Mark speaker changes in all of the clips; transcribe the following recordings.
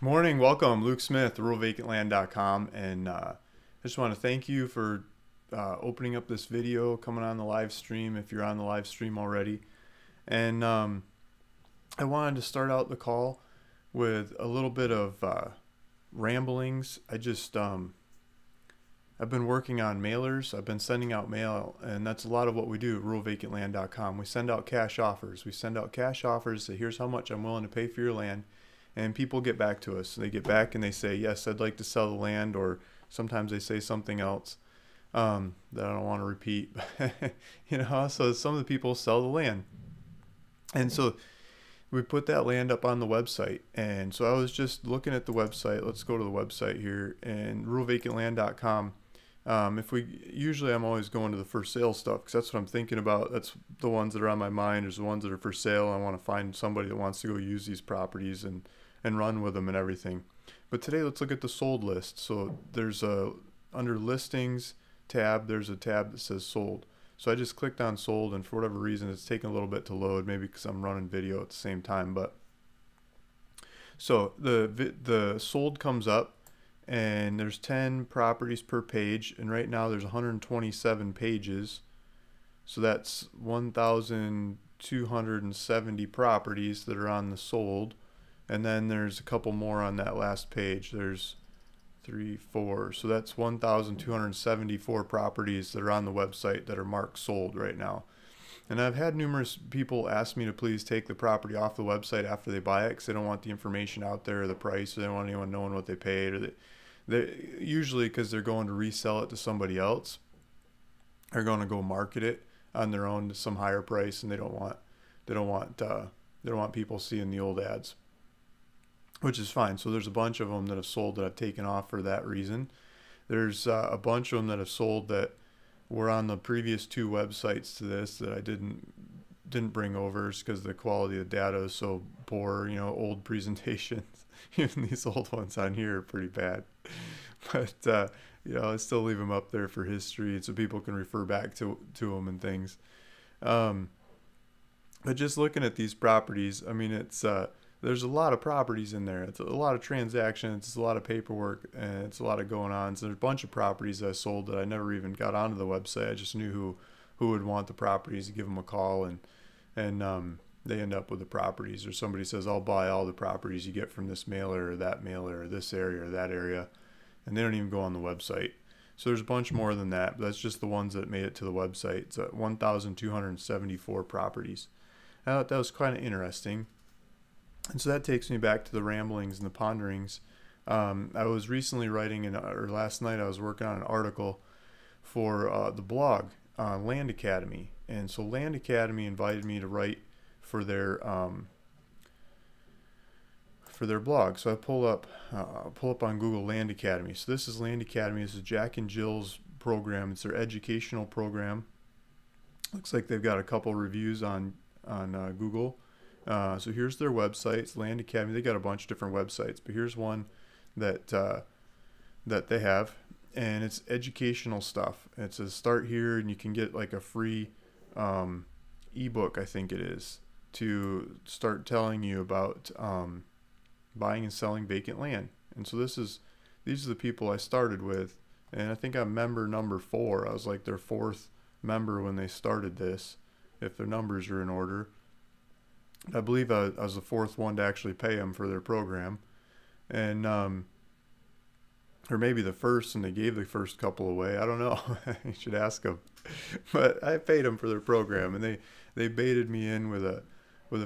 Speaker 1: Morning, welcome, Luke Smith, ruralvacantland.com, and I just want to thank you for opening up this video, coming on the live stream if you're on the live stream already. And I wanted to start out the call with a little bit of ramblings. I've been working on mailers. I've been sending out mail, and that's a lot of what we do at ruralvacantland.com. We send out cash offers. We send out cash offers. Say, here's how much I'm willing to pay for your land. And people get back to us. They get back and they say, yes, I'd like to sell the land, or sometimes they say something else that I don't want to repeat. So some of the people sell the land. And so we put that land up on the website. And so I was just looking at the website. Let's go to the website here, and ruralvacantland.com. Usually I'm always going to the for sale stuff because that's what I'm thinking about. That's the ones that are on my mind. There's the ones that are for sale. I want to find somebody that wants to go use these properties and run with them and everything. But today let's look at the sold list. So there's under listings tab, there's a tab that says sold. So I just clicked on sold, and for whatever reason it's taking a little bit to load, maybe because I'm running video at the same time. But so the sold comes up, and there's 10 properties per page, and right now there's 127 pages. So that's 1,270 properties that are on the sold. And then there's a couple more on that last page. There's 3, 4. So that's 1,274 properties that are on the website that are marked sold right now. And I've had numerous people ask me to please take the property off the website after they buy it because they don't want the information out there, or the price, or they don't want anyone knowing what they paid, or they usually, because they're going to resell it to somebody else, are going to go market it on their own to some higher price, and they don't want people seeing the old ads, which is fine. So there's a bunch of them that have sold that I've taken off for that reason. There's a bunch of them that have sold that were on the previous 2 websites to this that I didn't bring over because the quality of the data is so poor. Old presentations. Even these old ones on here are pretty bad. But I still leave them up there for history, so people can refer back to them and things. But just looking at these properties, I mean, there's a lot of properties in there. It's a lot of transactions. It's a lot of paperwork, and it's a lot of going on. So there's a bunch of properties I sold that I never even got onto the website. I just knew who would want the properties, to give them a call, and they end up with the properties. Or somebody says, I'll buy all the properties you get from this mailer or this area or that area, and they don't even go on the website. So there's a bunch more than that, but that's just the ones that made it to the website. It's 1,274 properties. I thought that was kind of interesting. And so that takes me back to the ramblings and the ponderings. I was recently last night I was working on an article for the blog, Land Academy. And so Land Academy invited me to write for their blog. So I pull up on Google Land Academy. So this is Land Academy. This is Jack and Jill's program. It's their educational program. Looks like they've got a couple reviews on Google. So here's their website. It's Land Academy. They got a bunch of different websites, but here's one that they have, and it's educational stuff. It says start here, and you can get like a free ebook, I think it is, to start telling you about buying and selling vacant land. And so these are the people I started with, and I think I'm member number 4. I was like their 4th member when they started this, if their numbers are in order. I believe I was the 4th one to actually pay them for their program, and or maybe the first, and they gave the first couple away. I don't know. You should ask them. But I paid them for their program, and they baited me in with a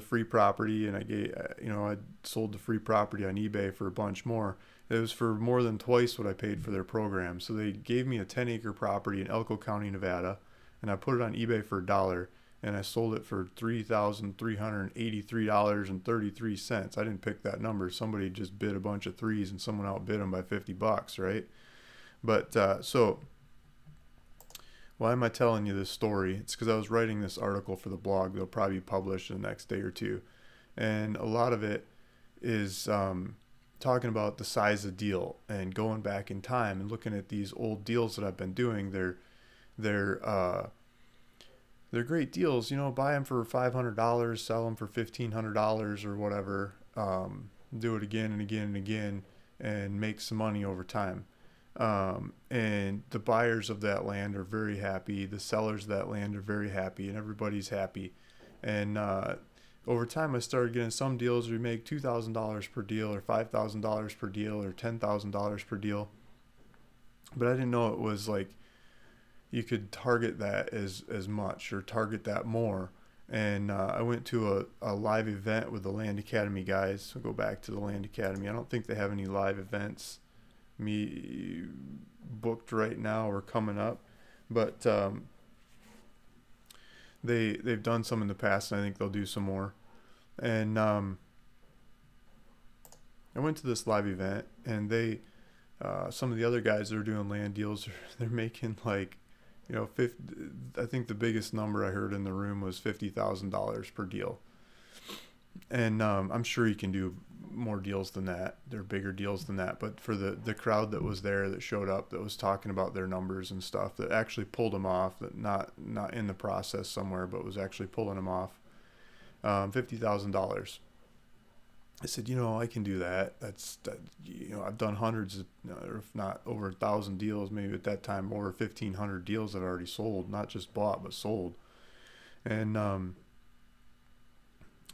Speaker 1: free property, and I sold the free property on eBay for a bunch more. It was for more than twice what I paid for their program. So they gave me a 10-acre property in Elko County, Nevada, and I put it on eBay for $1. And I sold it for $3,383.33. I didn't pick that number. Somebody just bid a bunch of threes, and someone outbid them by $50, right? But so why am I telling you this story? It's because I was writing this article for the blog. They'll probably be published in the next day or two, and a lot of it is talking about the size of deal and going back in time and looking at these old deals that I've been doing. They're great deals, buy them for $500, sell them for $1,500 or whatever. do it again and again and again, and make some money over time. And the buyers of that land are very happy. The sellers of that land are very happy, and everybody's happy. And over time, I started getting some deals where you make $2,000 per deal, or $5,000 per deal, or $10,000 per deal. But I didn't know it was like you could target that as much, or target that more. And I went to a live event with the Land Academy guys. So go back to the Land Academy. I don't think they have any live events me booked right now or coming up, but they've done some in the past, and I think they'll do some more. And I went to this live event, and they some of the other guys that are doing land deals, they're making like, you know, 50, I think the biggest number I heard in the room was $50,000 per deal. And I'm sure you can do more deals than that. They're bigger deals than that. But for the crowd that was there, that showed up, that was talking about their numbers and stuff, that actually pulled them off, that not in the process somewhere, but was actually pulling them off, $50,000. I said, you know, I can do that. You know, I've done hundreds of, or if not over 1,000 deals, maybe at that time over 1,500 deals that I already sold, not just bought but sold. And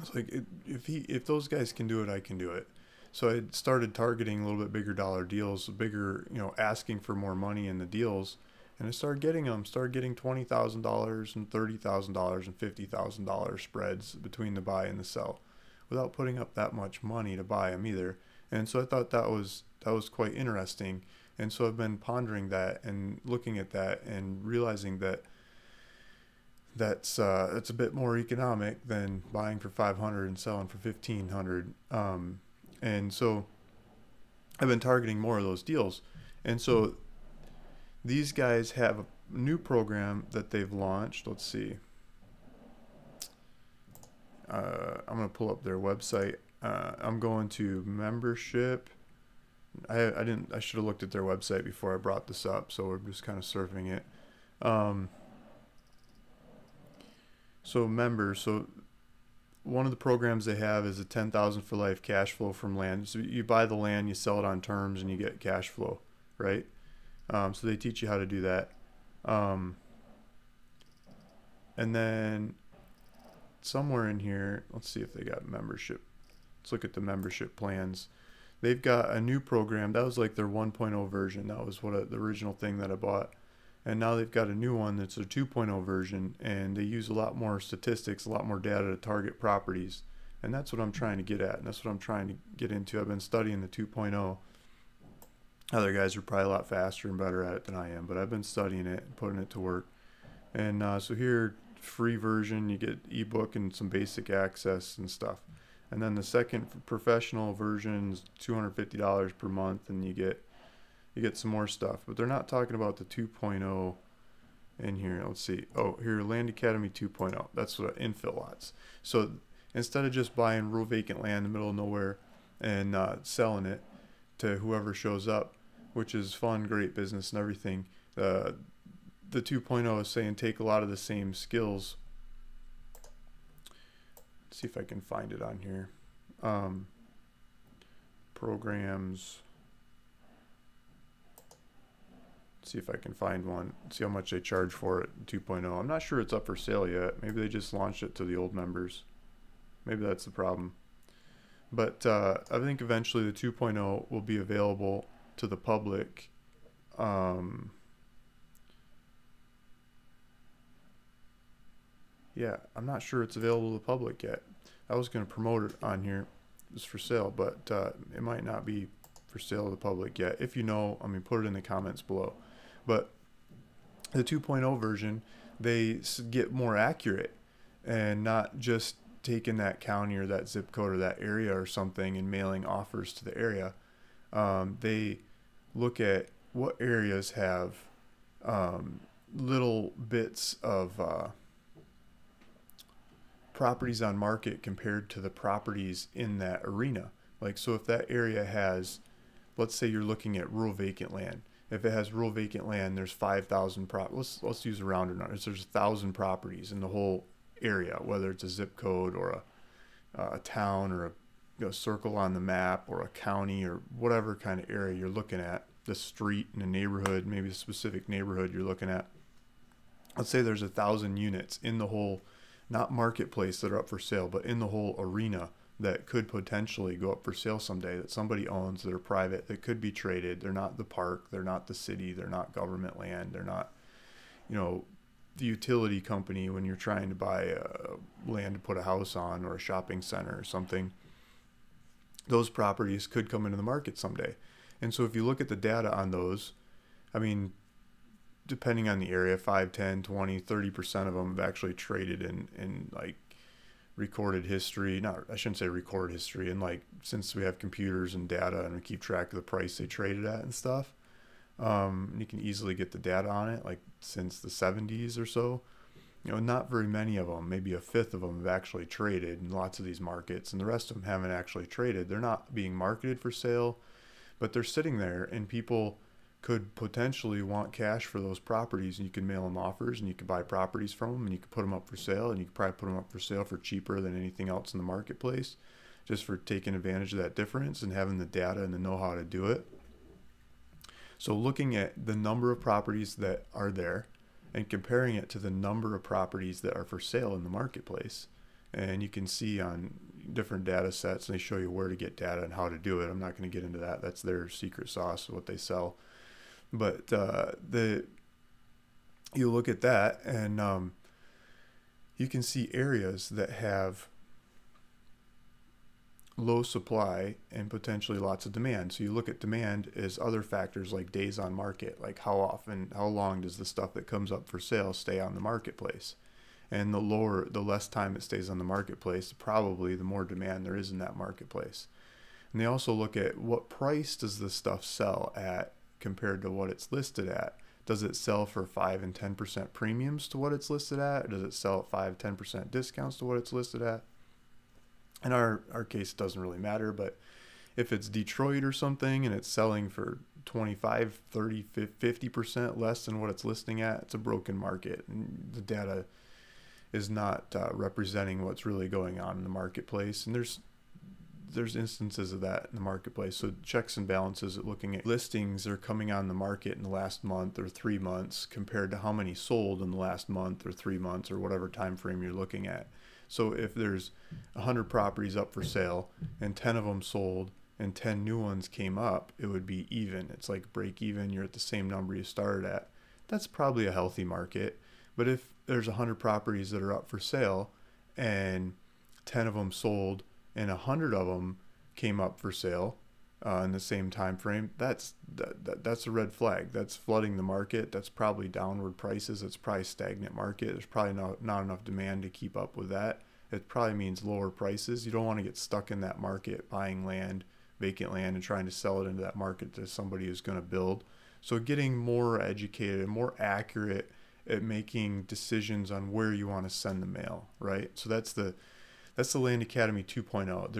Speaker 1: it's like, if those guys can do it, I can do it. So I started targeting a little bit bigger dollar deals, bigger, you know, asking for more money in the deals, and I started getting them. Started getting $20,000 and $30,000 and $50,000 spreads between the buy and the sell, without putting up that much money to buy them either. And so I thought that was quite interesting. And so I've been pondering that and looking at that and realizing that it's a bit more economic than buying for $500 and selling for $1,500. And so I've been targeting more of those deals. And so these guys have a new program that they've launched. Let's see. I'm going to pull up their website. I'm going to membership. I should have looked at their website before I brought this up, so we're just kind of surfing it. So members, so one of the programs they have is a 10,000 for life cash flow from land. So you buy the land, you sell it on terms, and you get cash flow, right? So they teach you how to do that. And then somewhere in here, let's see if they got membership. Let's look at the membership plans. They've got a new program. That was like their 1.0 version. That was the original thing that I bought. And now they've got a new one that's a 2.0 version, and they use a lot more statistics, a lot more data to target properties. And that's what I'm trying to get at, and that's what I'm trying to get into. I've been studying the 2.0. Other guys are probably a lot faster and better at it than I am, but I've been studying it and putting it to work. And so here, free version, you get ebook and some basic access and stuff. And then the second professional version is $250 per month, and you get some more stuff. But they're not talking about the 2.0 in here. Let's see. Oh, here, Land Academy 2.0. That's what infill lots. So instead of just buying rural vacant land in the middle of nowhere and selling it to whoever shows up, which is fun, great business and everything, the 2.0 is saying take a lot of the same skills. Let's see if I can find it on here. Programs. See if I can find one. See how much they charge for it. 2.0. I'm not sure it's up for sale yet. Maybe they just launched it to the old members. Maybe that's the problem. But I think eventually the 2.0 will be available to the public. Yeah, I'm not sure it's available to the public yet. I was going to promote it on here. It's for sale, but it might not be for sale to the public yet. If you know, I mean, put it in the comments below. But the 2.0 version, they get more accurate and not just taking that county or that zip code or that area or something and mailing offers to the area. They look at what areas have little bits of properties on market compared to the properties in that arena. Like, so if that area has, let's say you're looking at rural vacant land. If it has rural vacant land, there's 5,000 let's use a rounder number. There's 1,000 properties in the whole area, whether it's a zip code or a town or circle on the map or a county or whatever kind of area you're looking at, the street in a neighborhood, maybe a specific neighborhood you're looking at. Let's say there's 1,000 units in the whole, not marketplace, that are up for sale, but in the whole arena that could potentially go up for sale someday, that somebody owns, that are private, that could be traded. They're not the park, they're not the city, they're not government land, they're not, the utility company when you're trying to buy land to put a house on, or a shopping center or something. Those properties could come into the market someday. And so if you look at the data on those, I mean, depending on the area, 5, 10, 20, 30% of them have actually traded in like recorded history. Not, I shouldn't say recorded history. And like, since we have computers and data and we keep track of the price they traded at and stuff, you can easily get the data on it, like since the 70s or so. Not very many of them, maybe a fifth of them have actually traded in lots of these markets, and the rest of them haven't actually traded. They're not being marketed for sale, but they're sitting there, and people could potentially want cash for those properties, and you can mail them offers, and you can buy properties from them, and you can put them up for sale, and you can probably put them up for sale for cheaper than anything else in the marketplace, just for taking advantage of that difference and having the data and the know-how to do it. So looking at the number of properties that are there and comparing it to the number of properties that are for sale in the marketplace, and you can see on different data sets, and they show you where to get data and how to do it. I'm not going to get into that. That's their secret sauce, what they sell. But you look at that, and you can see areas that have low supply and potentially lots of demand. So you look at demand as other factors like days on market, like how often, how long does the stuff that comes up for sale stay on the marketplace? And the less time it stays on the marketplace, probably the more demand there is in that marketplace. And they also look at what price does the stuff sell at compared to what it's listed at. Does it sell for 5 and 10% premiums to what it's listed at? Or does it sell at 5, 10% discounts to what it's listed at? In our case, it doesn't really matter, but if it's Detroit or something and it's selling for 25, 30, 50% less than what it's listing at, it's a broken market, and the data is not representing what's really going on in the marketplace. And there's instances of that in the marketplace. So checks and balances at looking at listings that are coming on the market in the last month or 3 months compared to how many sold in the last month or 3 months or whatever time frame you're looking at. So if there's 100 properties up for sale and 10 of them sold and 10 new ones came up, it would be even. It's like break even. You're at the same number you started at. That's probably a healthy market. But if there's 100 properties that are up for sale and 10 of them sold and 100 of them came up for sale in the same time frame, that's a red flag. That's flooding the market. That's probably downward prices. It's probably stagnant market. There's probably not enough demand to keep up with that. It probably means lower prices. You don't want to get stuck in that market buying land, vacant land, and trying to sell it into that market to somebody who's going to build. So getting more educated and more accurate at making decisions on where you want to send the mail, right? So that's the Land Academy 2.0.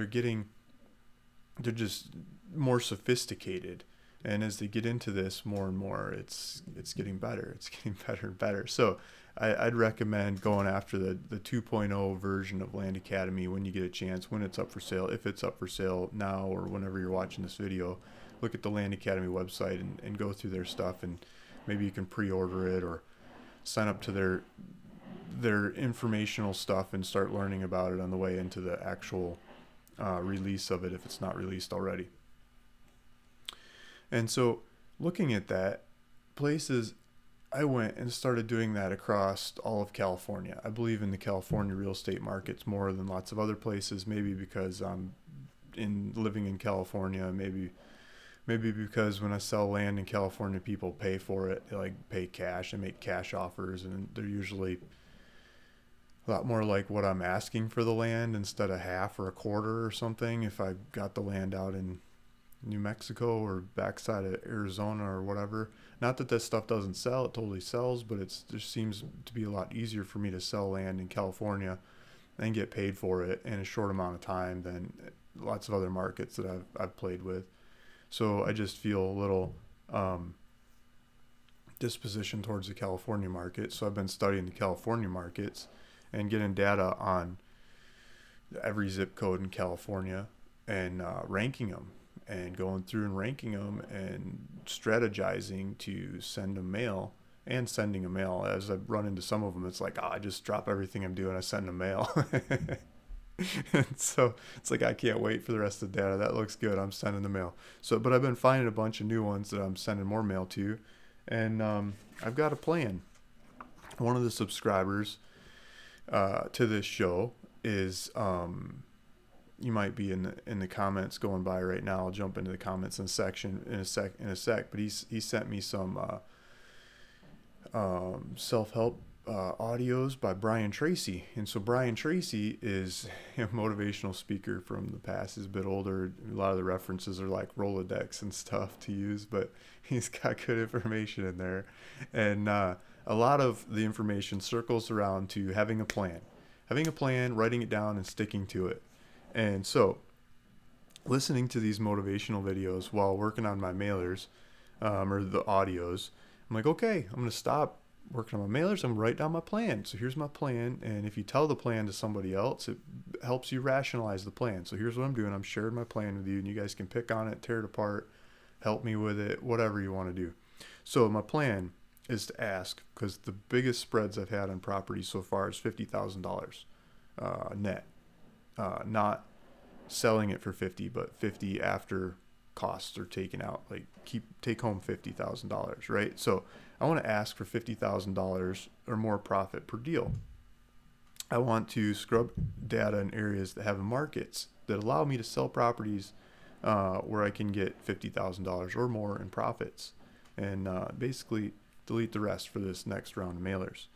Speaker 1: They're just more sophisticated, and as they get into this more and more, it's getting better. It's getting better and better. So I'd recommend going after the 2.0 version of Land Academy when you get a chance, when it's up for sale. If it's up for sale now or whenever you're watching this video, look at the Land Academy website and go through their stuff, and maybe you can pre-order it or sign up to their informational stuff and start learning about it on the way into the actual release of it if it's not released already. And so looking at that, places, I went and started doing that across all of California. I believe in the California real estate markets more than lots of other places, maybe because I'm living in California, maybe because when I sell land in California, people pay for it. They like pay cash and make cash offers, and they're usually a lot more like what I'm asking for the land instead of half or a quarter or something. If I got the land out in New Mexico or backside of Arizona or whatever. Not that this stuff doesn't sell, it totally sells, but it just seems to be a lot easier for me to sell land in California and get paid for it in a short amount of time than lots of other markets that I've played with. So I just feel a little disposition towards the California market. So I've been studying the California markets and getting data on every zip code in California and ranking them and going through and ranking them and strategizing to send a mail and sending a mail. As I run into some of them, it's like, oh, I just drop everything I'm doing, I send a mail. And so it's like, I can't wait for the rest of the data. That looks good, I'm sending the mail. So, but I've been finding a bunch of new ones that I'm sending more mail to, and I've got a plan. One of the subscribers to this show is you might be in the comments going by right now. I'll jump into the comments in a sec. But he sent me some self-help audios by Brian Tracy. And so Brian Tracy is a motivational speaker from the past. He's a bit older. A lot of the references are like Rolodex and stuff to use, but he's got good information in there. And a lot of the information circles around to having a plan, writing it down and sticking to it. And so listening to these motivational videos while working on my mailers, or the audios, I'm like, okay, I'm going to stop working on my mailers. I'm going to write down my plan. So here's my plan. And if you tell the plan to somebody else, it helps you rationalize the plan. So here's what I'm doing. I'm sharing my plan with you, and you guys can pick on it, tear it apart, help me with it, whatever you want to do. So my plan is to ask, because the biggest spreads I've had on property so far is $50,000 net. Not selling it for 50, but 50 after costs are taken out. Like take home $50,000, right? So I want to ask for $50,000 or more profit per deal. I want to scrub data in areas that have markets that allow me to sell properties where I can get $50,000 or more in profits, and basically delete the rest for this next round of mailers.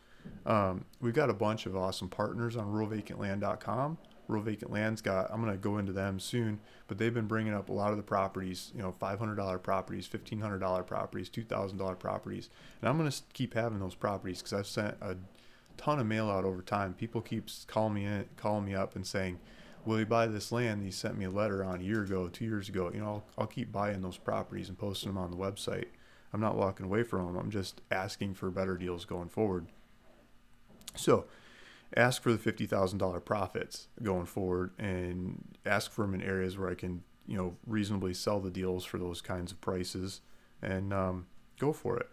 Speaker 1: We've got a bunch of awesome partners on ruralvacantland.com. Rural Vacant Land's got, I'm going to go into them soon, but they've been bringing up a lot of the properties, $500 properties, $1,500 properties, $2,000 properties. And I'm going to keep having those properties because I've sent a ton of mail out over time. People keep calling me up and saying, will you buy this land? He sent me a letter on a year ago, 2 years ago. I'll keep buying those properties and posting them on the website. I'm not walking away from them. I'm just asking for better deals going forward. So ask for the $50,000 profits going forward, and ask for them in areas where I can, reasonably sell the deals for those kinds of prices, and go for it.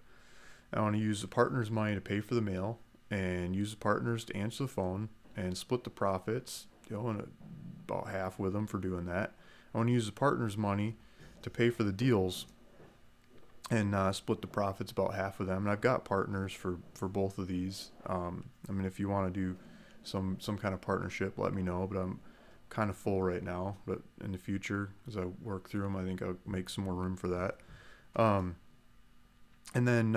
Speaker 1: I want to use the partner's money to pay for the mail, and use the partners to answer the phone, and split the profits, and about half with them for doing that. I want to use the partner's money to pay for the deals, and split the profits about half of them. And I've got partners for both of these. If you want to do some kind of partnership, let me know, but I'm kind of full right now. But in the future, as I work through them, I think I'll make some more room for that. And then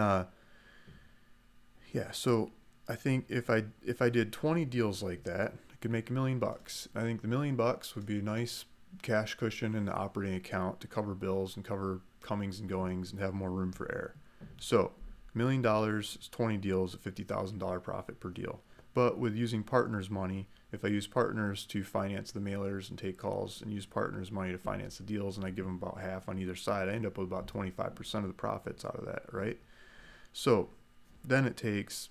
Speaker 1: so I think if I did 20 deals like that, I could make $1 million. I think the $1 million would be a nice cash cushion in the operating account to cover bills and cover comings and goings and have more room for error. So $1 million is 20 deals at $50,000 profit per deal. But with using partners' money, if I use partners to finance the mailers and take calls, and use partners' money to finance the deals, and I give them about half on either side, I end up with about 25% of the profits out of that, right? So then it takes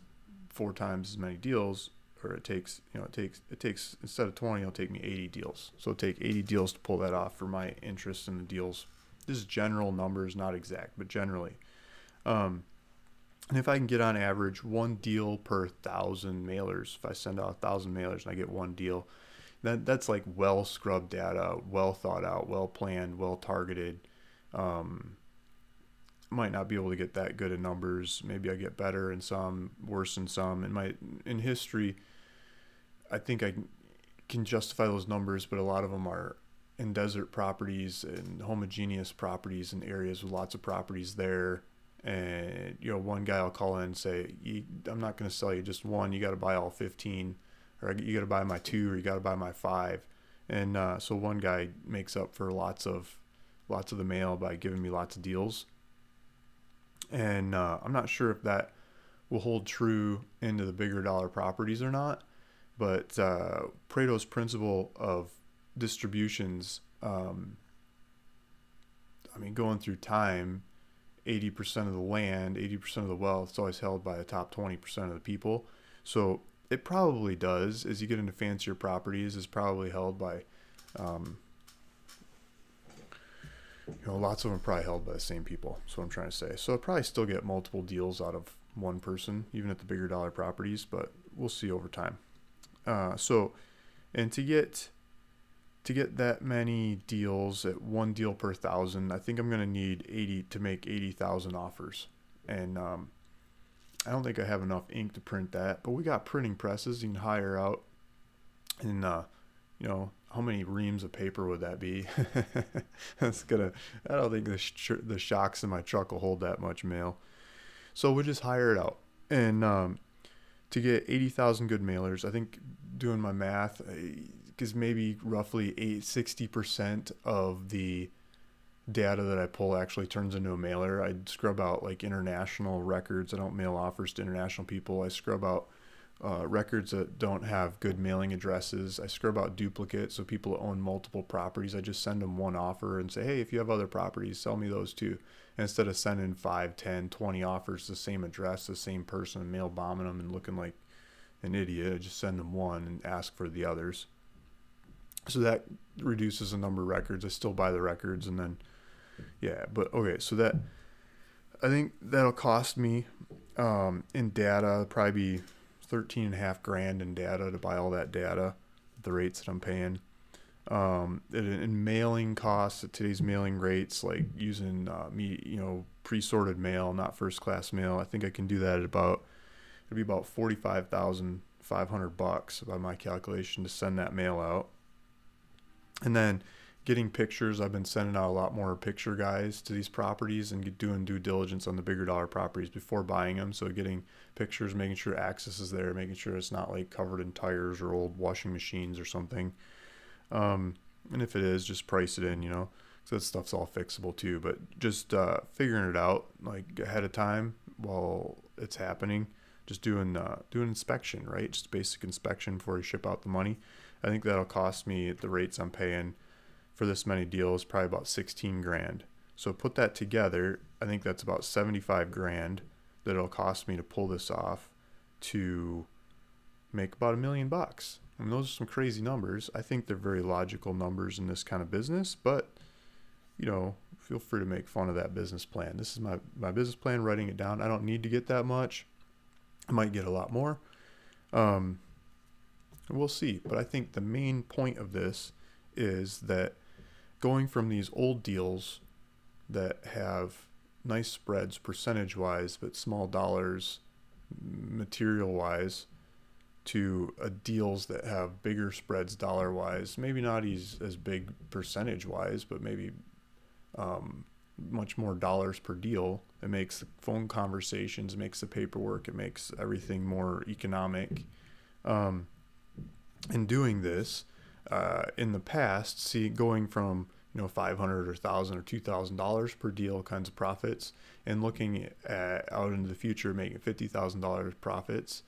Speaker 1: 4 times as many deals, or it takes instead of 20, it'll take me 80 deals. So it'll take 80 deals to pull that off for my interest in the deals. This is general numbers, not exact, but generally. And if I can get on average 1 deal per 1,000 mailers, if I send out 1,000 mailers and I get 1 deal, that's like well scrubbed data, well thought out, well planned, well targeted. Might not be able to get that good of numbers. Maybe I get better in some, worse in some. In history, I think I can justify those numbers, but a lot of them are in desert properties and homogeneous properties in areas with lots of properties there. And one guy will call in and say, I'm not going to sell you just 1, you got to buy all 15, or you got to buy my 2, or you got to buy my 5. And so one guy makes up for lots of the mail by giving me lots of deals. And I'm not sure if that will hold true into the bigger dollar properties or not, but Pareto's principle of distributions, going through time, 80% of the land, 80% of the wealth is always held by the top 20% of the people. So it probably does, as you get into fancier properties, is probably held by lots of them probably held by the same people. That's what I'm trying to say. So I'll probably still get multiple deals out of one person, even at the bigger dollar properties, but we'll see over time. And to get that many deals at one deal per 1,000, I think I'm going to need 80 to make 80,000 offers. And I don't think I have enough ink to print that, but we got printing presses you can hire out. And how many reams of paper would that be? I don't think the shocks in my truck will hold that much mail. So we'll just hire it out. And to get 80,000 good mailers, I think doing my math, because maybe roughly 60% of the data that I pull actually turns into a mailer. I scrub out like international records. I don't mail offers to international people. I scrub out records that don't have good mailing addresses. I scrub out duplicates, so people that own multiple properties, I just send them one offer and say, hey, if you have other properties, sell me those too. And instead of sending 5, 10, 20 offers to the same address, the same person, and mail bombing them and looking like an idiot, I just send them one and ask for the others. So that reduces the number of records. I still buy the records, and then but okay, so that, I think that'll cost me in data probably be $13,500 in data to buy all that data at the rates that I'm paying. In mailing costs at today's mailing rates, like using pre-sorted mail, not first class mail, I think I can do that at it'd be about $45,500 by my calculation to send that mail out. And then getting pictures, I've been sending out a lot more picture guys to these properties and doing due diligence on the bigger dollar properties before buying them. So getting pictures, making sure access is there, making sure it's not like covered in tires or old washing machines or something. And if it is, just price it in, so that stuff's all fixable too. But just figuring it out like ahead of time while it's happening, just doing inspection, right? Just basic inspection before you ship out the money. I think that'll cost me at the rates I'm paying for this many deals, probably about $16,000. So put that together, I think that's about $75,000 that it'll cost me to pull this off to make about $1 million. I mean, those are some crazy numbers. I think they're very logical numbers in this kind of business, but feel free to make fun of that business plan. This is my business plan, writing it down. I don't need to get that much. I might get a lot more. We'll see. But I think the main point of this is that going from these old deals that have nice spreads percentage-wise but small dollars material-wise to deals that have bigger spreads dollar-wise, maybe not as big percentage-wise, but maybe much more dollars per deal. It makes the phone conversations, it makes the paperwork, it makes everything more economic. In doing this, in the past, going from $500 or $1,000 or $2,000 per deal kinds of profits, and looking at out into the future making $50,000 profits,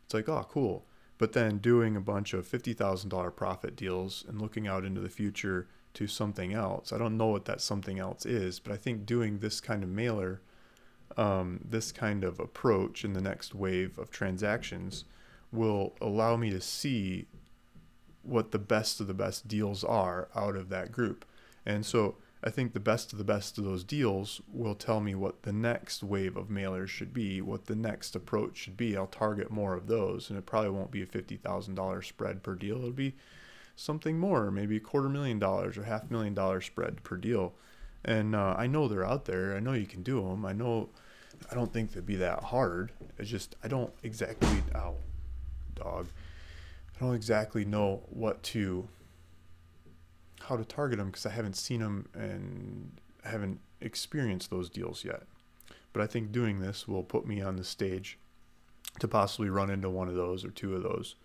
Speaker 1: it's like, oh, cool. But then doing a bunch of $50,000 profit deals and looking out into the future to something else. I don't know what that something else is, but I think doing this kind of mailer, this kind of approach in the next wave of transactions will allow me to see what the best of the best deals are out of that group. And so I think the best of those deals will tell me what the next wave of mailers should be, what the next approach should be. I'll target more of those, and it probably won't be a $50,000 spread per deal. It'll be something more, maybe $250,000 or $500,000 spread per deal. And I know they're out there. I know you can do them. I don't think they'd be that hard. It's just I don't exactly I don't exactly know how to target them because I haven't seen them and I haven't experienced those deals yet. But I think doing this will put me on the stage to possibly run into one of those or two of those,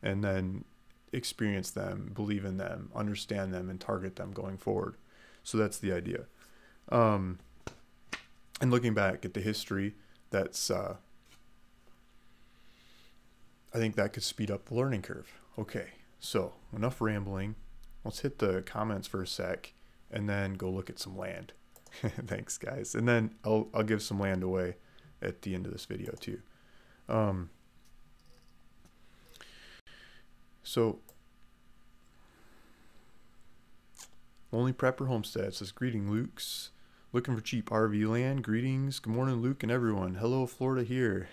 Speaker 1: and then experience them, believe in them, understand them, and target them going forward. So that's the idea. And looking back at the history, that's I think that could speed up the learning curve. Okay, so enough rambling. Let's hit the comments for a sec and then go look at some land. Thanks, guys. And then I'll give some land away at the end of this video too. So Only Prepper Homestead says, greeting, Luke's. Looking for cheap RV land. Greetings. Good morning, Luke and everyone. Hello, Florida here.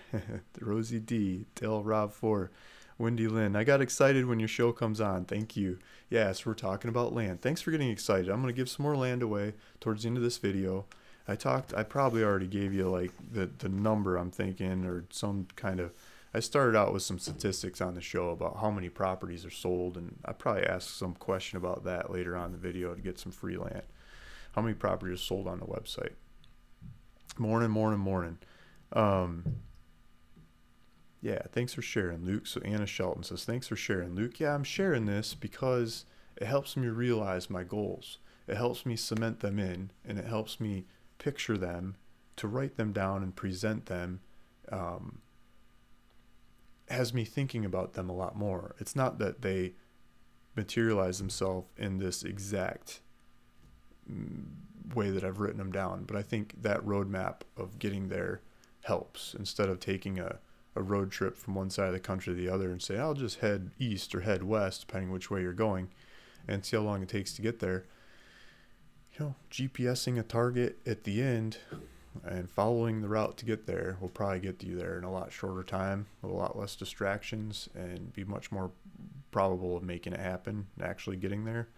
Speaker 1: Rosie D. Dale Rob 4. Wendy Lynn. I got excited when your show comes on. Thank you. Yes, we're talking about land. Thanks for getting excited. I'm going to give some more land away towards the end of this video. I probably already gave you like the number I'm thinking, or some kind of, I started out with some statistics on the show about how many properties are sold, and I probably asked some question about that later on in the video to get some free land. How many properties are sold on the website? Morning. Yeah, thanks for sharing, Luke. So Anna Shelton says, thanks for sharing, Luke. Yeah, I'm sharing this because it helps me realize my goals. It helps me cement them in, and it helps me picture them, to write them down and present them. Has me thinking about them a lot more. It's not that they materialize themselves in this exact way that I've written them down, but I think that roadmap of getting there helps, instead of taking a road trip from one side of the country to the other and say, I'll just head east or head west, depending which way you're going, and see how long it takes to get there. You know, GPSing a target at the end and following the route to get there will probably get you there in a lot shorter time, with a lot less distractions, and be much more probable of making it happen, actually getting there.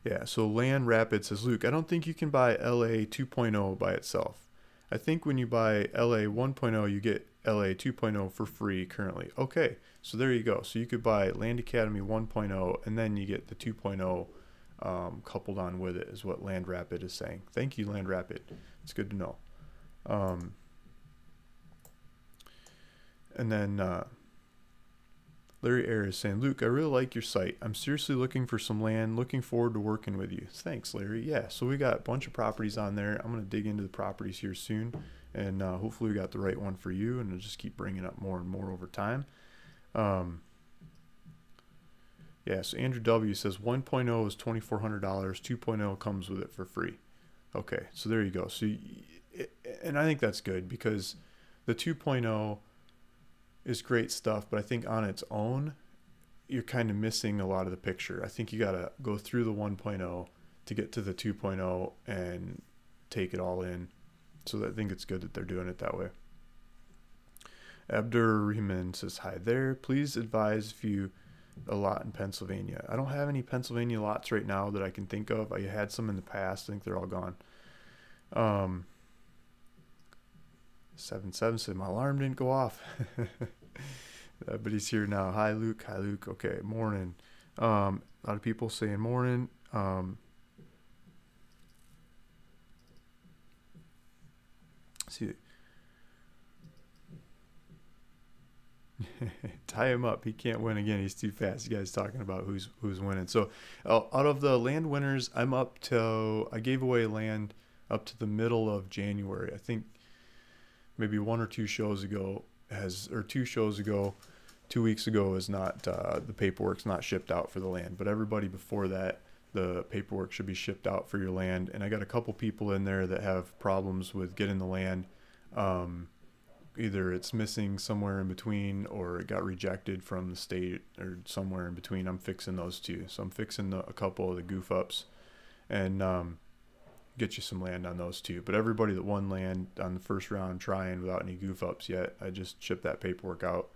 Speaker 1: Yeah, so Land Rapid says, Luke, I don't think you can buy LA 2.0 by itself. I think when you buy LA 1.0, you get LA 2.0 for free currently. Okay, so there you go. So you could buy Land Academy 1.0, and then you get the 2.0 coupled on with it, is what Land Rapid is saying. Thank you, Land Rapid. It's good to know. And then Larry Ayers is saying, Luke, I really like your site. I'm seriously looking for some land. Looking forward to working with you. Thanks, Larry. Yeah, so we got a bunch of properties on there. I'm going to dig into the properties here soon, and hopefully we got the right one for you, and it'll just keep bringing up more and more over time. Yeah, so Andrew W. says 1.0 is $2,400. 2.0 comes with it for free. Okay, so there you go. So, and I think that's good, because the 2.0 is great stuff, but I think on its own, you're kind of missing a lot of the picture. I think you got to go through the 1.0 to get to the 2.0 and take it all in. So I think it's good that they're doing it that way. Abdur says, hi there. Please advise if you a lot in Pennsylvania. I don't have any Pennsylvania lots right now that I can think of. I had some in the past. I think they're all gone. 77 said my alarm didn't go off. But he's here now. Hi Luke. Hi Luke. Okay, morning. A lot of people saying morning. See, tie him up. He can't win again. He's too fast. You guys talking about who's winning. So out of the land winners, I gave away land up to the middle of January. I think maybe 1 or 2 shows ago 2 weeks ago is not, the paperwork's not shipped out for the land, but everybody before that, the paperwork should be shipped out for your land. And I got a couple people in there that have problems with getting the land. Either it's missing somewhere in between, or it got rejected from the state, or somewhere in between. I'm fixing those too. So I'm fixing a couple of the goof ups, and get you some land on those too. But everybody that won land on the first round trying without any goof ups yet, I just shipped that paperwork out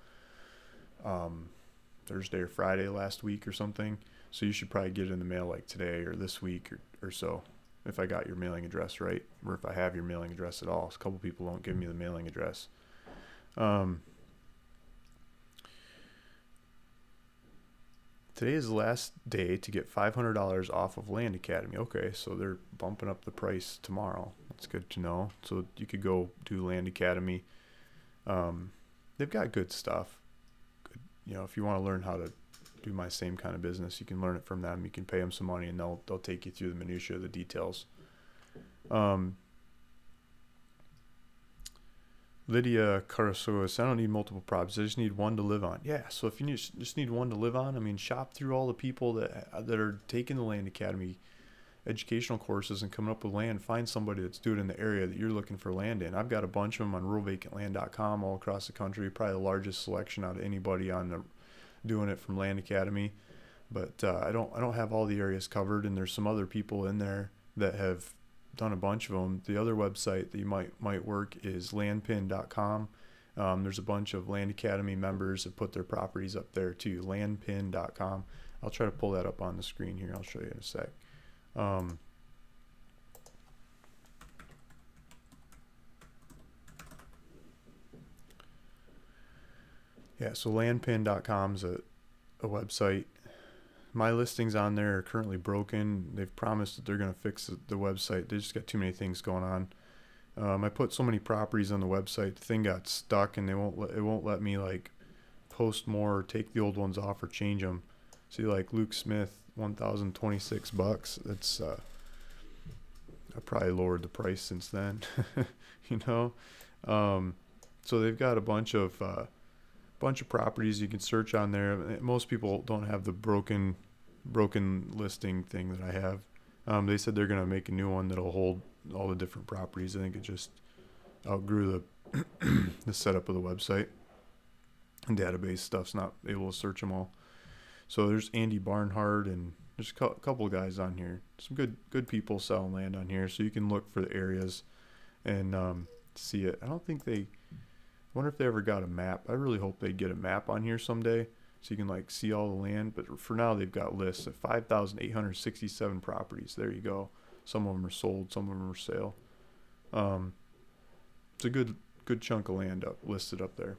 Speaker 1: Thursday or Friday last week or something. So you should probably get it in the mail like today or this week or so, if I got your mailing address right, or if I have your mailing address at all. So a couple people won't give me the mailing address. Today is the last day to get $500 off of Land Academy. Okay, so they're bumping up the price tomorrow. That's good to know. So you could go do Land Academy. They've got good stuff. Good, you know, if you want to learn how to do my same kind of business, you can learn it from them. You can pay them some money, and they'll take you through the minutiae of the details. Lydia Carasoas, I don't need multiple properties. I just need one to live on. Yeah, so if you just need one to live on, I mean, shop through all the people that are taking the Land Academy educational courses and coming up with land. Find somebody that's doing it in the area that you're looking for land in. I've got a bunch of them on ruralvacantland.com all across the country. Probably the largest selection out of anybody on the doing it from Land Academy. but I don't have all the areas covered, and there's some other people in there that have done a bunch of them. The other website that you might work is landpin.com. There's a bunch of Land Academy members that put their properties up there too. Landpin.com. I'll try to pull that up on the screen here. I'll show you in a sec. Yeah, so landpin.com is a website. My listings on there are currently broken. They've promised that they're going to fix the website. They just got too many things going on. I put so many properties on the website, the thing got stuck, and it won't let me like post more or take the old ones off or change them. See, like Luke Smith, $1,026. That's I probably lowered the price since then. You know, so they've got a bunch of properties you can search on there. Most people don't have the broken listing thing that I have. They said they're going to make a new one that'll hold all the different properties. I think it just outgrew the setup of the website. And database stuff's not able to search them all. So there's Andy Barnhart, and there's a couple of guys on here. Some good people selling land on here, so you can look for the areas and see it. I don't think I wonder if they ever got a map. I really hope they get a map on here someday, so you can like see all the land. But for now, they've got lists of 5,867 properties. There you go. Some of them are sold, some of them are sale. It's a good chunk of land listed up there.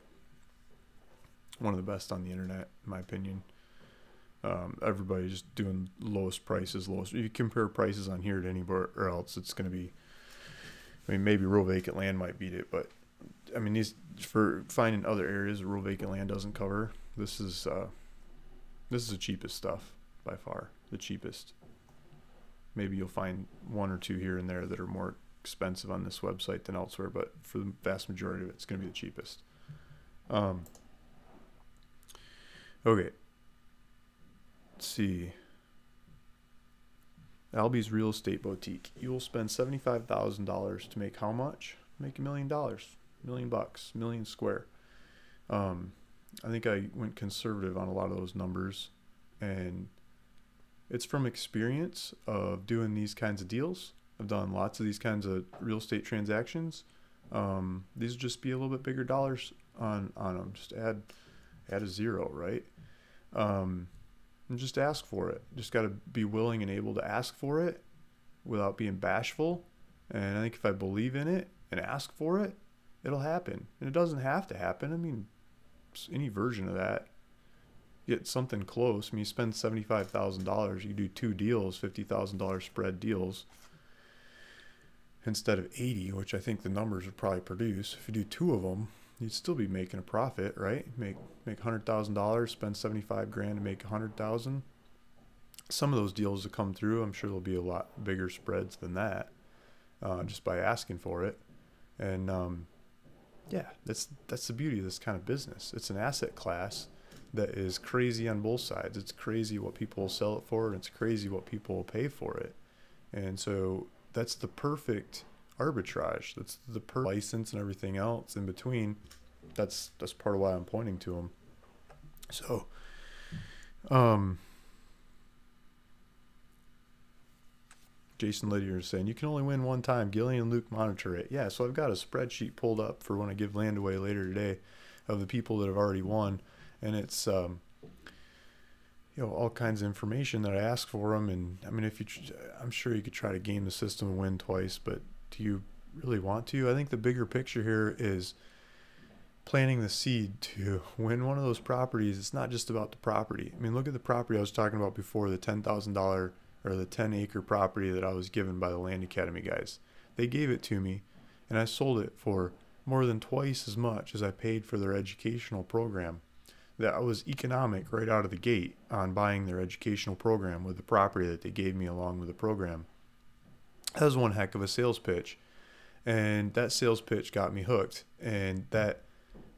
Speaker 1: One of the best on the internet, in my opinion. Everybody's just doing lowest prices. If you compare prices on here to anywhere else, it's going to be, I mean, maybe rural vacant land might beat it, but I mean, for finding other areas rural vacant land doesn't cover, this is the cheapest stuff by far, the cheapest. Maybe you'll find one or two here and there that are more expensive on this website than elsewhere, but for the vast majority of it, it's going to be the cheapest. Okay. Let's see. Albie's Real Estate Boutique. You will spend $75,000 to make how much? Make $1 million. $1 million bucks. $1 million square. I think I went conservative on a lot of those numbers, and it's from experience of doing these kinds of deals. I've done lots of these kinds of real estate transactions. These would just be a little bit bigger dollars on them. Just add a zero, right? And just ask for it. Just got to be willing and able to ask for it without being bashful. And I think if I believe in it and ask for it, it'll happen. And it doesn't have to happen. I mean, any version of that, get something close. I mean, you spend $75,000, you do two deals, $50,000 spread deals, instead of 80, which I think the numbers would probably produce. If you do two of them, you'd still be making a profit, right? Make $100,000, spend 75 grand to make 100,000. Some of those deals that come through, I'm sure there'll be a lot bigger spreads than that, just by asking for it. And yeah, that's the beauty of this kind of business. It's an asset class that is crazy on both sides. It's crazy what people will sell it for, and it's crazy what people will pay for it. And so that's the perfect arbitrage. That's the license and everything else in between. That's part of why I'm pointing to them. So, Jason Lydier is saying, you can only win one time. Gilian and Luke monitor it. Yeah, so I've got a spreadsheet pulled up for when I give land away later today of the people that have already won. And it's, all kinds of information that I ask for them. And I mean, I'm sure you could try to game the system and win twice, but do you really want to? I think the bigger picture here is planting the seed to win one of those properties. It's not just about the property. I mean, look at the property I was talking about before, the $10,000 or the 10-acre property that I was given by the Land Academy guys. They gave it to me, and I sold it for more than twice as much as I paid for their educational program. That was economic right out of the gate on buying their educational program with the property that they gave me along with the program. That was one heck of a sales pitch, and that sales pitch got me hooked, and that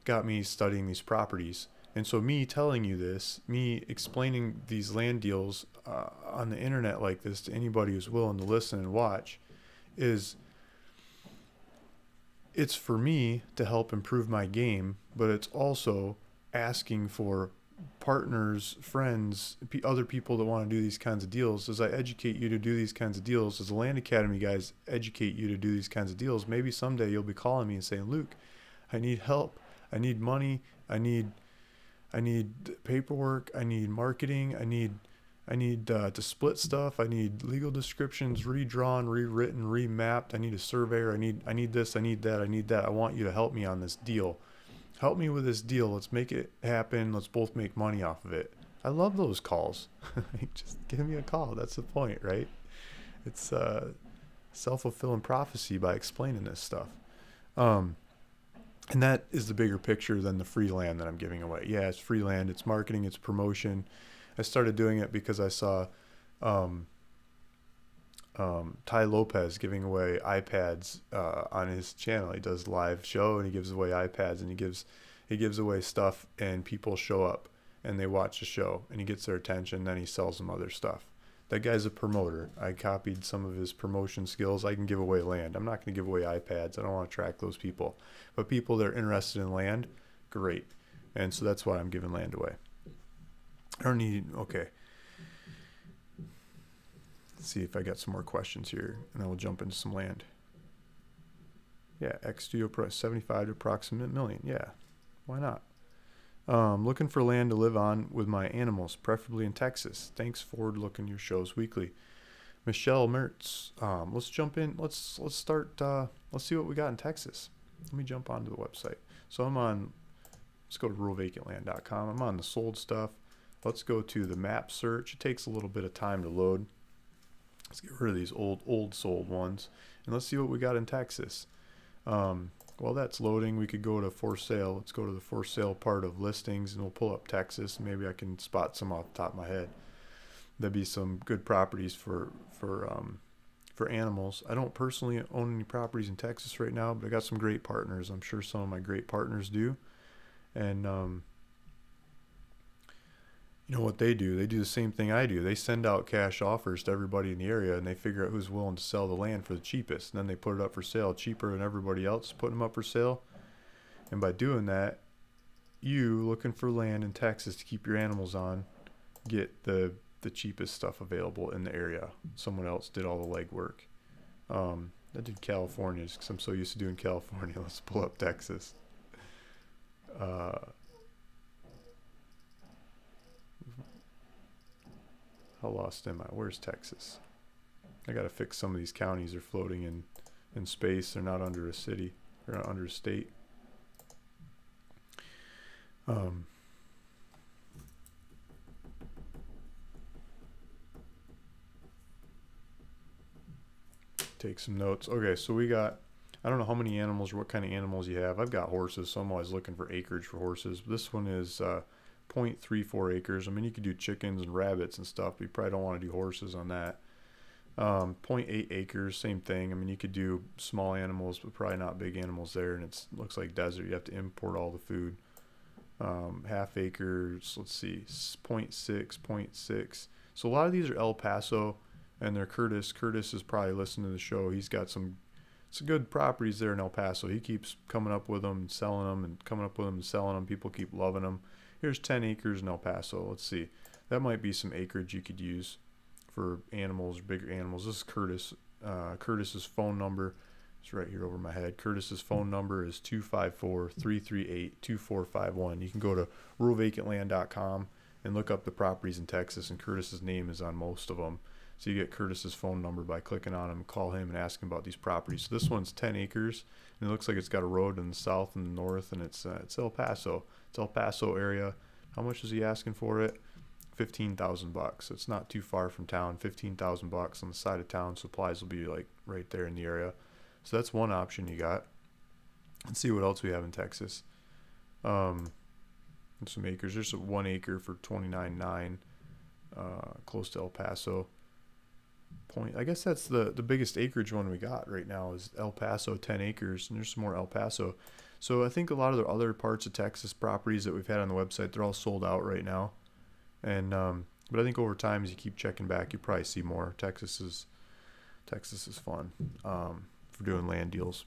Speaker 1: got me studying these properties. And so me telling you this, me explaining these land deals on the internet like this to anybody who's willing to listen and watch, it's for me to help improve my game, but it's also asking for partners, friends, other people that want to do these kinds of deals, as I educate you to do these kinds of deals, as the Land Academy guys educate you to do these kinds of deals, maybe someday you'll be calling me and saying, Luke, I need help. I need money. I need paperwork. I need marketing. I need to split stuff. I need legal descriptions redrawn, rewritten, remapped. I need a surveyor. I need this. I need that. I need that. I want you to help me on this deal. Help me with this deal. Let's make it happen. Let's both make money off of it. I love those calls. Just give me a call. That's the point, right? It's self-fulfilling prophecy by explaining this stuff. And that is the bigger picture than the free land that I'm giving away. Yeah, it's free land. It's marketing. It's promotion. I started doing it because I saw Ty Lopez giving away iPads on his channel. He does live show and he gives away iPads, and he gives away stuff, and people show up and they watch the show and he gets their attention. Then he sells them other stuff. That guy's a promoter. I copied some of his promotion skills. I can give away land. I'm not going to give away iPads. I don't want to attract those people. But people that are interested in land, great. And so that's why I'm giving land away. I don't need, okay. Let's see if I got some more questions here, and then we'll jump into some land. Yeah, X Studio Pro 75 to approximate million. Yeah, why not? Looking for land to live on with my animals, preferably in Texas. Thanks, forward looking your shows weekly. Michelle Mertz. Let's jump in. Let's start. Let's see what we got in Texas. Let me jump onto the website. So I'm on. Let's go to ruralvacantland.com. I'm on the sold stuff. Let's go to the map search. It takes a little bit of time to load. Let's get rid of these old sold ones, and let's see what we got in Texas. While that's loading, we could go to for sale. Let's go to the for sale part of listings, and we'll pull up Texas. Maybe I can spot some off the top of my head. There'd be some good properties for animals. I don't personally own any properties in Texas right now, but I got some great partners. I'm sure some of my great partners do. And you know what they do? They do the same thing I do. They send out cash offers to everybody in the area, and they figure out who's willing to sell the land for the cheapest. And then they put it up for sale cheaper than everybody else putting them up for sale. And by doing that, you looking for land in Texas to keep your animals on, get the cheapest stuff available in the area. Someone else did all the legwork. I did California just because I'm so used to doing California. Let's pull up Texas. How lost am I? Where's Texas? I got to fix some of these counties. They're floating in space. They're not under a city. They're not under a state. Take some notes. Okay, so we got, I don't know how many animals or what kind of animals you have. I've got horses, so I'm always looking for acreage for horses. This one is 0.34 acres. I mean, you could do chickens and rabbits and stuff, but you probably don't want to do horses on that. 0.8 acres, same thing. I mean, you could do small animals, but probably not big animals there, and it looks like desert. You have to import all the food. Half acres, let's see, 0.6, 0.6. So a lot of these are El Paso, and they're Curtis. Curtis is probably listening to the show. He's got some good properties there in El Paso. He keeps coming up with them and selling them, and coming up with them and selling them. People keep loving them. Here's 10 acres in El Paso. Let's see. That might be some acreage you could use for animals, bigger animals. This is Curtis. Curtis's phone number is right here over my head. Curtis's phone number is 254-338-2451. You can go to ruralvacantland.com and look up the properties in Texas, and Curtis's name is on most of them. So you get Curtis's phone number by clicking on him, call him and ask him about these properties. So this one's 10 acres, and it looks like it's got a road in the south and the north, and it's El Paso. It's El Paso area. How much is he asking for it? $15,000. It's not too far from town. $15,000 on the side of town. Supplies will be like right there in the area. So that's one option you got. Let's see what else we have in Texas. Some acres. There's 1 acre for $29,900, close to El Paso. I guess that's the biggest acreage one we got right now is El Paso, 10 acres, and there's some more El Paso. So I think a lot of the other parts of Texas properties that we've had on the website, they're all sold out right now. And but I think over time, as you keep checking back, you probably see more. Texas is fun for doing land deals.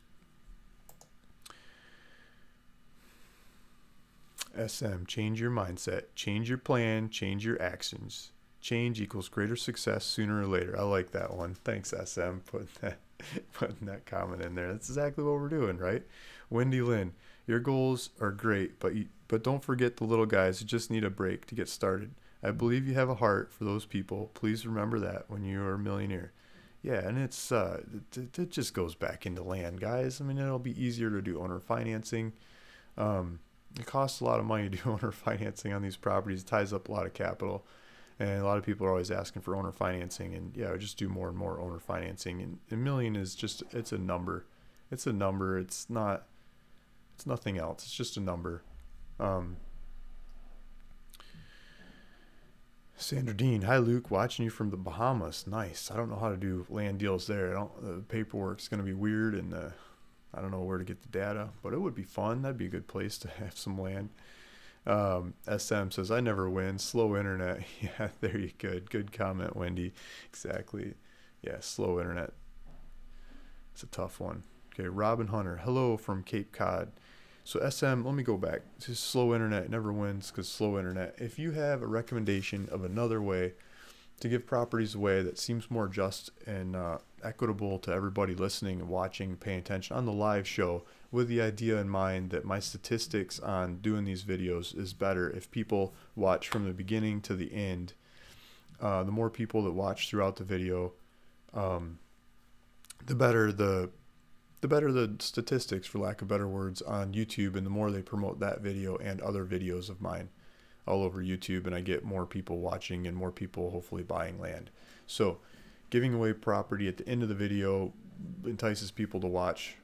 Speaker 1: SM, change your mindset, change your plan, change your actions. Change equals greater success sooner or later. I like that one. Thanks, SM, putting that comment in there. That's exactly what we're doing, right? Wendy Lynn, your goals are great, but don't forget the little guys who just need a break to get started. I believe you have a heart for those people. Please remember that when you are a millionaire. Yeah, and it just goes back into land, guys. I mean, it'll be easier to do owner financing. It costs a lot of money to do owner financing on these properties. It ties up a lot of capital, and a lot of people are always asking for owner financing. And yeah, just do more and more owner financing. And a million is just, it's a number. It's a number. It's nothing else. It's just a number. Sandra Dean, hi Luke, watching you from the Bahamas. Nice. I don't know how to do land deals there. The paperwork's going to be weird, and I don't know where to get the data, but it would be fun. That'd be a good place to have some land. SM says, I never win. Slow internet. Yeah, there you go. Good comment, Wendy. Exactly. Yeah, slow internet. It's a tough one. Okay, Robin Hunter, hello from Cape Cod. So SM, let me go back. This slow internet never wins because slow internet. If you have a recommendation of another way to give properties away that seems more just and equitable to everybody listening and watching, paying attention on the live show, with the idea in mind that my statistics on doing these videos is better if people watch from the beginning to the end. The more people that watch throughout the video, the better the statistics, for lack of better words, on YouTube, and the more they promote that video and other videos of mine all over YouTube, and I get more people watching and more people hopefully buying land. So giving away property at the end of the video entices people to watch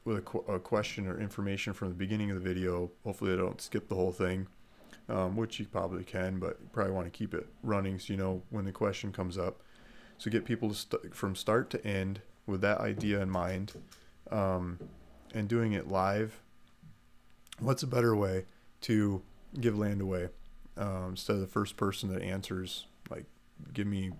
Speaker 1: with a question or information from the beginning of the video. Hopefully they don't skip the whole thing, which you probably can, but you probably want to keep it running so you know when the question comes up. So get people to from start to end with that idea in mind, and doing it live. What's a better way to give land away, instead of the first person that answers? Like, give me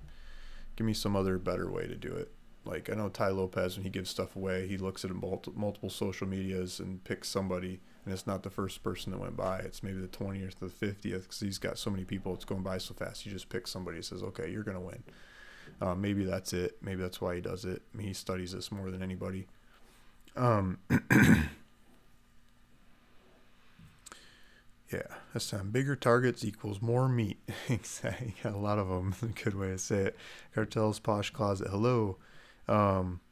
Speaker 1: some other better way to do it. Like, I know Ty Lopez, when he gives stuff away, he looks at multiple social medias and picks somebody, and it's not the first person that went by. It's maybe the 20th or the 50th, because he's got so many people, it's going by so fast. He just picks somebody and says, okay, you're going to win. Maybe that's it. Maybe that's why he does it. I mean, he studies this more than anybody. Yeah, this time bigger targets equals more meat. Exactly. Got a lot of them. A good way to say it. Cartel's Posh Closet. Hello.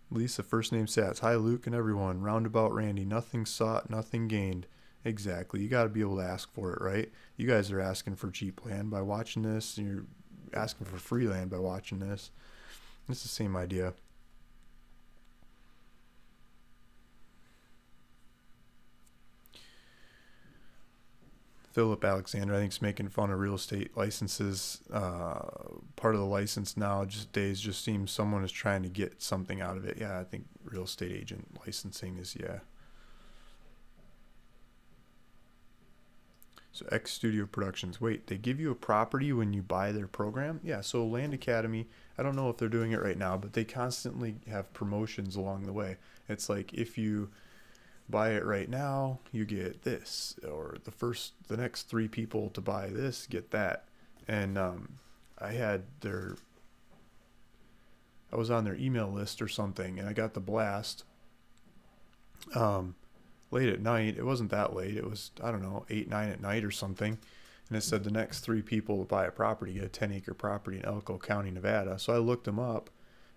Speaker 1: Lisa, first name Sats. Hi, Luke and everyone. Roundabout Randy. Nothing sought, nothing gained. Exactly. You got to be able to ask for it, right? You guys are asking for cheap land by watching this, and you're asking for free land by watching this. It's the same idea. Philip Alexander, I think, is making fun of real estate licenses. Part of the license nowadays just seems someone is trying to get something out of it. Yeah, I think real estate agent licensing is, yeah. So X Studio Productions. Wait, they give you a property when you buy their program? Yeah, so Land Academy, I don't know if they're doing it right now, but they constantly have promotions along the way. It's like, if you buy it right now, you get this, or the next 3 people to buy this get that. And I was on their email list or something, and I got the blast late at night. It wasn't that late. It was, I don't know, 8, 9 at night or something. And it said the next 3 people to buy a property get a 10-acre property in Elko County, Nevada. So I looked them up,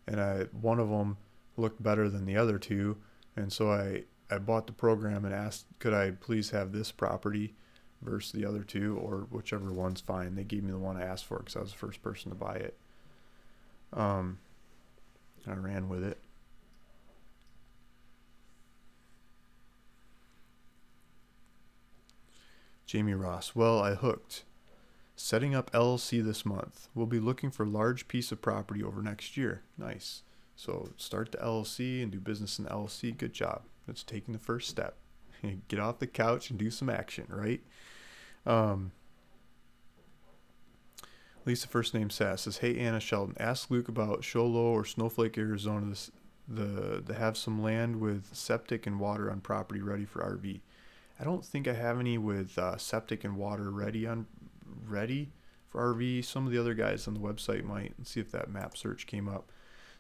Speaker 1: and one of them looked better than the other 2. And so I bought the program and asked, could I please have this property versus the other 2, or whichever one's fine. They gave me the one I asked for because I was the first person to buy it. I ran with it. Jamie Ross, well, I hooked. Setting up LLC this month. We'll be looking for large piece of property over next year. Nice. So start the LLC and do business in the LLC. Good job. That's taking the first step. Get off the couch and do some action, right? Lisa, first name Sass, says, hey, Anna Sheldon, ask Luke about Show Low or Snowflake, Arizona. They have some land with septic and water on property ready for RV. I don't think I have any with septic and water ready for RV. Some of the other guys on the website might. Let's see if that map search came up.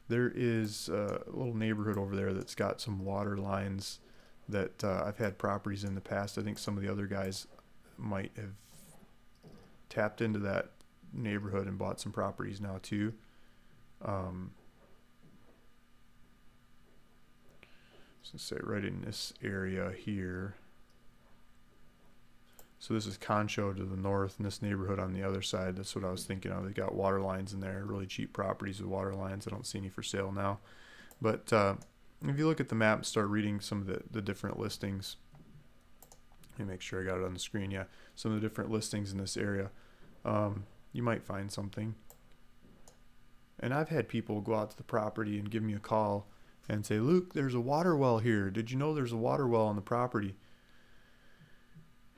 Speaker 1: There is a little neighborhood over there that's got some water lines that I've had properties in the past. I think some of the other guys might have tapped into that neighborhood and bought some properties now too. So say right in this area here. So this is Concho to the north, and this neighborhood on the other side. That's what I was thinking of. They got water lines in there, really cheap properties with water lines. I don't see any for sale now. But if you look at the map and start reading some of the different listings, let me make sure I got it on the screen. Yeah, some of the different listings in this area, you might find something. And I've had people go out to the property and give me a call and say, Luke, there's a water well here. Did you know there's a water well on the property?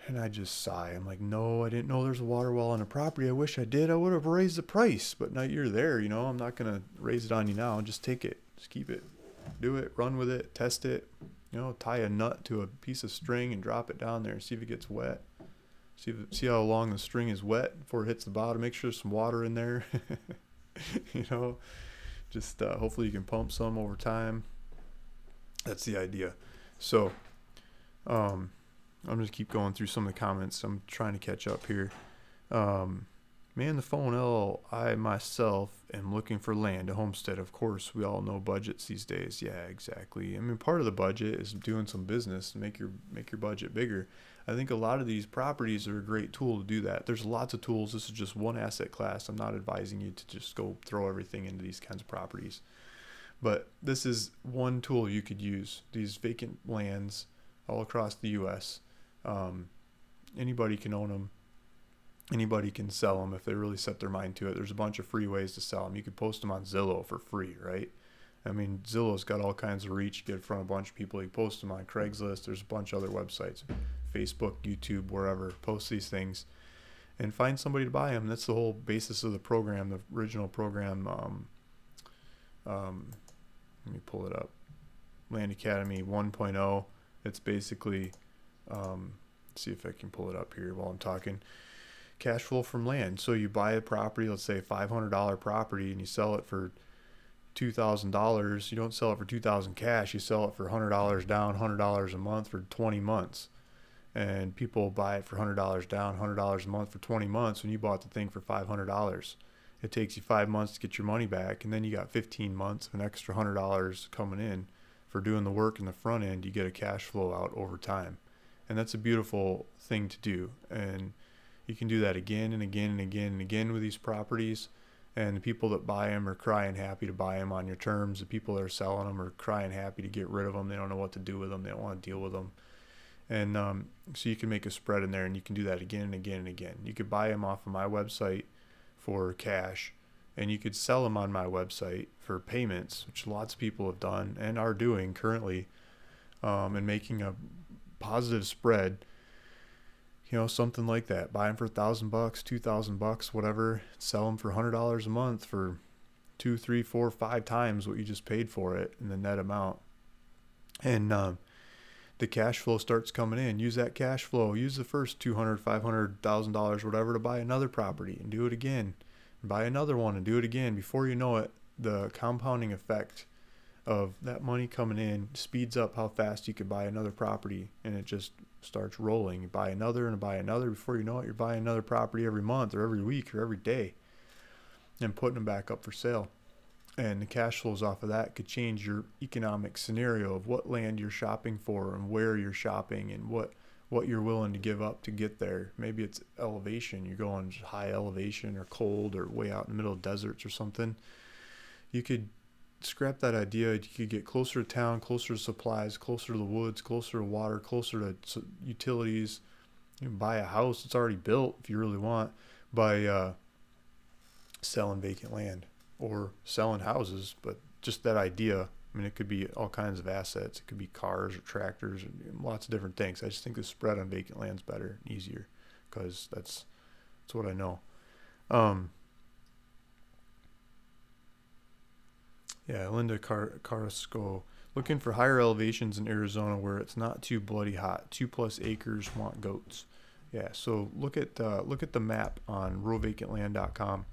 Speaker 1: And I just sigh. I'm like, no, I didn't know there's a water well on the property. I wish I did. I would have raised the price. But now you're there, you know. I'm not going to raise it on you now. Just take it. Just keep it. Do it. Run with it. Test it. You know, tie a nut to a piece of string and drop it down there. See if it gets wet. See how long the string is wet before it hits the bottom. Make sure there's some water in there. You know, just hopefully you can pump some over time. That's the idea. So, I'm just keep going through some of the comments. I'm trying to catch up here. Man the phone L, I myself am looking for land to homestead. Of course, we all know budgets these days. Yeah, exactly. I mean, part of the budget is doing some business, make your budget bigger. I think a lot of these properties are a great tool to do that. There's lots of tools. This is just one asset class. I'm not advising you to just go throw everything into these kinds of properties. But this is one tool you could use. These vacant lands all across the U.S. Anybody can own them. Anybody can sell them if they really set their mind to it. There's a bunch of free ways to sell them. You could post them on Zillow for free, right? I mean, Zillow's got all kinds of reach. Get in front of a bunch of people. You post them on Craigslist. There's a bunch of other websites, Facebook, YouTube, wherever. Post these things and find somebody to buy them. That's the whole basis of the program, the original program. Let me pull it up. Land Academy 1.0. It's basically, see if I can pull it up here while I'm talking. Cash flow from land. So you buy a property, let's say $500 property, and you sell it for $2,000. You don't sell it for $2,000 cash. You sell it for $100 down, $100 a month for 20 months. And people buy it for $100 down, $100 a month for 20 months when you bought the thing for $500. It takes you 5 months to get your money back, and then you got 15 months of an extra $100 coming in for doing the work in the front end. You get a cash flow out over time, and that's a beautiful thing to do. And you can do that again and again and again and again with these properties. And the people that buy them are crying happy to buy them on your terms. The people that are selling them are crying happy to get rid of them. They don't know what to do with them. They don't want to deal with them. And so you can make a spread in there, and you can do that again and again and again. You could buy them off of my website for cash, and you could sell them on my website for payments, which lots of people have done and are doing currently, and making a positive spread. You know, something like that. Buy them for $1,000, $2,000, whatever. Sell them for $100 a month for 2, 3, 4, 5 times what you just paid for it in the net amount. And the cash flow starts coming in. Use that cash flow. Use the first $200,000, $500,000, whatever, to buy another property and do it again. And buy another one and do it again. Before you know it, the compounding effect of that money coming in speeds up how fast you could buy another property, and it just starts rolling. You buy another and buy another. Before you know it, you're buying another property every month or every week or every day and putting them back up for sale. And the cash flows off of that could change your economic scenario of what land you're shopping for and where you're shopping and what you're willing to give up to get there. Maybe it's elevation. You're going high elevation or cold or way out in the middle of deserts or something. You could scrap that idea. You could get closer to town, closer to supplies, closer to the woods, closer to water, closer to utilities. You can buy a house that's already built if you really want by selling vacant land or selling houses. But just that idea, I mean, it could be all kinds of assets. It could be cars or tractors and lots of different things. I just think the spread on vacant land's better and easier because that's what I know. Yeah, Linda Carrasco. Looking for higher elevations in Arizona where it's not too bloody hot. 2+ acres, want goats. Yeah, so look at the map on ruralvacantland.com,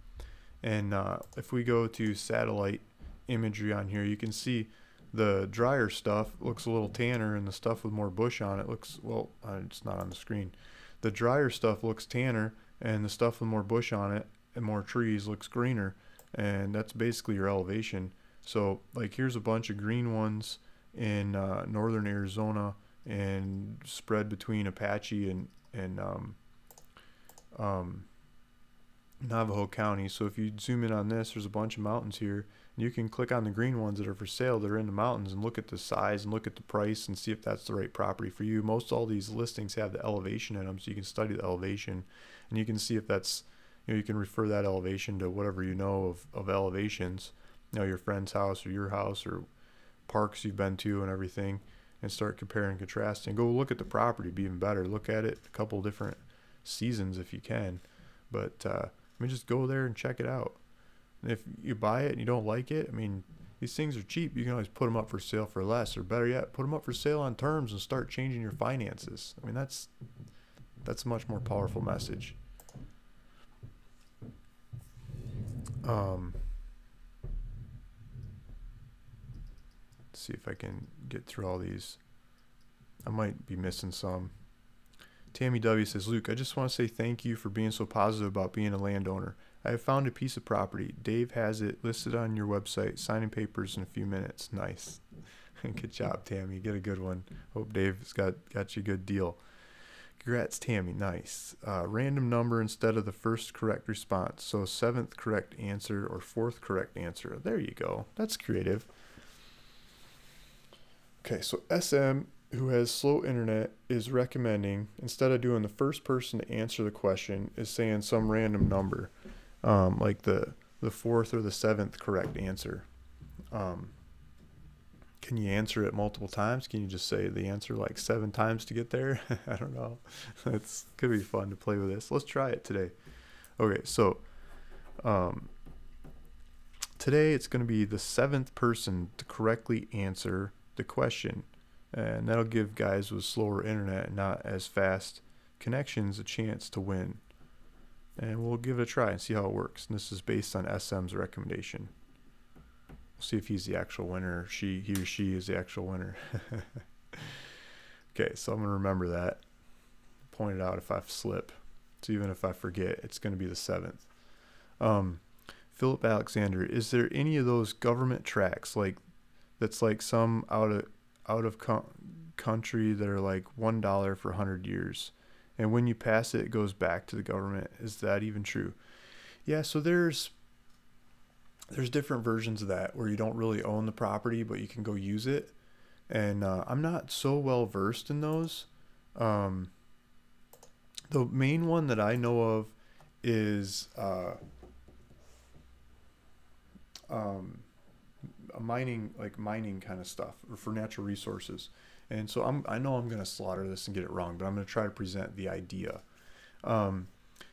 Speaker 1: and if we go to satellite imagery on here, you can see the drier stuff looks a little tanner, and the stuff with more bush on it looks, well, it's not on the screen. The drier stuff looks tanner, and the stuff with more bush on it and more trees looks greener, and that's basically your elevation. So like here's a bunch of green ones in northern Arizona and spread between Apache and Navajo County. So if you zoom in on this, there's a bunch of mountains here. And you can click on the green ones that are for sale that are in the mountains and look at the size and look at the price and see if that's the right property for you. Most all these listings have the elevation in them, so you can study the elevation and you can see if that's, you can refer that elevation to whatever you know of elevations, your friend's house or your house or parks you've been to and everything, and start comparing and contrasting. Go look at the property, be even better. Look at it a couple different seasons if you can, but just go there and check it out. And if you buy it and you don't like it, these things are cheap. You can always put them up for sale for less, or better yet, put them up for sale on terms and start changing your finances. That's a much more powerful message. Let's see if I can get through all these. I might be missing some. Tammy W says, Luke, I just want to say thank you for being so positive about being a landowner. I have found a piece of property. Dave has it listed on your website. Signing papers in a few minutes. Nice. Good job, Tammy. Get a good one. Hope Dave's got you a good deal. Congrats, Tammy. Nice. Random number instead of the first correct response. So 7th correct answer or 4th correct answer. There you go. That's creative. Okay, so SM, who has slow internet, is recommending, instead of doing the first person to answer the question, is saying some random number, like the 4th or the 7th correct answer. Can you answer it multiple times? Can you just say the answer like 7 times to get there? I don't know. It's could be fun to play with this. Let's try it today. Okay, so today it's going to be the 7th person to correctly answer the question, and that'll give guys with slower internet and not as fast connections a chance to win. And we'll give it a try and see how it works. And this is based on SM's recommendation. We'll see if he's the actual winner, or he or she is the actual winner. Okay, so I'm going to remember that. Point it out if I slip. So even if I forget, it's going to be the 7th. Philip Alexander, is there any of those government tracks that's like some out of country that are like $1 for 100 years, and when you pass it, it goes back to the government? Is that even true? Yeah, so there's different versions of that where you don't really own the property, but you can go use it. And I'm not so well versed in those. The main one that I know of is mining kind of stuff, or for natural resources. And so I know I'm going to slaughter this and get it wrong, but I'm going to try to present the idea.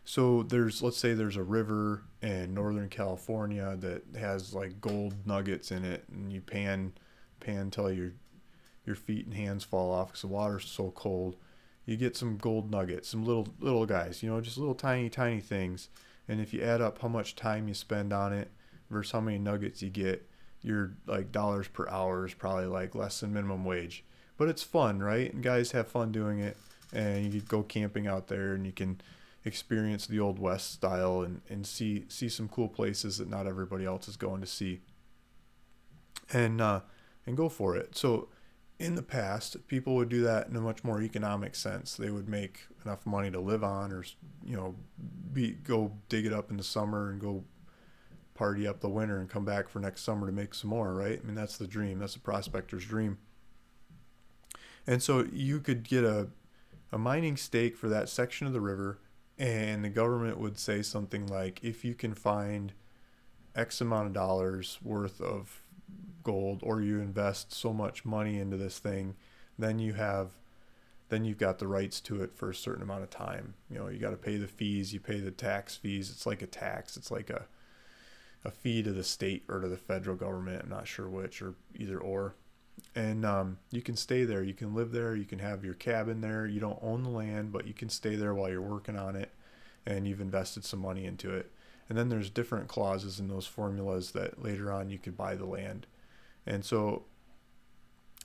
Speaker 1: So let's say there's a river in Northern California that has like gold nuggets in it, and you pan till your feet and hands fall off because the water's so cold. You get some gold nuggets, some little guys, just little tiny things. And if you add up how much time you spend on it versus how many nuggets you get, your like dollars per hour is probably like less than minimum wage. But it's fun, right? And guys have fun doing it. And you could go camping out there and you can experience the Old West style and see some cool places that not everybody else is going to see. And go for it. So in the past, people would do that in a much more economic sense. They would make enough money to live on, or go dig it up in the summer and go party up the winter and come back for next summer to make some more, right? That's the dream. That's a prospector's dream. And so you could get a mining stake for that section of the river, and the government would say something like, if you can find X amount of dollars worth of gold, or you invest so much money into this thing, then you've got the rights to it for a certain amount of time. You got to pay the fees, you pay the tax fees. It's like a tax. It's like a fee to the state or to the federal government. I'm not sure which, or either or. And you can stay there. You can live there. You can have your cabin there. You don't own the land, but you can stay there while you're working on it, and you've invested some money into it. And then there's different clauses in those formulas that later on you could buy the land. And so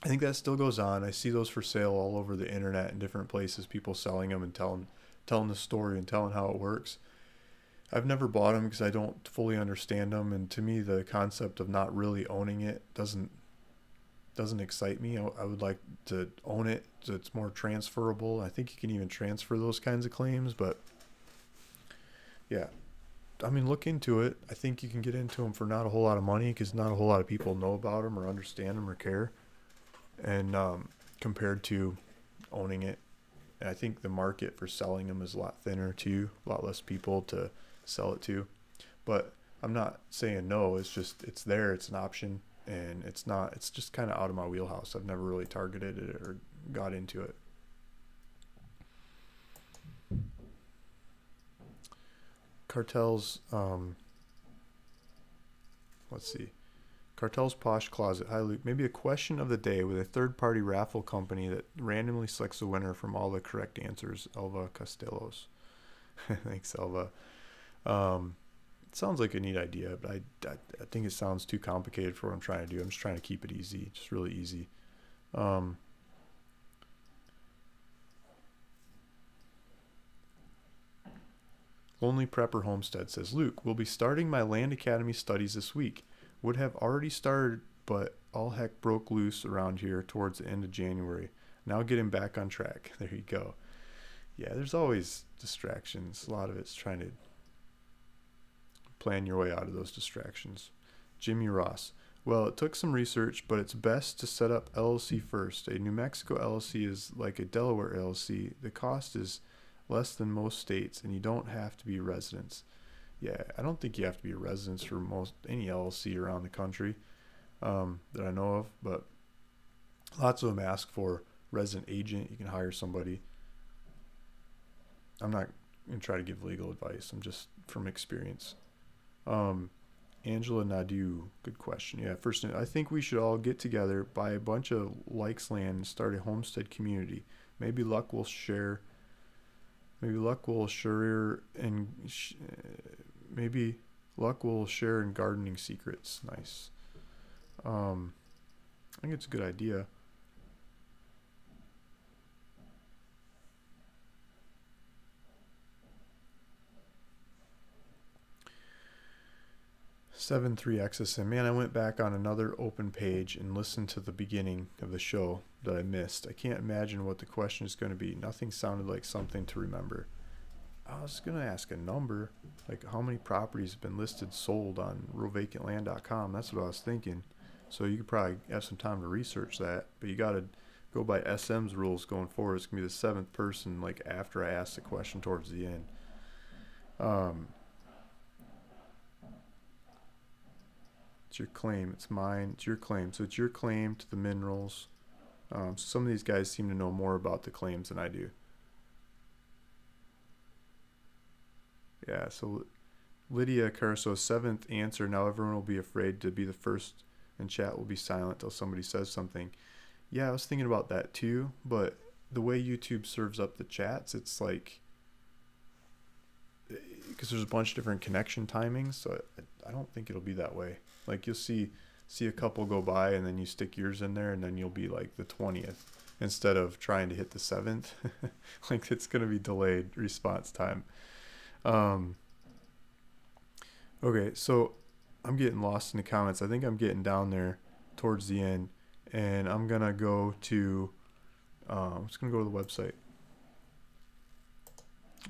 Speaker 1: I think that still goes on. I see those for sale all over the internet in different places, people selling them and telling the story and telling how it works. I've never bought them because I don't fully understand them, and to me the concept of not really owning it doesn't excite me. I would like to own it so it's more transferable. I think you can even transfer those kinds of claims, but yeah. I mean, look into it. I think you can get into them for not a whole lot of money because not a whole lot of people know about them or understand them or care. And compared to owning it, and I think the market for selling them is a lot thinner too, a lot less people to sell it to. But I'm not saying no. It's just it's there. It's an option, and it's just kind of out of my wheelhouse. I've never really targeted it or got into it. Cartel's let's see. Cartel's Posh Closet. Hi Luke. Maybe a question of the day with a third-party raffle company that randomly selects a winner from all the correct answers. Elva Castelos. Thanks, Elva. It sounds like a neat idea, but I think it sounds too complicated for what I'm trying to do. I'm just trying to keep it easy, just really easy. Lonely Prepper Homestead says, Luke, we'll be starting my Land Academy studies this week. Would have already started, but all heck broke loose around here towards the end of January. Now getting back on track. There you go. Yeah, there's always distractions. A lot of it's trying to plan your way out of those distractions. Jimmy Ross. Well, it took some research, but it's best to set up LLC first. A New Mexico LLC is like a Delaware LLC. The cost is less than most states, and you don't have to be residents. Yeah, I don't think you have to be a resident for any LLC around the country that I know of, but lots of them ask for resident agent. You can hire somebody. I'm not going to try to give legal advice. I'm just from experience. Angela Nadu, good question. Yeah, first, I think we should all get together, buy a bunch of likes land, and start a homestead community. Maybe luck will share. Maybe luck will share in gardening secrets. Nice. I think it's a good idea. Seven 3XSM. Man, I went back on another open page and listened to the beginning of the show that I missed. I can't imagine what the question is going to be. Nothing sounded like something to remember. I was going to ask a number, like how many properties have been listed sold on realvacantland.com. That's what I was thinking. So you could probably have some time to research that, but you got to go by SM's rules going forward. It's going to be the seventh person, like after I ask the question towards the end. It's your claim. It's mine. It's your claim. So it's your claim to the minerals. So some of these guys seem to know more about the claims than I do. Yeah, so Lydia Carso, seventh answer. Now everyone will be afraid to be the first, and chat will be silent till somebody says something. Yeah, I was thinking about that too, but the way YouTube serves up the chats, it's like, because there's a bunch of different connection timings, so I don't think it'll be that way. Like you'll see a couple go by, and then you stick yours in there, and then you'll be like the 20th instead of trying to hit the 7th. Like it's going to be delayed response time. Okay, so I'm getting lost in the comments. I think I'm getting down there towards the end, and I'm gonna go to I'm just gonna go to the website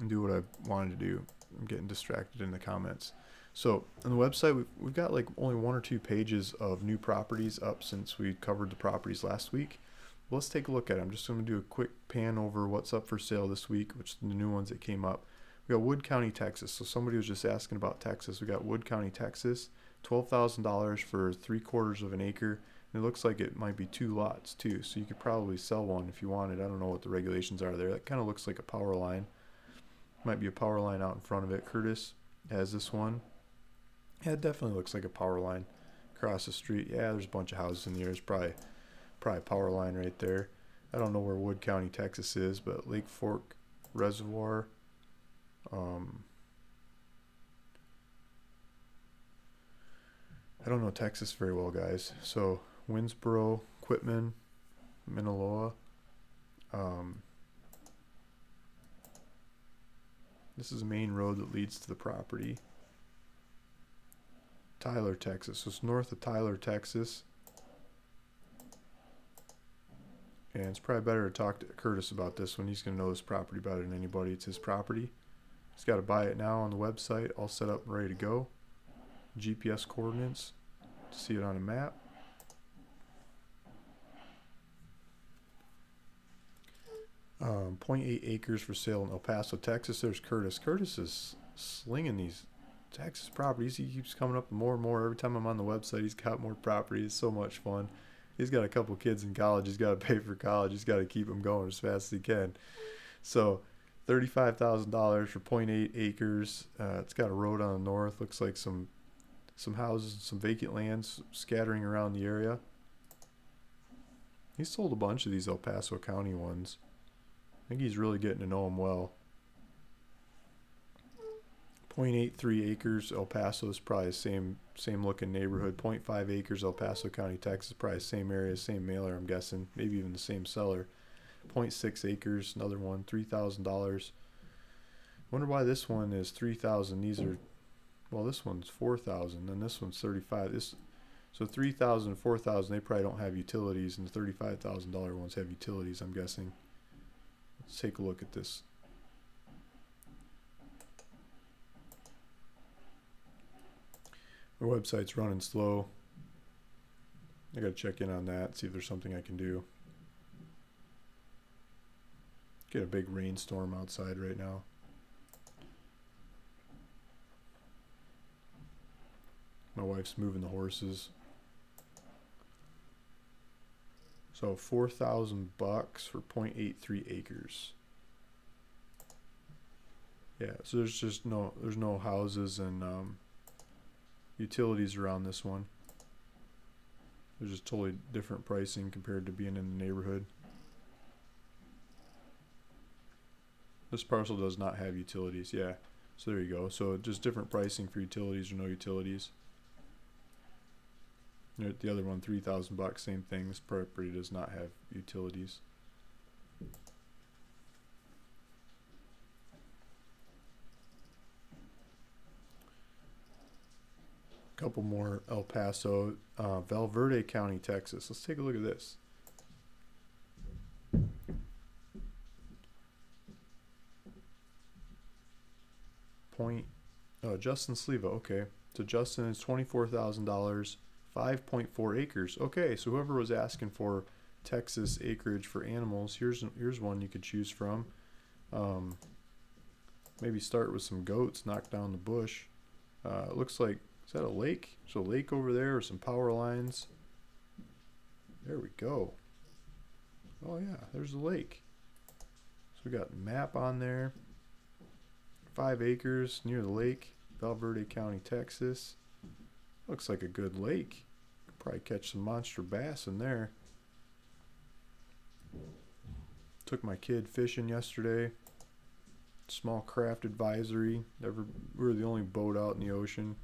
Speaker 1: and do what I wanted to do. I'm getting distracted in the comments. So on the website, we've got like only 1 or 2 pages of new properties up since we covered the properties last week. Let's take a look at it. I'm just going to do a quick pan over what's up for sale this week, which are the new ones that came up. We got Wood County, Texas. So somebody was just asking about Texas. We got Wood County, Texas, $12,000 for 3/4 of an acre. And it looks like it might be 2 lots too. So you could probably sell one if you wanted. I don't know what the regulations are there. That kind of looks like a power line. Might be a power line out in front of it. Curtis has this one. Yeah, it definitely looks like a power line across the street. Yeah, there's a bunch of houses in the air. There's probably probably a power line right there. I don't know where Wood County, Texas is, but Lake Fork Reservoir. I don't know Texas very well, guys. So Winsboro, Quitman, Minaloa. This is a main road that leads to the property. Tyler, Texas. So it's north of Tyler, Texas. And it's probably better to talk to Curtis about this one. He's going to know this property better than anybody. It's his property. He's got to buy it now on the website, all set up and ready to go. GPS coordinates to see it on a map. .8 acres for sale in El Paso, Texas. There's Curtis. Curtis is slinging these Texas properties. He keeps coming up more and more. Every time I'm on the website, he's got more property. It's so much fun. He's got a couple kids in college. He's got to pay for college. He's got to keep them going as fast as he can. So $35,000 for .8 acres. It's got a road on the north. Looks like some houses, some vacant lands scattering around the area. He sold a bunch of these El Paso County ones. I think he's really getting to know them well. 0.83 acres, El Paso is probably the same looking neighborhood. 0.5 acres, El Paso County, Texas, probably the same area, same mailer, I'm guessing. Maybe even the same seller. 0.6 acres, another one, $3,000. Wonder why this one is $3,000. These are, well, this one's $4,000, and this one's $35,000. So $3,000, $4,000, they probably don't have utilities, and the $35,000 ones have utilities, I'm guessing. Let's take a look at this. The website's running slow. I gotta check in on that, see if there's something I can do. Get a big rainstorm outside right now. My wife's moving the horses. So $4,000 for 0.83 acres. Yeah, so there's no houses and utilities around this one. There's just totally different pricing compared to being in the neighborhood. This parcel does not have utilities, yeah. So there you go. So just different pricing for utilities or no utilities. The other one, $3,000, same thing. This property does not have utilities. Couple more El Paso, Valverde County, Texas. Let's take a look at this. Justin Sleva. Okay, so Justin is $24,000. 5.4 acres. Okay, so whoever was asking for Texas acreage for animals, here's one you could choose from. Maybe start with some goats, knock down the bush. It looks like, is that a lake? There's a lake over there, or some power lines. There we go. Oh yeah, there's the lake. So we got map on there. 5 acres near the lake, Valverde County, Texas. Looks like a good lake. Could probably catch some monster bass in there. Took my kid fishing yesterday. Small craft advisory. We were the only boat out in the ocean.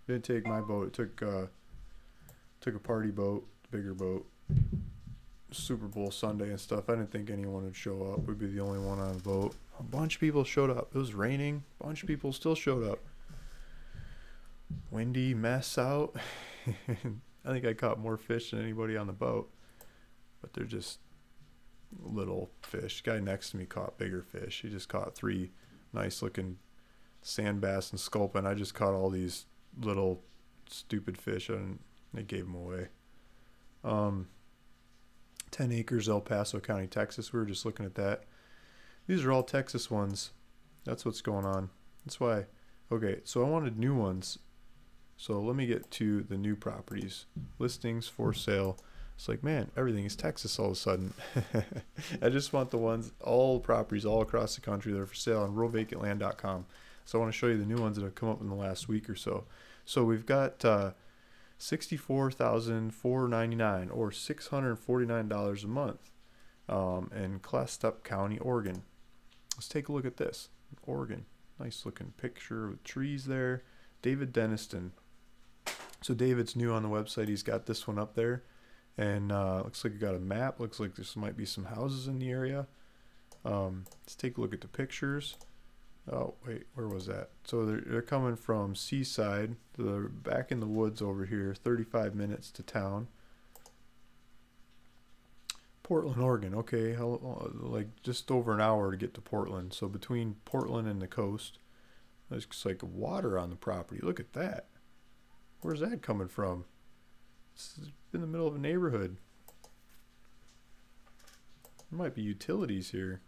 Speaker 1: Didn't take my boat. It took a party boat, bigger boat. Super Bowl Sunday and stuff. I didn't think anyone would show up. We'd be the only one on the boat. A bunch of people showed up. It was raining. A bunch of people still showed up. Windy mess out. I think I caught more fish than anybody on the boat, but they're just little fish. Guy next to me caught bigger fish. He just caught 3 nice looking sand bass and sculpin. I just caught all these little stupid fish and they gave them away. 10 acres, El Paso County, Texas. We were just looking at that. These are all Texas ones. That's what's going on. That's why. Okay, so I wanted new ones. So let me get to the new properties. Listings for sale. It's like, man, everything is Texas all of a sudden. I just want the ones, all properties all across the country that are for sale on ruralvacantland.com. So I want to show you the new ones that have come up in the last week or so. So we've got $64,499 or $649 a month in Clastup County, Oregon. Let's take a look at this. Oregon. Nice looking picture with trees there. David Deniston. So David's new on the website. He's got this one up there. And looks like you got a map. Looks like there might be some houses in the area. Let's take a look at the pictures. Oh, wait, where was that? So they're coming from Seaside. They're back in the woods over here, 35 minutes to town. Portland, Oregon. Okay, like just over an hour to get to Portland. So between Portland and the coast, there's like water on the property. Look at that. Where's that coming from? It's in the middle of a neighborhood. There might be utilities here.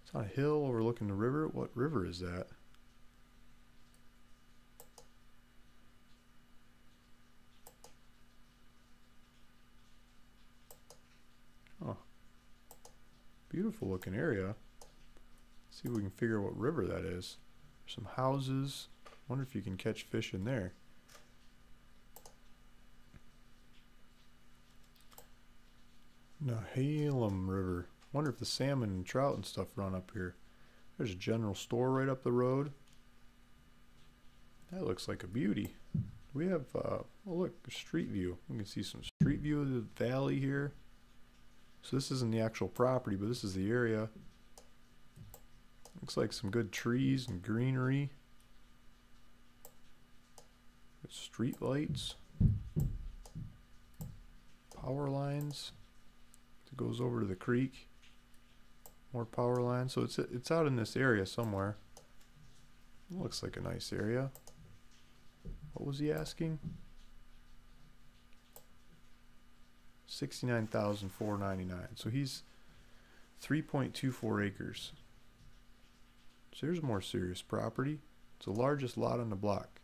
Speaker 1: It's on a hill overlooking the river. What river is that? Oh, beautiful looking area. Let's see if we can figure out what river that is. Some houses. Wonder if you can catch fish in there. Nahalem River. Wonder if the salmon and trout and stuff run up here. There's a general store right up the road. That looks like a beauty. We have, oh look, a street view. We can see some street view of the valley here. So this isn't the actual property, but this is the area. Looks like some good trees and greenery. Street lights. Power lines. It goes over to the creek. More power lines. So it's out in this area somewhere. Looks like a nice area. What was he asking? $69,499. So he's 3.24 acres. So here's more serious property. It's the largest lot on the block.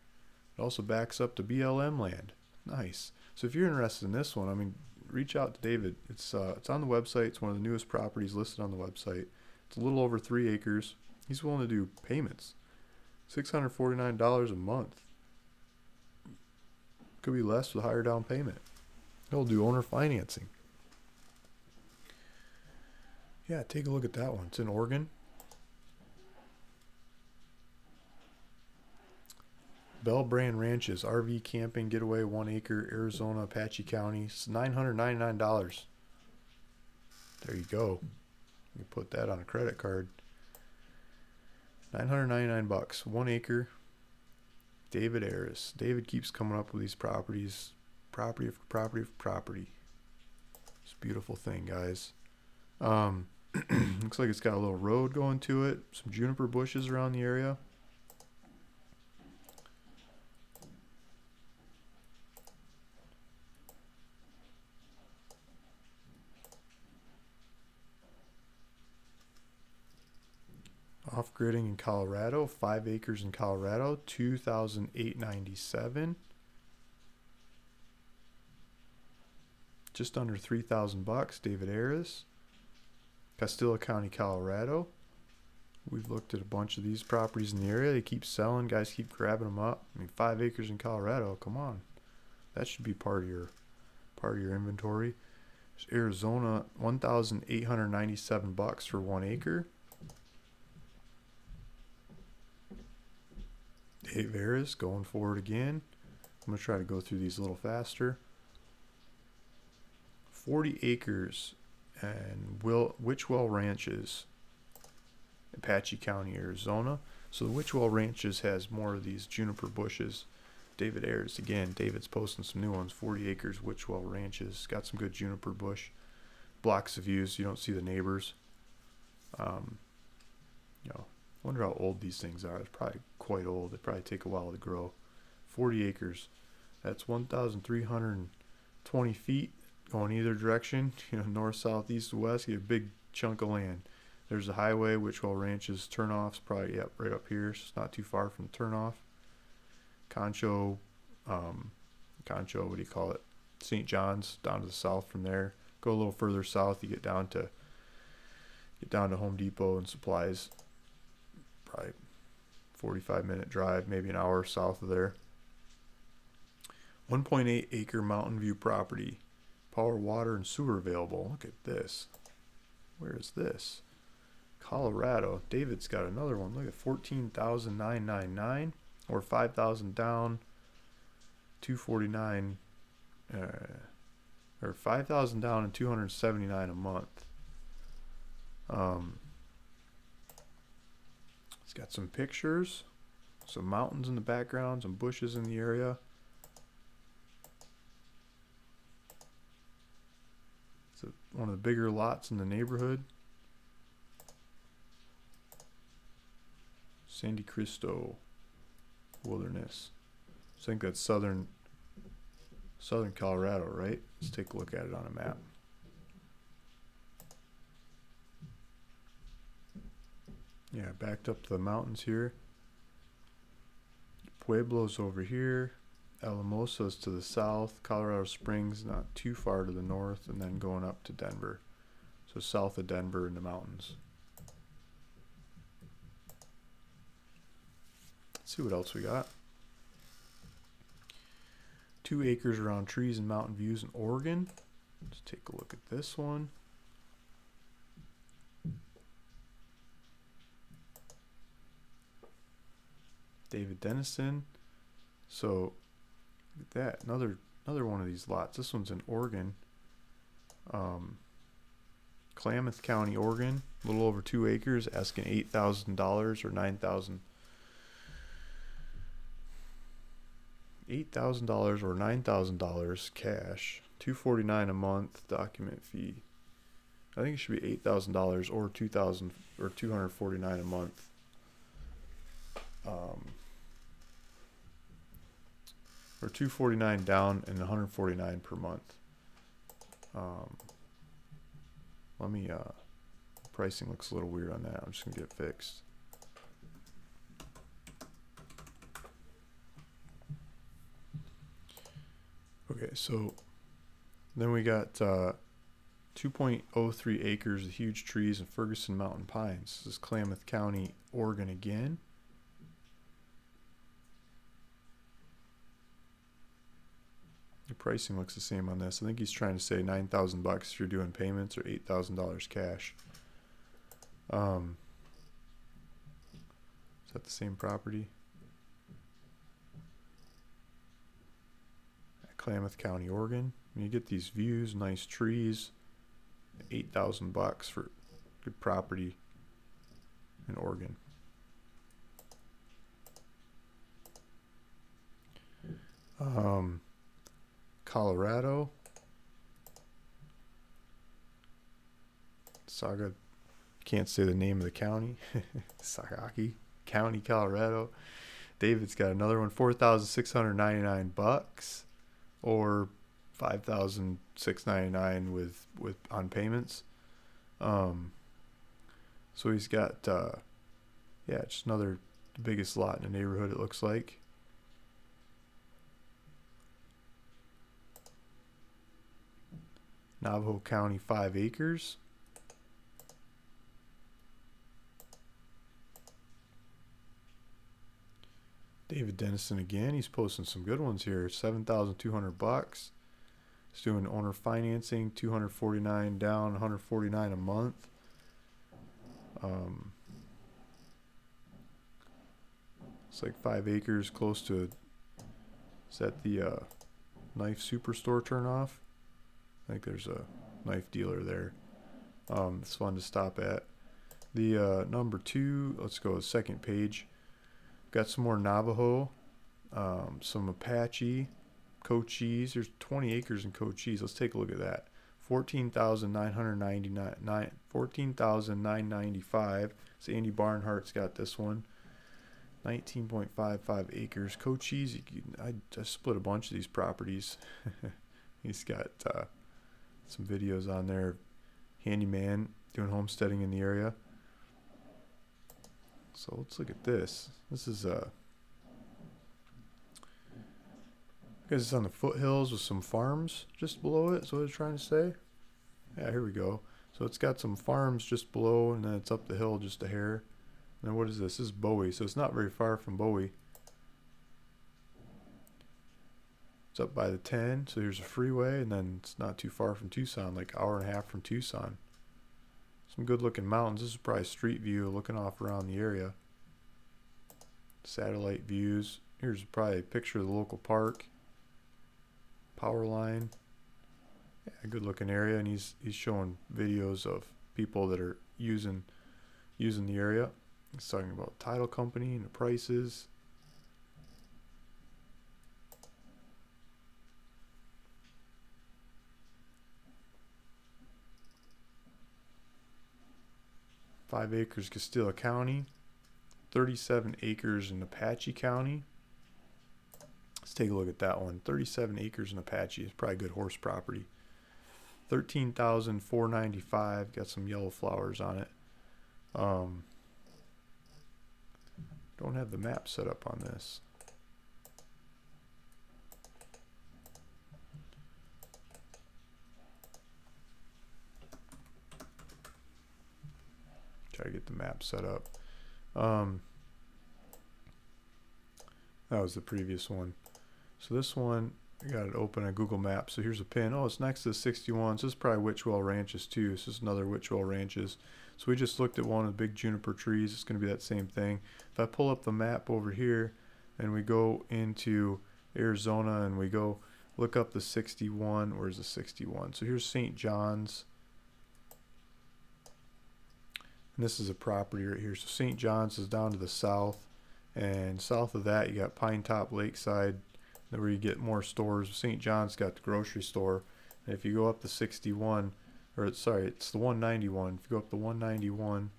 Speaker 1: It also backs up to BLM land. Nice. So if you're interested in this one, I mean, reach out to David. It's on the website. It's one of the newest properties listed on the website. It's a little over 3 acres. He's willing to do payments. $649 a month. Could be less with a higher down payment. He'll do owner financing. Yeah, take a look at that one. It's in Oregon. Bell Brand Ranches, RV camping getaway, 1 acre, Arizona, Apache County. It's $999. There you go. You can put that on a credit card. $999, 1 acre. David Ayres. David keeps coming up with these properties. Property after property after property. It's a beautiful thing, guys. Looks like it's got a little road going to it. Some juniper bushes around the area. Off-gridding in Colorado, 5 acres in Colorado, $2,897. Just under $3,000, David Ayres. Castilla County, Colorado. We've looked at a bunch of these properties in the area. They keep selling. Guys keep grabbing them up. I mean, 5 acres in Colorado. Come on, that should be part of your inventory. There's Arizona, $1,897 for 1 acre. Dave Ayres going for it again. I'm going to try to go through these a little faster. 40 acres and Witchwell Ranches, Apache County, Arizona. So the Witchwell Ranches has more of these juniper bushes. David Ayres, again, David's posting some new ones. 40 acres, Witchwell Ranches. Got some good juniper bush. Blocks of views. You don't see the neighbors. You know, wonder how old these things are. It's probably quite old. They probably take a while to grow. 40 acres. That's 1,320 feet going either direction. You know, north, south, east, west. You get a big chunk of land. There's the highway, Witchwell Ranches turnoffs. Probably, yep, right up here. So it's not too far from the turnoff. Concho, what do you call it? St. John's, down to the south from there. Go a little further south, you get down to Home Depot and supplies. Probably 45-minute drive, maybe an hour south of there. 1.8 acre Mountain View property. Power, water, and sewer available. Look at this. Where is this? Colorado. David's got another one. Look at 14,999 or 5,000 down, 249 or 5,000 down and 279 a month. It's got some pictures, some mountains in the background, some bushes in the area. It's one of the bigger lots in the neighborhood. Sandy Cristo Wilderness. I think that's southern Colorado, right? Let's take a look at it on a map. Yeah, backed up to the mountains here. Pueblo's over here. Alamosa's to the south. Colorado Springs not too far to the north, and then going up to Denver. So south of Denver in the mountains. Let's see what else we got. 2 acres around trees and mountain views in Oregon. Let's take a look at this one. David Dennison. So look at that. Another one of these lots. This one's in Oregon. Klamath County, Oregon. A little over 2 acres, asking $8,000 or $9,000. $8,000 or $9,000 cash. $249 a month document fee. I think it should be $8,000 or $2,000 or $249 a month. Or $249 down and $149 per month. Let me pricing looks a little weird on that. I'm just gonna get it fixed. Okay, so then we got 2.03 acres of huge trees and Ferguson Mountain Pines. This is Klamath County, Oregon again. The pricing looks the same on this. I think he's trying to say $9,000 if you're doing payments or $8,000 cash. Is that the same property? Klamath County, Oregon. You get these views, nice trees. $8,000 for good property in Oregon. Colorado. Saga. Can't say the name of the county. Sagaki County, Colorado. David's got another one. $4,699 or $5,699 with on payments. So he's got yeah, just another the biggest lot in the neighborhood, it looks like. Navajo County, 5 acres. David Dennison again. He's posting some good ones here. $7,200. He's doing owner financing, $249 down, $149 a month. It's like 5 acres, close to. Is that the knife superstore turnoff? I think there's a knife dealer there. It's fun to stop at. The number 2, let's go to the second page. Got some more Navajo, some Apache, Cochise. There's 20 acres in Cochise. Let's take a look at that. 14,999, 14,995. So Andy Barnhart's got this one. 19.55 acres. Cochise. I just split a bunch of these properties. He's got some videos on there. Handyman doing homesteading in the area. So let's look at this. This is I guess it's on the foothills with some farms just below it. So what it's trying to say. Yeah, here we go. So it's got some farms just below, and then it's up the hill just a hair. And then what is this? This is Bowie. So it's not very far from Bowie. It's up by the 10, so here's a freeway, and then it's not too far from Tucson, like an hour and a half from Tucson. Some good looking mountains. This is probably street view looking off around the area. Satellite views. Here's probably a picture of the local park. Power line. Yeah, good looking area, and he's showing videos of people that are using the area. He's talking about title company and the prices. Five acres Castilla County, 37 acres in Apache County. Let's take a look at that one. 37 acres in Apache is probably good horse property. 13,495. Got some yellow flowers on it. Don't have the map set up on this. Try to get the map set up. That was the previous one. So this one, I got it open on Google Maps. So here's a pin. Oh, it's next to the 61. So this is probably Witchwell Ranches too. This is another Witchwell Ranches. So we just looked at one of the big juniper trees. It's going to be that same thing. If I pull up the map over here and we go into Arizona and we go look up the 61. Where's the 61? So here's St. John's. And this is a property right here. So St. John's is down to the south. And south of that, you got Pine Top Lakeside, where you get more stores. St. John's got the grocery store. And if you go up the 61, or sorry, it's the 191. If you go up the 191,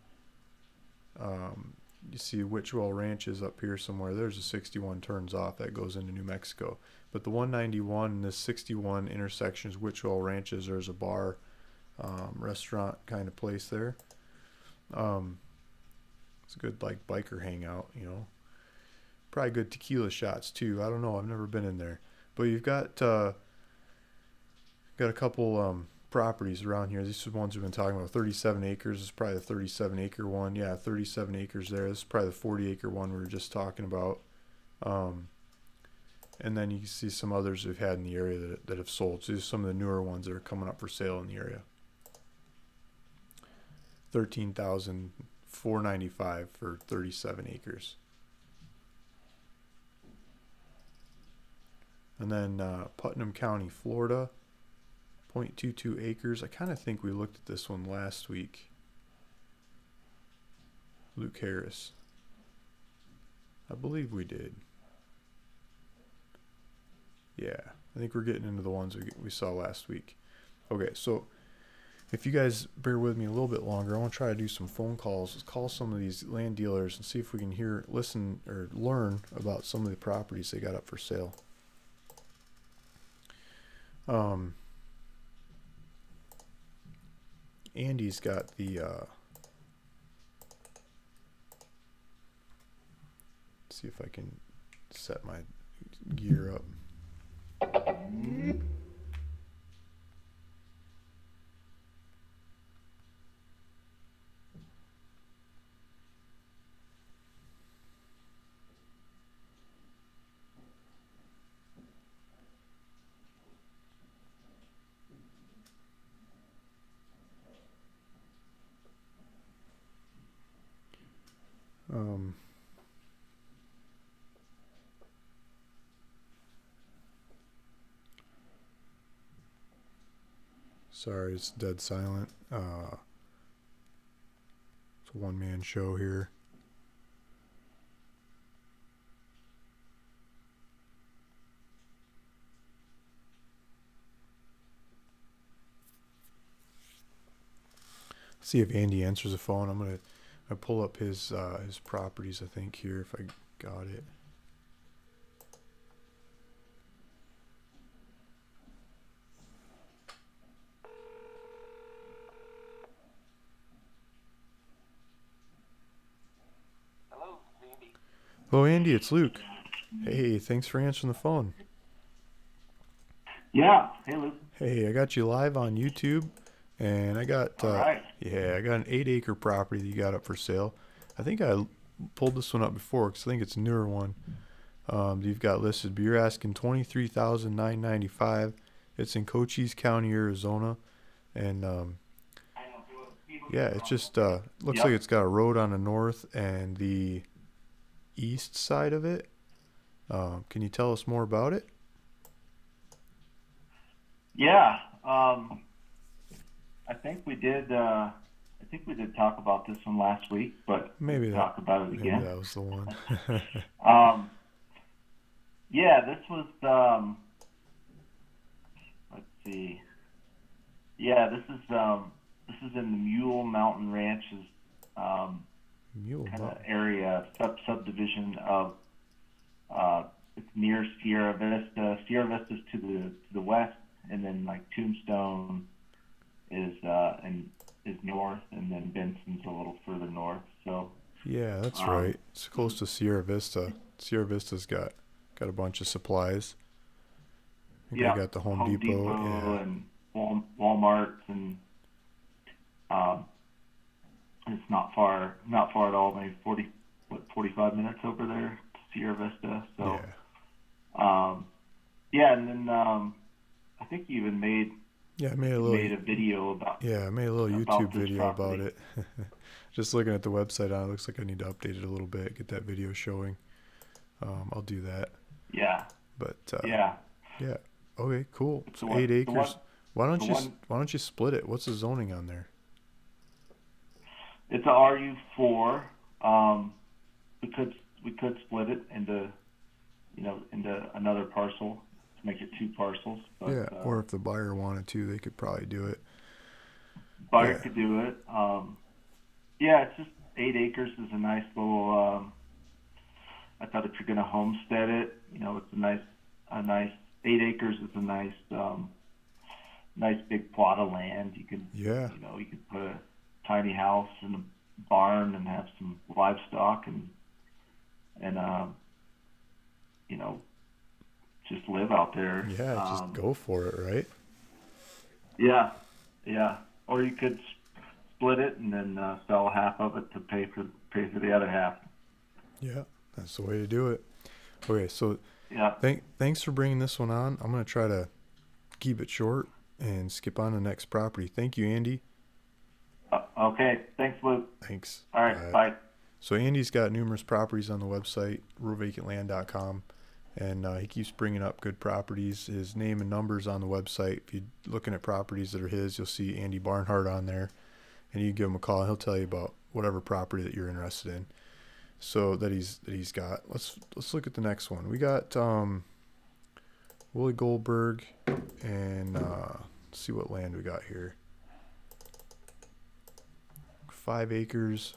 Speaker 1: you see Witchwell Ranches up here somewhere. There's a 61 turns off. That goes into New Mexico. But the 191 and this 61 intersection is Witchwell Ranches. There's a bar, restaurant kind of place there. It's a good like biker hangout, you know. Probably good tequila shots too. I don't know. I've never been in there, but you've got a couple properties around here. These are the ones we've been talking about. 37 acres is probably the 37 acre one. Yeah, 37 acres there. This is probably the 40 acre one we were just talking about. And then you can see some others we've had in the area that have sold. So these are some of the newer ones that are coming up for sale in the area. 13,495 for 37 acres. And then Putnam County, Florida, 0.22 acres. I kind of think we looked at this one last week. Luke Harris. I believe we did. Yeah, I think we're getting into the ones we saw last week. Okay, so if you guys bear with me a little bit longer, I want to try to do some phone calls. Let's call some of these land dealers and see if we can listen, or learn about some of the properties they got up for sale. Andy's got the see if I can set my gear up. Sorry, it's dead silent. It's a one-man show here. See if Andy answers the phone. I'm gonna pull up his properties, I think, here, if I got it. Hello, Andy. It's Luke. Hey, thanks for answering the phone.
Speaker 2: Yeah. Hey, Luke.
Speaker 1: Hey, I got you live on YouTube, and I got yeah, I got an 8-acre property that you got up for sale. I think I pulled this one up before because I think it's a newer one. You've got listed, but you're asking 23,995. It's in Cochise County, Arizona, and yeah, it just looks like
Speaker 2: Yep.
Speaker 1: it's got a road on the north and the east side of it. Can you tell us more about it?
Speaker 2: Yeah. I think we did. I think we did talk about this one last week, but we
Speaker 1: Maybe
Speaker 2: can
Speaker 1: that
Speaker 2: talk about it
Speaker 1: maybe
Speaker 2: again.
Speaker 1: that was the one.
Speaker 2: Um, yeah, this was. Let's see. Yeah, this is in the Mule Mountain Ranch's um,
Speaker 1: Mule
Speaker 2: kind of
Speaker 1: Mountain.
Speaker 2: area subdivision of. It's near Sierra Vista. Sierra Vista's to the west, and then like Tombstone and is north, and then Benson's a little further north. So
Speaker 1: Yeah, that's
Speaker 2: um,
Speaker 1: right. It's close to Sierra Vista. Sierra Vista's got a bunch of supplies. I think they
Speaker 2: yeah,
Speaker 1: got the Home
Speaker 2: Home
Speaker 1: Depot.
Speaker 2: Depot
Speaker 1: Yeah,
Speaker 2: and Walmart, and um, it's not far at all. Maybe 45 minutes over there to Sierra Vista. So
Speaker 1: yeah,
Speaker 2: um, yeah, and then I think
Speaker 1: yeah.
Speaker 2: you made a video
Speaker 1: I made a little YouTube
Speaker 2: about this
Speaker 1: video about
Speaker 2: property.
Speaker 1: it. Just looking at the website, it looks like I need to update it a little bit, get that video showing. I'll do that.
Speaker 2: Yeah,
Speaker 1: But
Speaker 2: yeah.
Speaker 1: yeah, okay, cool.
Speaker 2: It's
Speaker 1: So 8 acres.
Speaker 2: the one.
Speaker 1: Why don't you split it? What's the zoning on there?
Speaker 2: It's a RU4. Um, we could split it into into another parcel to make it two parcels, but
Speaker 1: Yeah, or if the buyer wanted to, they could probably do it.
Speaker 2: buyer
Speaker 1: Yeah,
Speaker 2: could do it. Yeah, it's just 8 acres is a nice little. I thought if you're going to homestead it, it's a nice 8 acres is a nice big plot of land.
Speaker 1: yeah,
Speaker 2: You could put a tiny house and a barn and have some livestock and you know just live out there.
Speaker 1: yeah. Just go for it, right?
Speaker 2: Yeah, yeah. Or you could split it and then sell half of it to pay for the other half.
Speaker 1: Yeah, that's the way to do it. Okay, so
Speaker 2: Yeah.
Speaker 1: thanks for bringing this one on. I'm gonna try to keep it short and skip on to the next property. Thank you, Andy.
Speaker 2: Okay. Thanks, Luke.
Speaker 1: Thanks.
Speaker 2: All right.
Speaker 1: Bye.
Speaker 2: Bye.
Speaker 1: So Andy's got numerous properties on the website, ruralvacantland.com, and he keeps bringing up good properties. His name and numbers on the website. If you're looking at properties that are his, you'll see Andy Barnhart on there, and you can give him a call, and he'll tell you about whatever property that you're interested in. So that he's got. Let's look at the next one. We got Willie Goldberg, and let's see what land we got here. 5 acres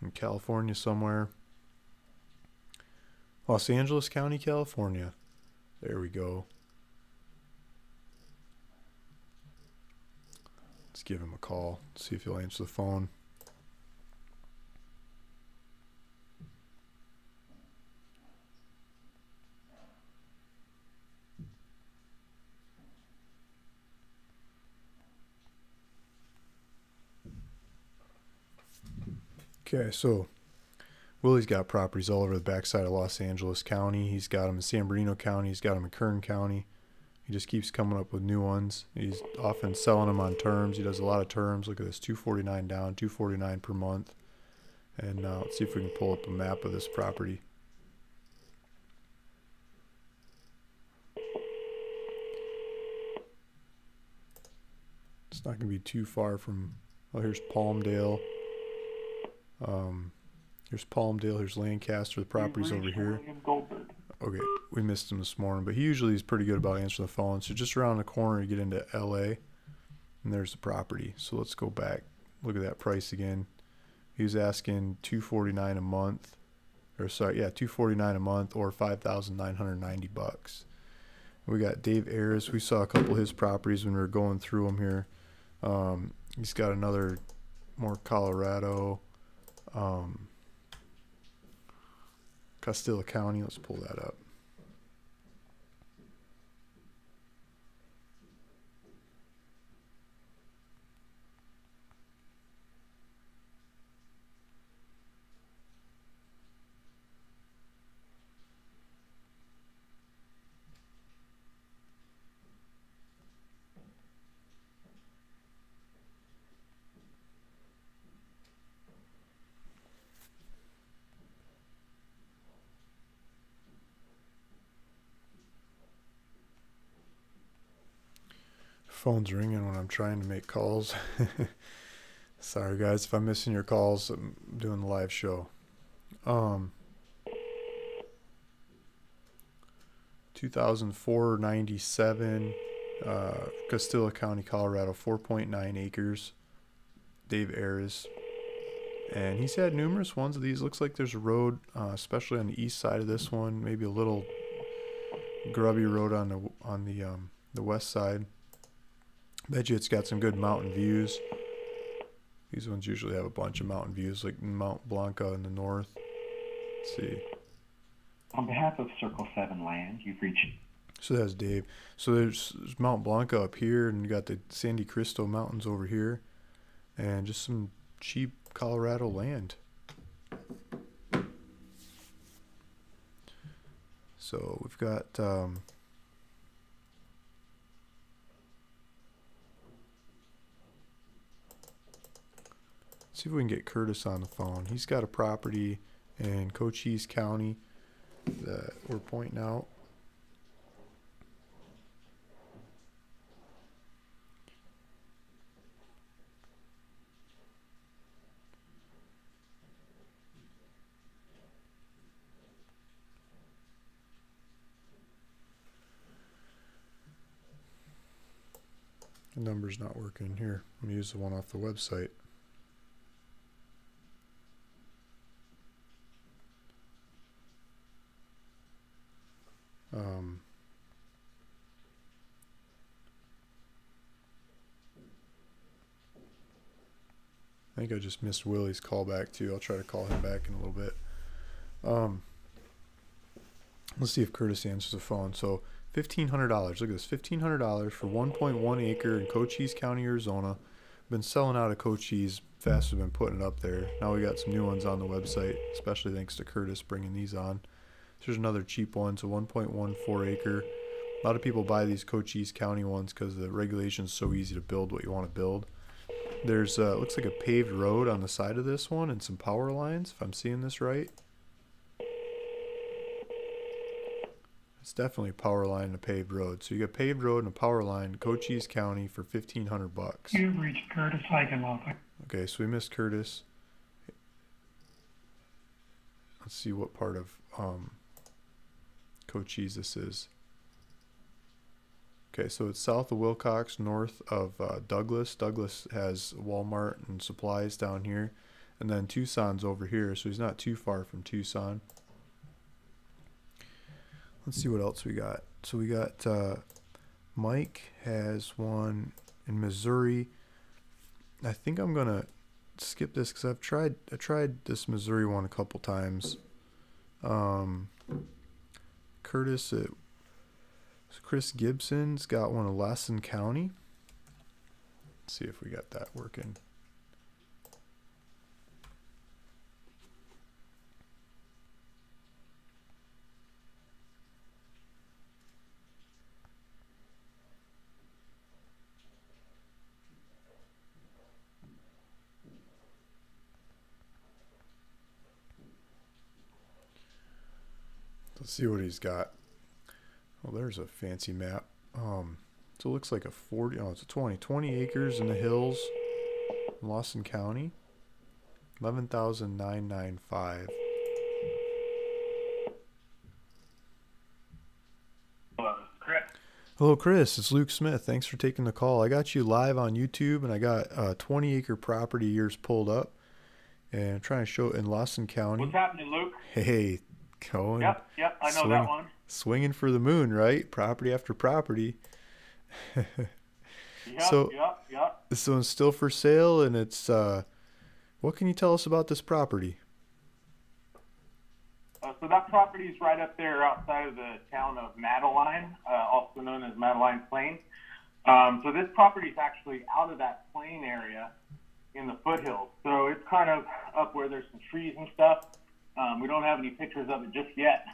Speaker 1: in California somewhere. Los Angeles County, California. There we go. Let's give him a call. See if he'll answer the phone. Okay, so Willie's got properties all over the backside of Los Angeles County. He's got them in San Bernardino County. He's got them in Kern County. He just keeps coming up with new ones. He's often selling them on terms. He does a lot of terms. Look at this, 249 down, 249 per month. And let's see if we can pull up a map of this property. It's not going to be too far from. Oh, here's Palmdale. Here's Palmdale. Here's Lancaster. The
Speaker 2: You've
Speaker 1: property's over
Speaker 2: reached
Speaker 1: here.
Speaker 2: William Goldberg.
Speaker 1: Okay, we missed him this morning, but he usually is pretty good about answering the phone. So just around the corner, you get into LA, and there's the property. So let's go back. Look at that price again. He was asking $249 a month, or sorry, yeah, $249 a month, or $5,990. We got Dave Ayers. We saw a couple of his properties when we were going through them here. He's got another more Colorado, Castilla County. Let's pull that up. Phone's ringing when I'm trying to make calls. Sorry guys if I'm missing your calls. I'm doing the live show. 2004 97, Castilla County, Colorado, 4.9 acres. Dave Ayres. And he's had numerous ones of these. Looks like there's a road, especially on the east side of this one. Maybe a little grubby road on the west side. Bet you it's got some good mountain views. These ones usually have a bunch of mountain views, like Mount Blanca in the north. Let's see.
Speaker 2: On behalf of Circle 7 Land, you've reached...
Speaker 1: So that's Dave. So there's Mount Blanca up here, and you got the Sandy Cristo Mountains over here, and just some cheap Colorado land. So we've got see if we can get Curtis on the phone. He's got a property in Cochise County that we're pointing out. The number's not working here. I'm gonna use the one off the website. I think I just missed Willie's call back too. I'll try to call him back in a little bit. Let's see if Curtis answers the phone. So $1,500. Look at this, $1,500 for 1.1 acre in Cochise County, Arizona. Been selling out of Cochise fast. We've been putting it up there. Now we got some new ones on the website, especially thanks to Curtis bringing these on. There's another cheap one, so 1.14 acre. A lot of people buy these Cochise County ones because the regulation's so easy to build what you want to build. There's looks like a paved road on the side of this one and some power lines, if I'm seeing this right. It's definitely a power line and a paved road. So you got paved road and a power line, Cochise County for $1,500.
Speaker 3: You've reached Curtis Heikenlofer.
Speaker 1: Okay, so we missed Curtis. Let's see what part of Cochise this is. Okay, so it's south of Wilcox, north of Douglas. Douglas has Walmart and supplies down here. And then Tucson's over here, so he's not too far from Tucson. Let's see what else we got. So we got Mike has one in Missouri. I think I'm gonna skip this because I tried this Missouri one a couple times. Chris Gibson's got one in Lassen County. Let's see if we got that working. Let's see what he's got. Well, there's a fancy map. So it looks like a 40, oh, it's a 20 acres in the hills in Lawson County. 11,995.
Speaker 3: Hello, Chris.
Speaker 1: Hello, Chris. It's Luke Smith. Thanks for taking the call. I got you live on YouTube, and I got a 20-acre property yours pulled up, and I'm trying to show it in Lawson County.
Speaker 2: What's happening, Luke?
Speaker 1: Hey, going.
Speaker 2: Yep, I know that one.
Speaker 1: Swinging for the moon, right? Property after property.
Speaker 2: Yep.
Speaker 1: So it's still for sale, and it's what can you tell us about this property?
Speaker 2: So that property is right up there outside of the town of Madeline, also known as Madeline Plain. So this property is actually out of that plain area in the foothills. So it's kind of up where there's some trees and stuff. We don't have any pictures of it just yet.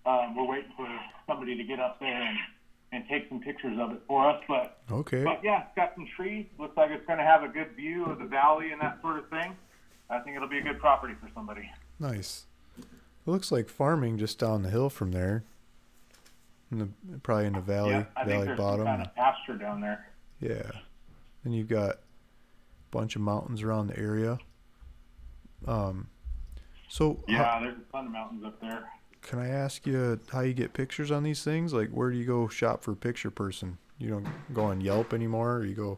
Speaker 2: We're waiting for somebody to get up there and take some pictures of it for us. But yeah, it's got some trees. Looks like it's going to have a good view of the valley and that sort of thing. I think it'll be a good property for somebody.
Speaker 1: Nice. It looks like farming just down the hill from there. Probably in the valley,
Speaker 2: yeah, I think
Speaker 1: valley
Speaker 2: there's
Speaker 1: bottom.
Speaker 2: some kind of pasture down there.
Speaker 1: Yeah. And you've got a bunch of mountains around the area. Um, so
Speaker 4: Yeah, there's a ton of mountains up there.
Speaker 1: can I ask you how you get pictures on these things? Like, where do you go shop for a picture person? You don't go on Yelp anymore, or you go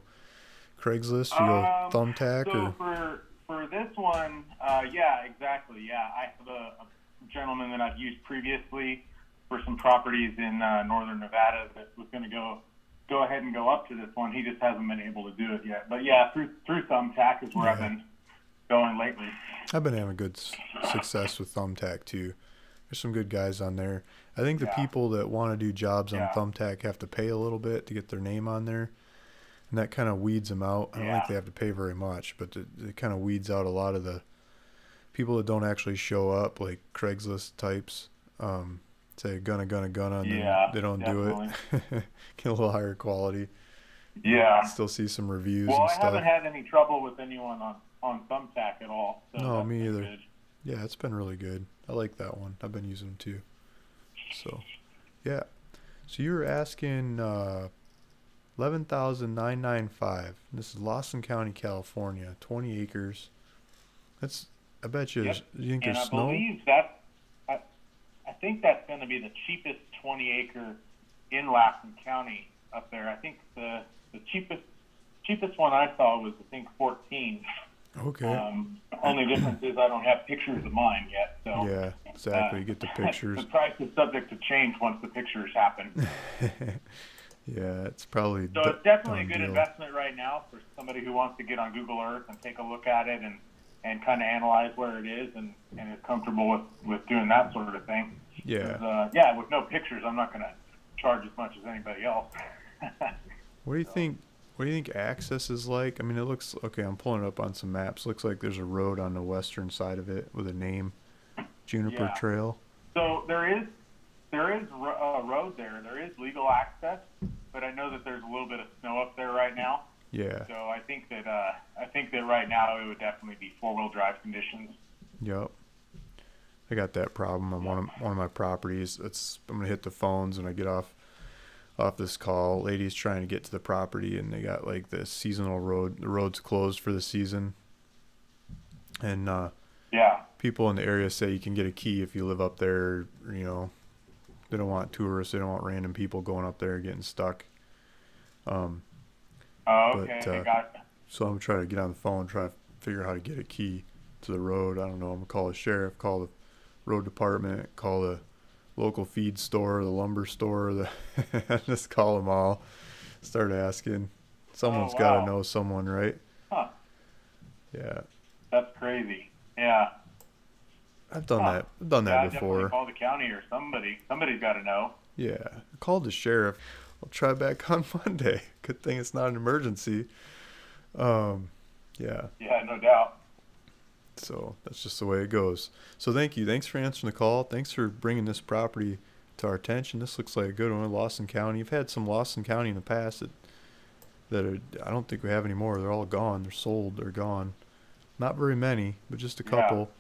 Speaker 1: Craigslist, you go Thumbtack,
Speaker 4: So
Speaker 1: or
Speaker 4: for this one, yeah, exactly. Yeah, I have a gentleman that I've used previously for some properties in northern Nevada that was going to go ahead and go up to this one. He just hasn't been able to do it yet. But yeah, through Thumbtack is where I've been going lately.
Speaker 1: I've been having good success with Thumbtack too. There's some good guys on there. I think the people that want to do jobs on Thumbtack have to pay a little bit to get their name on there, and that kind of weeds them out. I don't think they have to pay very much, but it kind of weeds out a lot of the people that don't actually show up, like Craigslist types. Say gonna, and then they don't do it. Get a little higher quality.
Speaker 4: Yeah.
Speaker 1: Still see some reviews
Speaker 4: and
Speaker 1: stuff.
Speaker 4: Well, I haven't had any trouble with anyone on Thumbtack at all. So
Speaker 1: no, me either.
Speaker 4: Good.
Speaker 1: Yeah, it's been really good. I like that one. I've been using them too. So, yeah. So you were asking 11,995. This is Lawson County, California. 20 acres. That's. I bet you.
Speaker 4: Yep.
Speaker 1: You think
Speaker 4: and
Speaker 1: there's
Speaker 4: I
Speaker 1: snow?
Speaker 4: believe that. I think that's going to be the cheapest 20-acre in Lawson County up there. I think the cheapest one I saw was, I think, 14.
Speaker 1: Okay.
Speaker 4: Only difference is I don't have pictures of mine yet. So
Speaker 1: yeah, exactly. You get the pictures.
Speaker 4: The price is subject to change once the pictures happen.
Speaker 1: Yeah, it's probably.
Speaker 4: So it's definitely a good investment right now for somebody who wants to get on Google Earth and take a look at it and kind of analyze where it is and is comfortable with doing that sort of thing.
Speaker 1: Yeah.
Speaker 4: Yeah, with no pictures, I'm not going to charge as much as anybody else.
Speaker 1: What do you think? What do you think access is like? I mean, it looks okay. I'm pulling it up on some maps. Looks like there's a road on the western side of it with a name, Juniper Trail.
Speaker 4: So there is a road there. There is legal access, but I know that there's a little bit of snow up there right now.
Speaker 1: Yeah.
Speaker 4: So I think that right now it would definitely be 4-wheel drive conditions.
Speaker 1: Yep. I got that problem on one of my properties. I'm gonna hit the phones when I get off this call. Lady's trying to get to the property, and they got like this seasonal road. The road's closed for the season, and people in the area say you can get a key if you live up there. You know, they don't want tourists. They don't want random people going up there getting stuck.
Speaker 4: Okay.
Speaker 1: So I'm trying to get on the phone, try to figure out how to get a key to the road. I don't know. I'm gonna call the sheriff, call the road department, call the local feed store, the lumber store. Just call them all. Start asking. Someone's got to know someone, right?
Speaker 4: Huh.
Speaker 1: Yeah.
Speaker 4: That's crazy. Yeah.
Speaker 1: I've done that. I've done that before.
Speaker 4: Definitely call the county or somebody. Somebody's got to know.
Speaker 1: Yeah. I called the sheriff. I'll try back on Monday. Good thing it's not an emergency. Yeah.
Speaker 4: Yeah, no doubt.
Speaker 1: So that's just the way it goes. So thank you. Thanks for answering the call. Thanks for bringing this property to our attention. This looks like a good one in Lawson County. You've had some Lawson County in the past that are, I don't think we have any more. They're all gone. They're sold. They're gone. Not very many, but just a couple.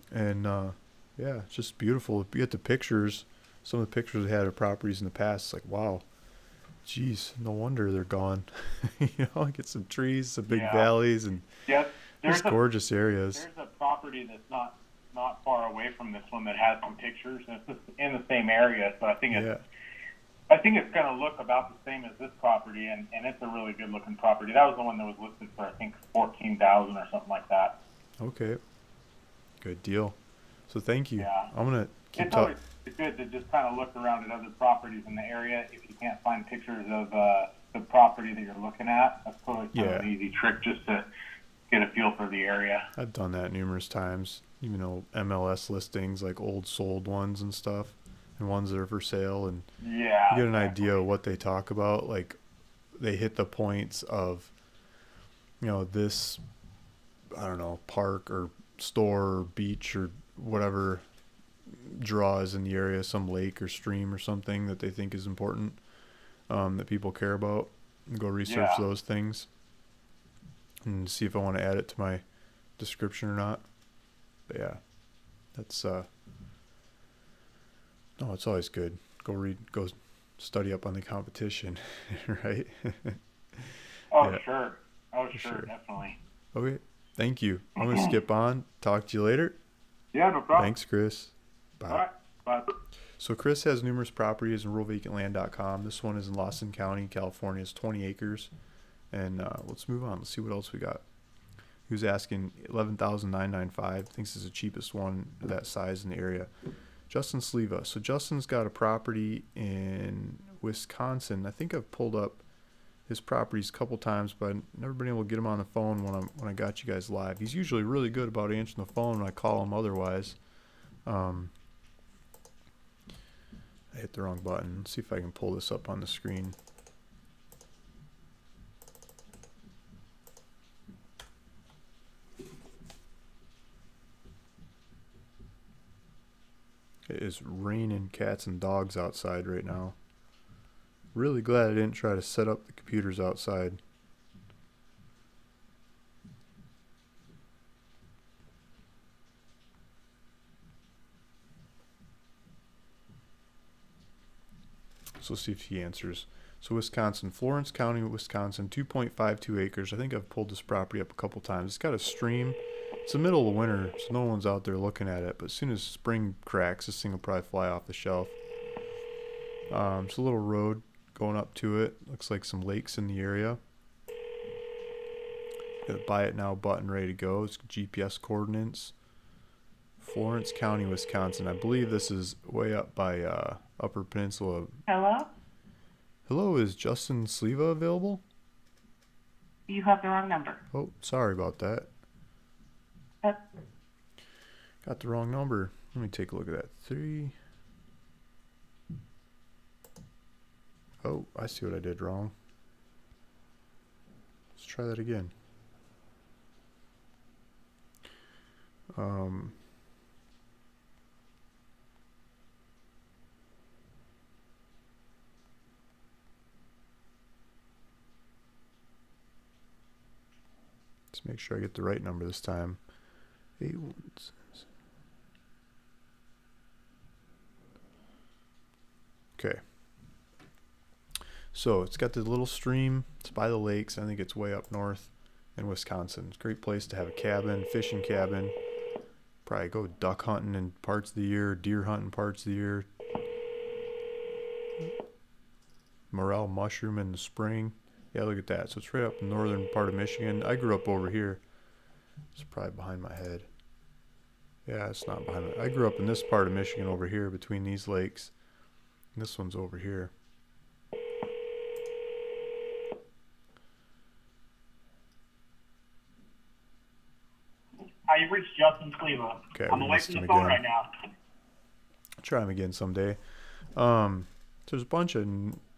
Speaker 1: Yeah. And yeah, it's just beautiful. If you get the pictures, some of the pictures we had of properties in the past, it's like, wow, geez, no wonder they're gone. You know, get some trees, some big valleys, and just gorgeous areas.
Speaker 4: There's a property that's not far away from this one that has some pictures. It's in the same area, so I think it's going to look about the same as this property, and it's a really good looking property. That was the one that was listed for, I think, $14,000 or something like that.
Speaker 1: Okay, good deal. So thank you.
Speaker 4: Yeah.
Speaker 1: I'm gonna keep
Speaker 4: It's always good to just kind of look around at other properties in the area if you can't find pictures of the property that you're looking at. That's probably kind of an easy trick just to get a feel for the area.
Speaker 1: I've done that numerous times. You know, MLS listings, like old sold ones and stuff, and ones that are for sale, and you get an idea of what they talk about. Like, they hit the points of, you know, this, I don't know, park or store or beach or whatever draw is in the area, some lake or stream or something that they think is important, that people care about, and go research those things and see if I want to add it to my description or not. But yeah, that's no, it's always good. Go study up on the competition, right?
Speaker 4: Oh,
Speaker 1: Yeah,
Speaker 4: sure. Oh,
Speaker 1: for
Speaker 4: sure,
Speaker 1: sure.
Speaker 4: definitely.
Speaker 1: Okay, thank you. I'm gonna skip on. Talk to you later.
Speaker 4: Yeah, no problem.
Speaker 1: Thanks, Chris.
Speaker 4: All
Speaker 1: Bye.
Speaker 4: right. Bye.
Speaker 1: So Chris has numerous properties in ruralvacantland.com. This one is in Lawson County, California. It's 20 acres. And let's move on. Let's see what else we got. He was asking 11,995. Thinks it's the cheapest one of that size in the area. Justin Sleva. So Justin's got a property in Wisconsin. I think I've pulled up his properties a couple times, but I've never been able to get him on the phone when I got you guys live. He's usually really good about answering the phone when I call him otherwise. I hit the wrong button. Let's see if I can pull this up on the screen. It is raining cats and dogs outside right now. Really glad I didn't try to set up the computers outside. So let's see if he answers. So Wisconsin, Florence County, Wisconsin, 2.52 acres. I think I've pulled this property up a couple times. It's got a stream. It's the middle of winter, so no one's out there looking at it. But as soon as spring cracks, this thing will probably fly off the shelf. It's a little road going up to it. Looks like some lakes in the area. Got a buy it now button ready to go. It's GPS coordinates. Florence County, Wisconsin. I believe this is way up by Upper Peninsula.
Speaker 5: Hello?
Speaker 1: Hello, is Justin Sleva available?
Speaker 5: You have the wrong number.
Speaker 1: Oh, sorry about that. Got the wrong number. Let me take a look at that. 3. Oh, I see what I did wrong. Let's try that again. Let's make sure I get the right number this time. 8-1. Okay. So it's got the little stream. It's by the lakes. I think it's way up north in Wisconsin. It's a great place to have a cabin, fishing cabin. Probably go duck hunting in parts of the year, deer hunting parts of the year. Morel mushroom in the spring. Yeah, look at that. So it's right up in the northern part of Michigan. I grew up over here. It's probably behind my head. Yeah, it's not behind my... I grew up in this part of Michigan over here between these lakes. And this one's over here.
Speaker 3: You've reached Justin Sleva.
Speaker 1: Okay,
Speaker 3: I'm
Speaker 1: we
Speaker 3: away
Speaker 1: missed
Speaker 3: from the
Speaker 1: him
Speaker 3: phone
Speaker 1: again.
Speaker 3: right now.
Speaker 1: Try them again someday. So there's a bunch of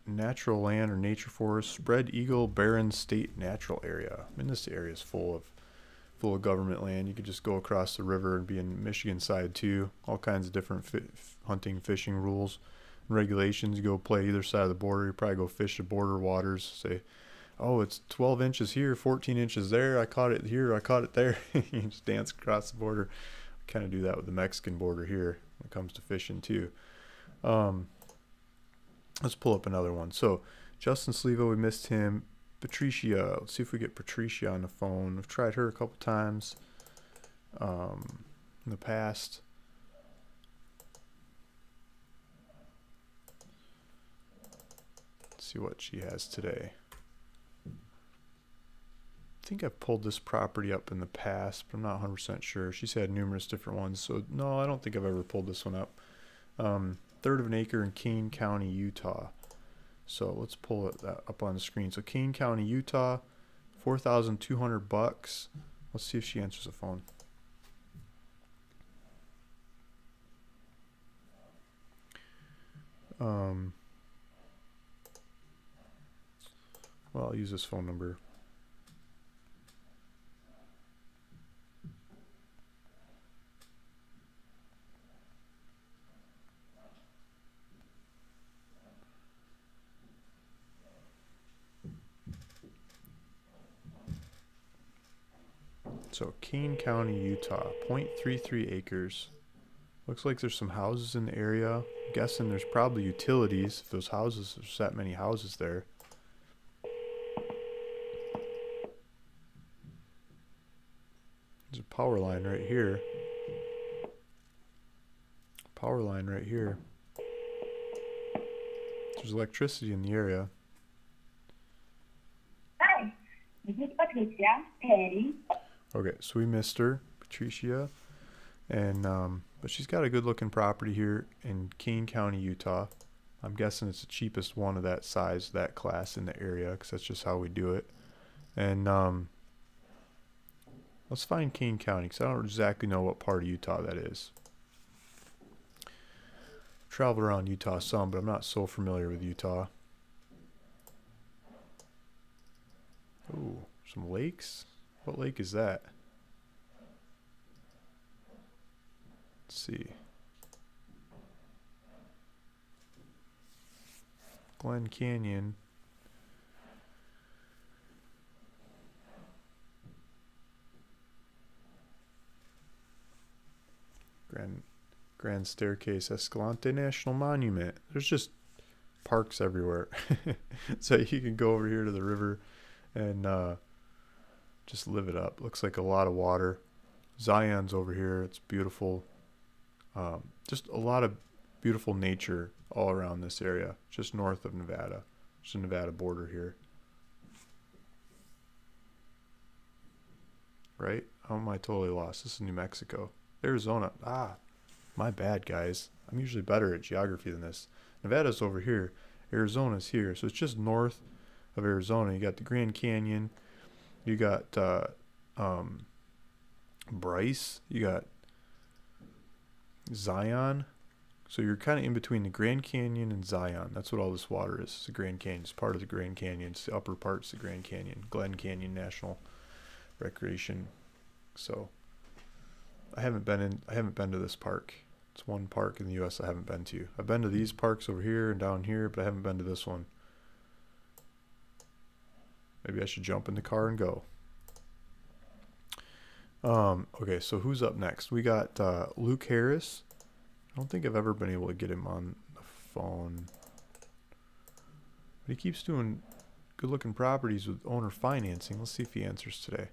Speaker 1: natural land or nature forests, spread eagle barren state natural area. I mean, this area is full of government land. You could just go across the river and be in Michigan side too. All kinds of different hunting, fishing rules and regulations. You go play either side of the border. You probably go fish the border waters. Say, oh, it's 12 inches here, 14 inches there. I caught it here. I caught it there. You just dance across the border. Kind of do that with the Mexican border here when it comes to fishing too. Let's pull up another one. So Justin Sleva, we missed him. Patricia, let's see if we get Patricia on the phone. I've tried her a couple times in the past. Let's see what she has today. I think I've pulled this property up in the past, but I'm not 100% sure. She's had numerous different ones, so no, I don't think I've ever pulled this one up. Third of an acre in Kane County, Utah. So let's pull it up on the screen. So Kane County, Utah, $4,200. Let's see if she answers the phone. Well, I'll use this phone number. So Kane County, Utah, 0.33 acres. Looks like there's some houses in the area. I'm guessing there's probably utilities if those houses, there's that many houses there. There's a power line right here. Power line right here. There's electricity in the area.
Speaker 6: Hi, this is Patricia Petty.
Speaker 1: Okay, so we missed her, Patricia, and but she's got a good-looking property here in Kane County, Utah. I'm guessing it's the cheapest one of that size, that class in the area, because that's just how we do it. And let's find Kane County, because I don't exactly know what part of Utah that is. Traveled around Utah some, but I'm not so familiar with Utah. Ooh, some lakes. What lake is that? Let's see. Glen Canyon. Grand Staircase, Escalante National Monument. There's just parks everywhere. So you can go over here to the river and just live it up. Looks like a lot of water. Zion's over here. It's beautiful. Just a lot of beautiful nature all around this area, just north of Nevada. Just the Nevada border here. Right? How am I totally lost? This is New Mexico. Arizona. Ah, my bad, guys. I'm usually better at geography than this. Nevada's over here. Arizona's here. So it's just north of Arizona. You got the Grand Canyon. You got Bryce. You got Zion. So you're kind of in between the Grand Canyon and Zion. That's what all this water is. It's the Grand Canyon. It's part of the Grand Canyon. It's the upper parts of the Grand Canyon. Glen Canyon National Recreation. So I haven't been to this park. It's one park in the U.S. I haven't been to. I've been to these parks over here and down here, but I haven't been to this one. Maybe I should jump in the car and go. Okay, so who's up next? We got Luke Harris. I don't think I've ever been able to get him on the phone. But he keeps doing good-looking properties with owner financing. Let's see if he answers today.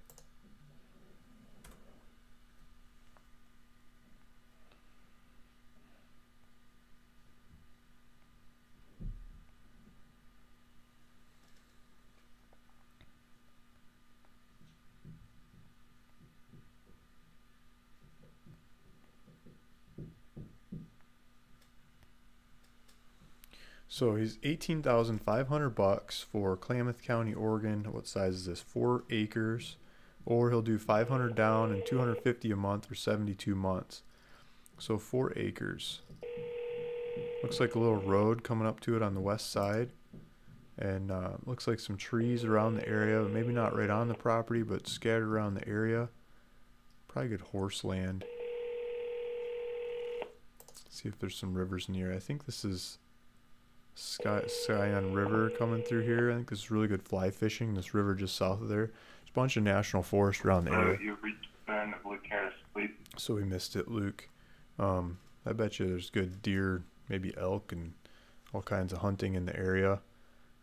Speaker 1: So he's $18,500 for Klamath County, Oregon. What size is this? 4 acres. Or he'll do $500 down and $250 a month for 72 months. So 4 acres. Looks like a little road coming up to it on the west side. And looks like some trees around the area. Maybe not right on the property, but scattered around the area. Probably good horse land. See if there's some rivers near. I think this is Scion River coming through here. I think this is really good fly fishing. This river just south of there. There's a bunch of national forest around the area.
Speaker 4: You've reached the end of Luke Harris, please.
Speaker 1: So we missed it, Luke. I bet you there's good deer, maybe elk, and all kinds of hunting in the area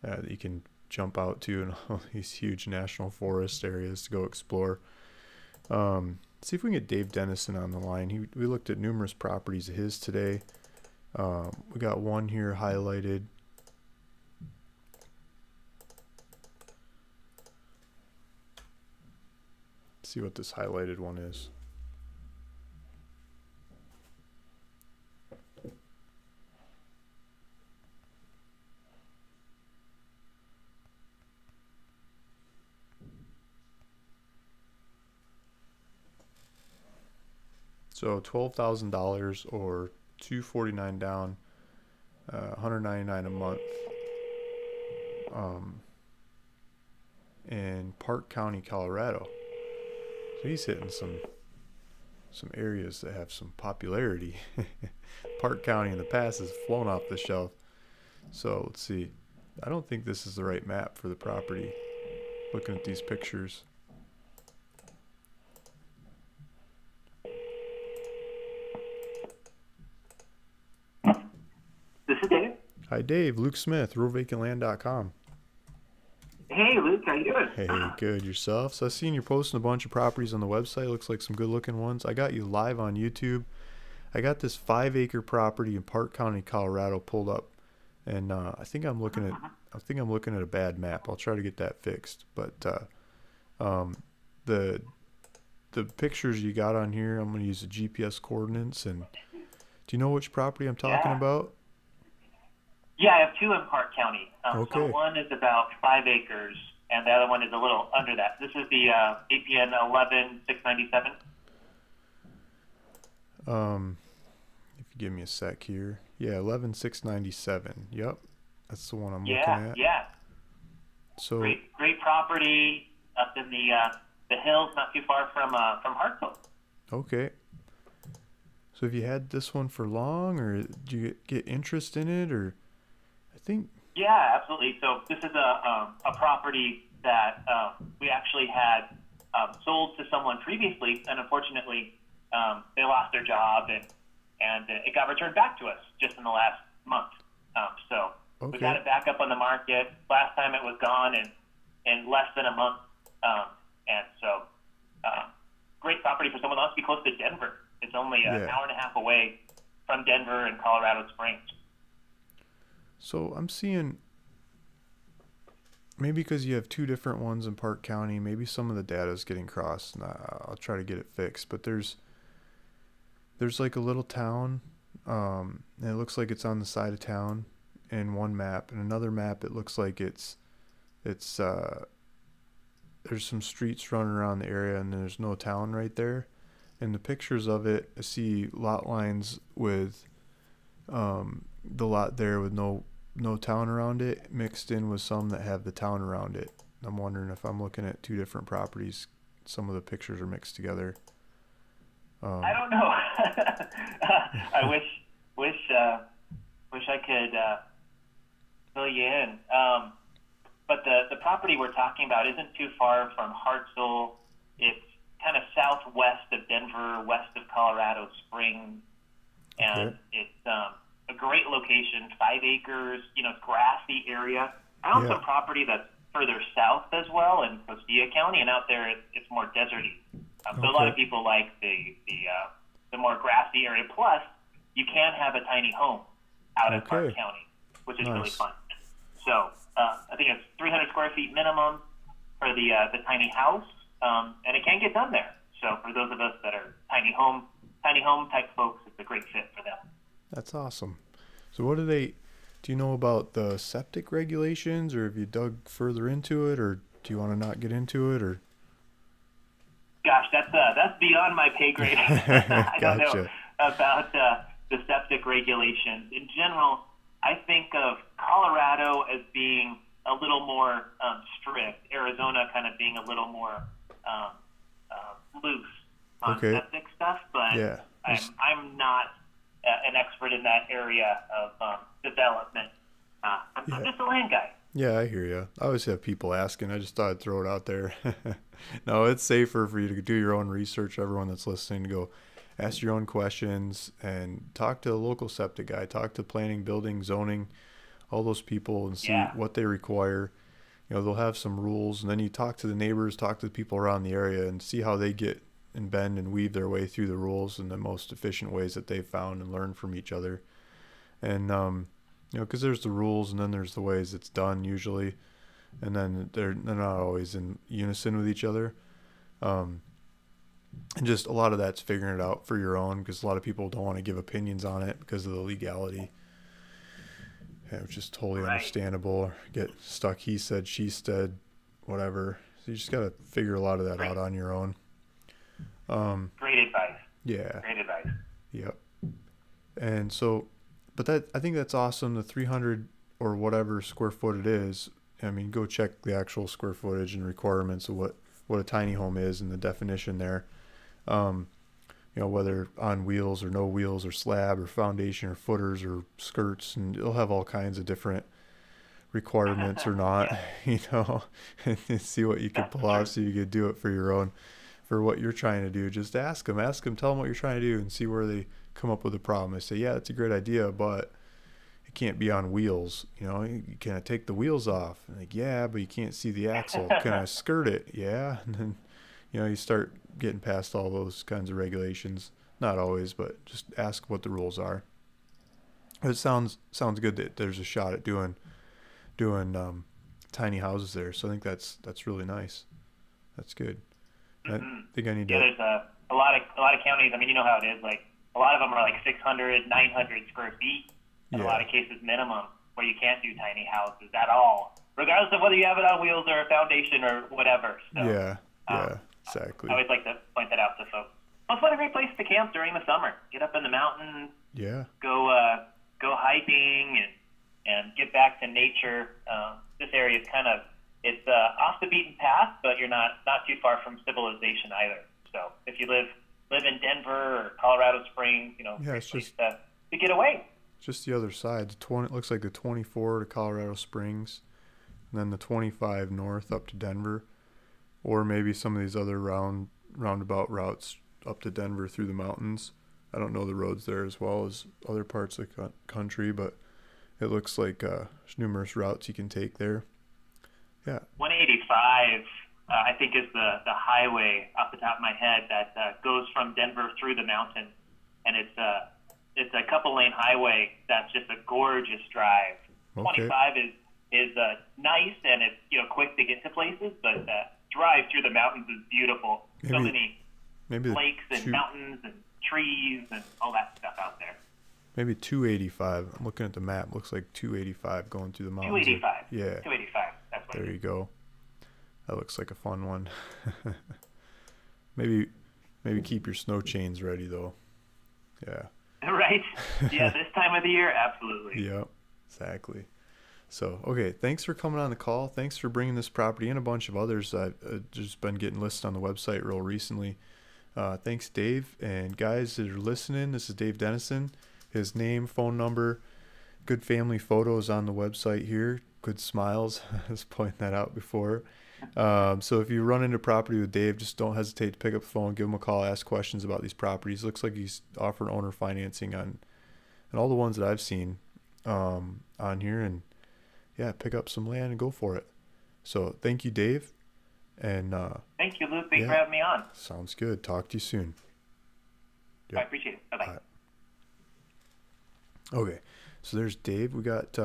Speaker 1: that you can jump out to, and all these huge national forest areas to go explore. See if we can get Dave Dennison on the line. We looked at numerous properties of his today. We got one here highlighted. Let's see what this highlighted one is. So $12,000 or $249 down, $199 a month. In Park County, Colorado. So he's hitting some areas that have some popularity. Park County in the past has flown off the shelf. So let's see. I don't think this is the right map for the property. Looking at these pictures.
Speaker 2: This is Dave.
Speaker 1: Hi Dave, Luke Smith, RuralVacantLand.com.
Speaker 2: Hey, Luke, how you doing?
Speaker 1: Hey, good. Yourself? So I've seen you're posting a bunch of properties on the website. Looks like some good looking ones. I got you live on YouTube. I got this 5-acre property in Park County, Colorado pulled up. And I think I'm looking at a bad map. I'll try to get that fixed. But the pictures you got on here, I'm going to use the GPS coordinates. And do you know which property I'm talking about?
Speaker 2: Yeah, I have two in Park County.
Speaker 1: Okay.
Speaker 2: So one is about 5 acres, and the other one is a little under that. This is the APN 11697.
Speaker 1: If you give me a sec here. Yeah, 11697. Yep. That's the one I'm looking at.
Speaker 2: Yeah.
Speaker 1: So
Speaker 2: Great property up in the hills, not too far from Hartsville.
Speaker 1: okay. So have you had this one for long, or do you get interest in it, or I think?
Speaker 2: Yeah, absolutely. So this is a property that we actually had sold to someone previously, and unfortunately they lost their job, and it got returned back to us just in the last month. So we got it back up on the market. Last time it was gone in less than a month, and so great property for someone who wants to be close to Denver. It's only an hour and a half away from Denver and Colorado Springs.
Speaker 1: So I'm seeing, maybe because you have two different ones in Park County, maybe some of the data is getting crossed, and I'll try to get it fixed. But there's like a little town, and it looks like it's on the side of town in one map. And another map, it looks like it's there's some streets running around the area, and there's no town right there. In the pictures of it, I see lot lines with the lot there with no town around it, mixed in with some that have the town around it. I'm wondering if I'm looking at two different properties. Some of the pictures are mixed together.
Speaker 2: I don't know. I wish I could fill you in. But the property we're talking about isn't too far from Hartsville. It's kind of southwest of Denver, west of Colorado Springs, and it's a great location, 5 acres, grassy area. I own some property that's further south as well in Costilla County, and out there it's more deserty. So a lot of people like the more grassy area. Plus, you can have a tiny home out in Park County, which is really fun. So I think it's 300 square feet minimum for the tiny house, and it can get done there. So for those of us that are tiny home type folks, it's a great fit for them.
Speaker 1: That's awesome. So what do you know about the septic regulations, or have you dug further into it, or do you want to not get into it, or?
Speaker 2: Gosh, that's beyond my pay grade. I don't know about the septic regulations. In general, I think of Colorado as being a little more strict, Arizona kind of being a little more loose on septic stuff, but I'm not an expert in that area of development. I'm just a land guy.
Speaker 1: Yeah, I hear you. I always have people asking. I just thought I'd throw it out there. No, it's safer for you to do your own research. Everyone that's listening, to go ask your own questions and talk to a local septic guy, talk to planning, building, zoning, all those people, and see what they require. They'll have some rules, and then you talk to the neighbors, talk to the people around the area, and see how they get and bend and weave their way through the rules in the most efficient ways that they've found, and learn from each other. And because there's the rules, and then there's the ways it's done usually, and then they're not always in unison with each other. And just a lot of that's figuring it out for your own, because a lot of people don't want to give opinions on it because of the legality, which is totally understandable. Or get stuck, he said, she said, whatever. So you just got to figure a lot of that out on your own.
Speaker 2: Great advice.
Speaker 1: Yeah.
Speaker 2: Great advice.
Speaker 1: Yep. And so, but I think that's awesome. The 300 or whatever square foot it is. I mean, go check the actual square footage and requirements of what a tiny home is and the definition there. Whether on wheels or no wheels or slab or foundation or footers or skirts, and it'll have all kinds of different requirements or not, and see what you could pull off so you could do it for your own, for what you're trying to do. Just ask them, tell them what you're trying to do, and see where they come up with a problem. They say, yeah, that's a great idea, but it can't be on wheels. You know, can I take the wheels off? And like, yeah, but you can't see the axle. Can I skirt it? Yeah. And then, you know, you start getting past all those kinds of regulations. Not always, but just ask what the rules are. It sounds good that there's a shot at doing tiny houses there. So I think that's really nice. That's good. I think I need to.
Speaker 7: Yeah, there's a lot of counties. I mean, you know how it is. Like a lot of them are like 600, 900 square feet. In a lot of cases, minimum, where you can't do tiny houses at all, regardless of whether you have it on wheels or a foundation or whatever. So,
Speaker 1: yeah, exactly.
Speaker 7: I always like to point that out to folks. Also, what a great place to camp during the summer. Get up in the mountains.
Speaker 1: Yeah.
Speaker 7: Go hiking and get back to nature. This area is it's off the beaten path, but you're not too far from civilization either. So if you live in Denver or Colorado Springs, you know,
Speaker 1: yeah, it's just
Speaker 7: to get away.
Speaker 1: Just the other side. It looks like the 24 to Colorado Springs, and then the 25 north up to Denver, or maybe some of these other roundabout routes up to Denver through the mountains. I don't know the roads there as well as other parts of the country, but it looks like there's numerous routes you can take there. Yeah.
Speaker 7: 185, I think, is the highway off the top of my head that goes from Denver through the mountains, and it's a couple lane highway that's just a gorgeous drive. Okay. 25 is nice and it's, you know, quick to get to places, but drive through the mountains is beautiful. So many lakes and mountains and trees and all that stuff out there.
Speaker 1: Maybe 285. I'm looking at the map. Looks like 285 going through the mountains.
Speaker 7: 285.
Speaker 1: Yeah.
Speaker 7: 285. That's what
Speaker 1: there you go. That looks like a fun one. maybe keep your snow chains ready though. Yeah.
Speaker 7: Right. Yeah, this time of the year, absolutely.
Speaker 1: Yep. Exactly. So, okay, thanks for coming on the call. Thanks for bringing this property and a bunch of others. I've just been getting listed on the website real recently. Thanks, Dave. And guys that are listening, this is Dave Dennison. His name, phone number, good family photos on the website here. Good smiles. I was pointing that out before. So if you run into property with Dave, just don't hesitate to pick up the phone, give him a call, ask questions about these properties. Looks like he's offering owner financing on all the ones that I've seen on here. And yeah, pick up some land and go for it. So thank you, Dave. And
Speaker 7: thank you, Luke. Thanks for having me on.
Speaker 1: Sounds good. Talk to you soon.
Speaker 7: Yep. I appreciate it. Bye-bye.
Speaker 1: Right. Okay, so there's Dave. We got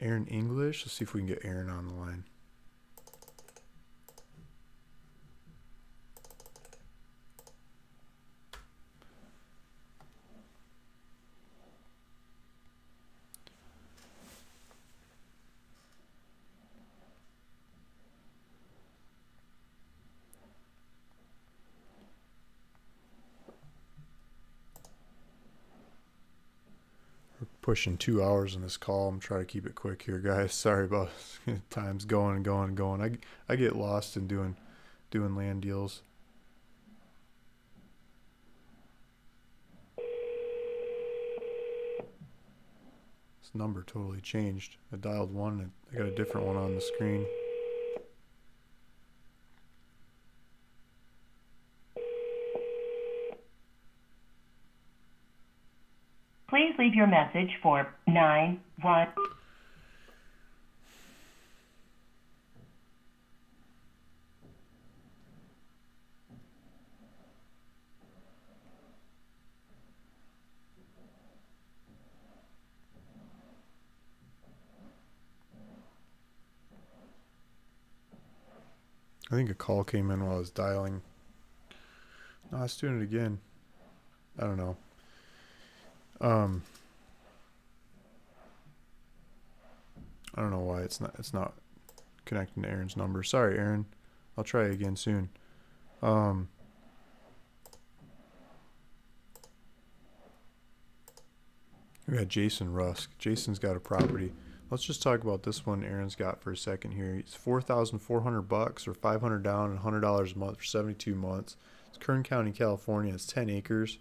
Speaker 1: Aaron English. Let's see if we can get Aaron on the line. Pushing 2 hours on this call. I'm trying to keep it quick here, guys. Sorry about time's going and going and going. I get lost in doing land deals. This number totally changed. I dialed one and I got a different one on the screen.
Speaker 5: Please leave your message for 91.
Speaker 1: I think a call came in while I was dialing. No, I was doing it again. I don't know. I don't know why it's not connecting to Aaron's number. Sorry, Aaron. I'll try again soon. We got Jason Rusk. Jason's got a property. Let's just talk about this one Aaron's got for a second here. It's $4,400 or $500 down and $100 a month for 72 months. It's Kern County, California. It's 10 acres.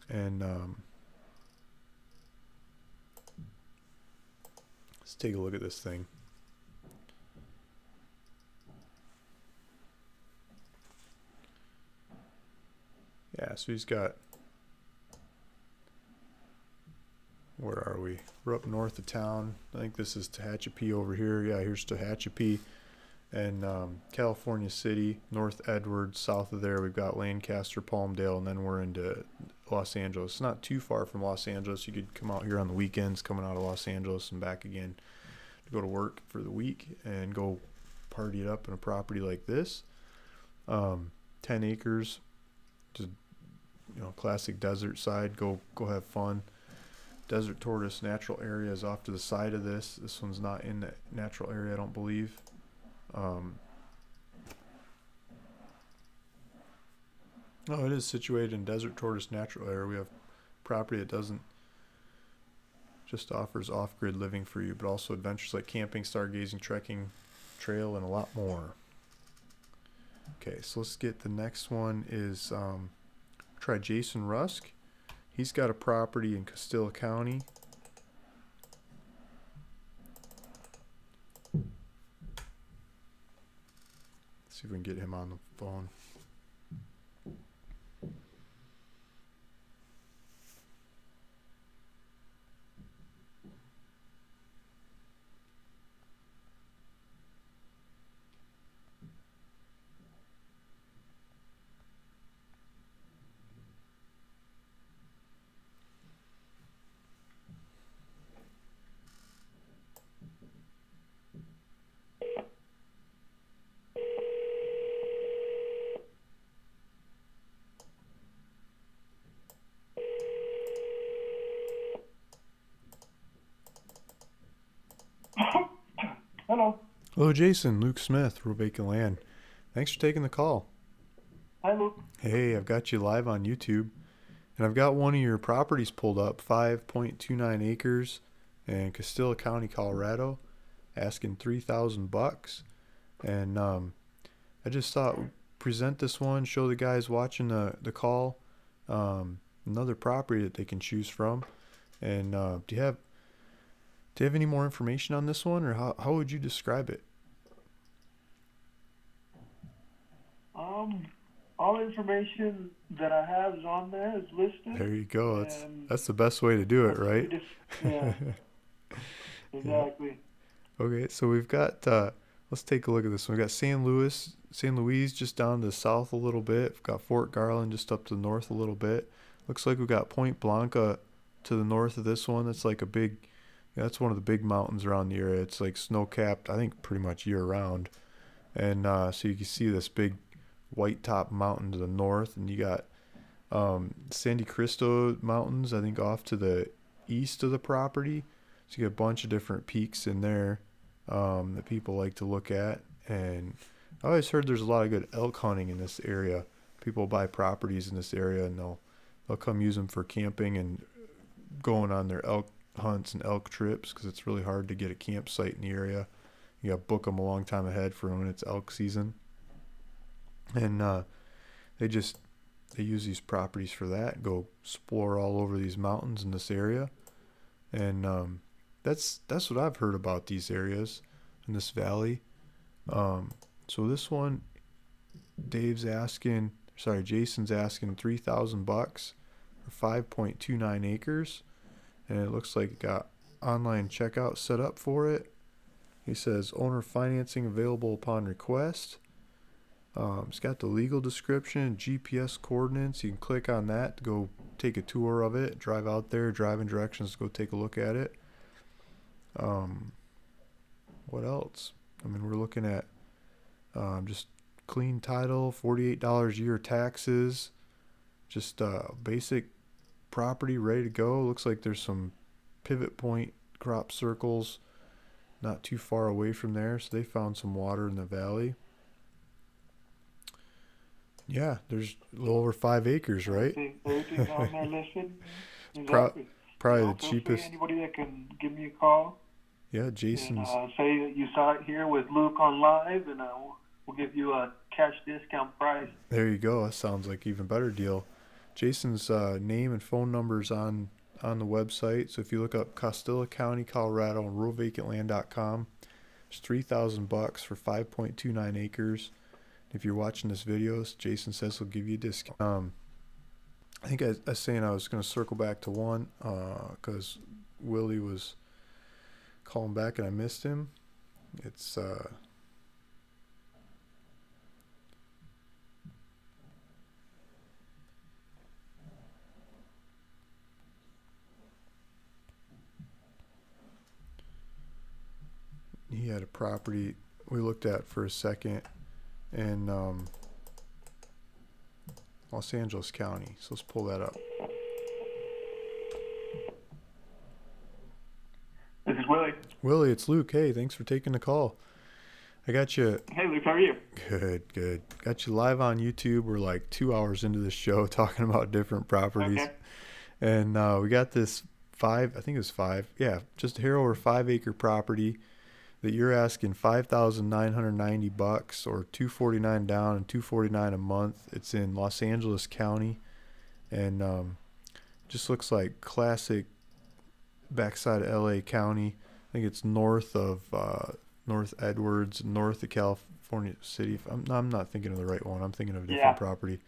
Speaker 1: And let's take a look at this thing. Yeah, so he's got we? We're up north of town. I think this is Tehachapi over here. Yeah, here's Tehachapi. And California City, North Edwards. South of there, we've got Lancaster, Palmdale, and then we're into Los Angeles. It's not too far from Los Angeles. You could come out here on the weekends, coming out of Los Angeles and back again to go to work for the week and go party it up in a property like this. 10 acres, just classic desert side. Go have fun. Desert tortoise natural area is off to the side of this. This one's not in the natural area, I don't believe. Oh, it is situated in desert tortoise natural area. We have property that doesn't just offers off-grid living for you, but also adventures like camping, stargazing, trekking, trail, and a lot more. Okay, so let's get the next one is try Jason Rusk. He's got a property in Castilla County. Let's see if we can get him on the phone.
Speaker 3: Hello.
Speaker 1: Hello, Jason. Luke Smith, Vacant Land. Thanks for taking the call.
Speaker 3: Hi, Luke.
Speaker 1: Hey, I've got you live on YouTube, and I've got one of your properties pulled up, 5.29 acres in Castilla County, Colorado, asking $3,000. And I just thought present this one, show the guys watching the call another property that they can choose from. And do you have any more information on this one, or how would you describe it?
Speaker 3: All information that I have is on there, is listed.
Speaker 1: There you go. That's the best way to do it, right?
Speaker 3: Yeah. Exactly.
Speaker 1: Okay, so we've got let's take a look at this one. We've got San Luis just down to the south a little bit. We've got Fort Garland just up to the north a little bit. Looks like we've got Point Blanca to the north of this one. That's like a big, that's one of the big mountains around the area. It's like snow-capped, I think pretty much year-round. And so you can see this big white top mountain to the north, and you got Sandy Cristo Mountains, I think, off to the east of the property. So you get a bunch of different peaks in there that people like to look at. And I always heard there's a lot of good elk hunting in this area. People buy properties in this area, and they'll come use them for camping and going on their elk hunts and elk trips, because it's really hard to get a campsite in the area. You got to book them a long time ahead for when it's elk season. And they use these properties for that. Go explore all over these mountains in this area. And that's what I've heard about these areas in this valley. So this one, Jason's asking $3,000 for 5.29 acres, and it looks like it got online checkout set up for it. He says owner financing available upon request. It's got the legal description, GPS coordinates. You can click on that to go take a tour of it, drive out there, driving directions to go take a look at it. What else? I mean, we're looking at just clean title, $48 a year taxes, just basic property ready to go. Looks like there's some pivot point crop circles not too far away from there, so they found some water in the valley. Yeah, there's a little over 5 acres, right?
Speaker 3: Everything's on there listed.
Speaker 1: Exactly. Probably the
Speaker 3: Feel
Speaker 1: cheapest.
Speaker 3: free, anybody that can give me a call.
Speaker 1: Yeah, Jason's.
Speaker 3: And, say that you saw it here with Luke on live, and we'll give you a cash discount price.
Speaker 1: There you go. That sounds like even better deal. Jason's name and phone numbers on the website. So if you look up Castilla County, Colorado, on ruralvacantland.com, it's $3,000 for 5.29 acres. If you're watching this video, Jason says he'll give you a discount. I think I was saying I was going to circle back to one because Willie was calling back and I missed him. It's he had a property we looked at for a second in Los Angeles County. So let's pull that up.
Speaker 3: This is Willie.
Speaker 1: Willie, it's Luke. Hey, thanks for taking the call. I got you.
Speaker 3: Hey, Luke, how are you?
Speaker 1: Good. Got you live on YouTube. We're like 2 hours into the show talking about different properties.
Speaker 3: Okay.
Speaker 1: And we got this just a hair over 5 acre property that you're asking $5,990 or $249 down and $249 a month. It's in Los Angeles County, and just looks like classic backside of LA County. I think it's north of North Edwards, north of California City. I'm not thinking of the right one. I'm thinking of a different property.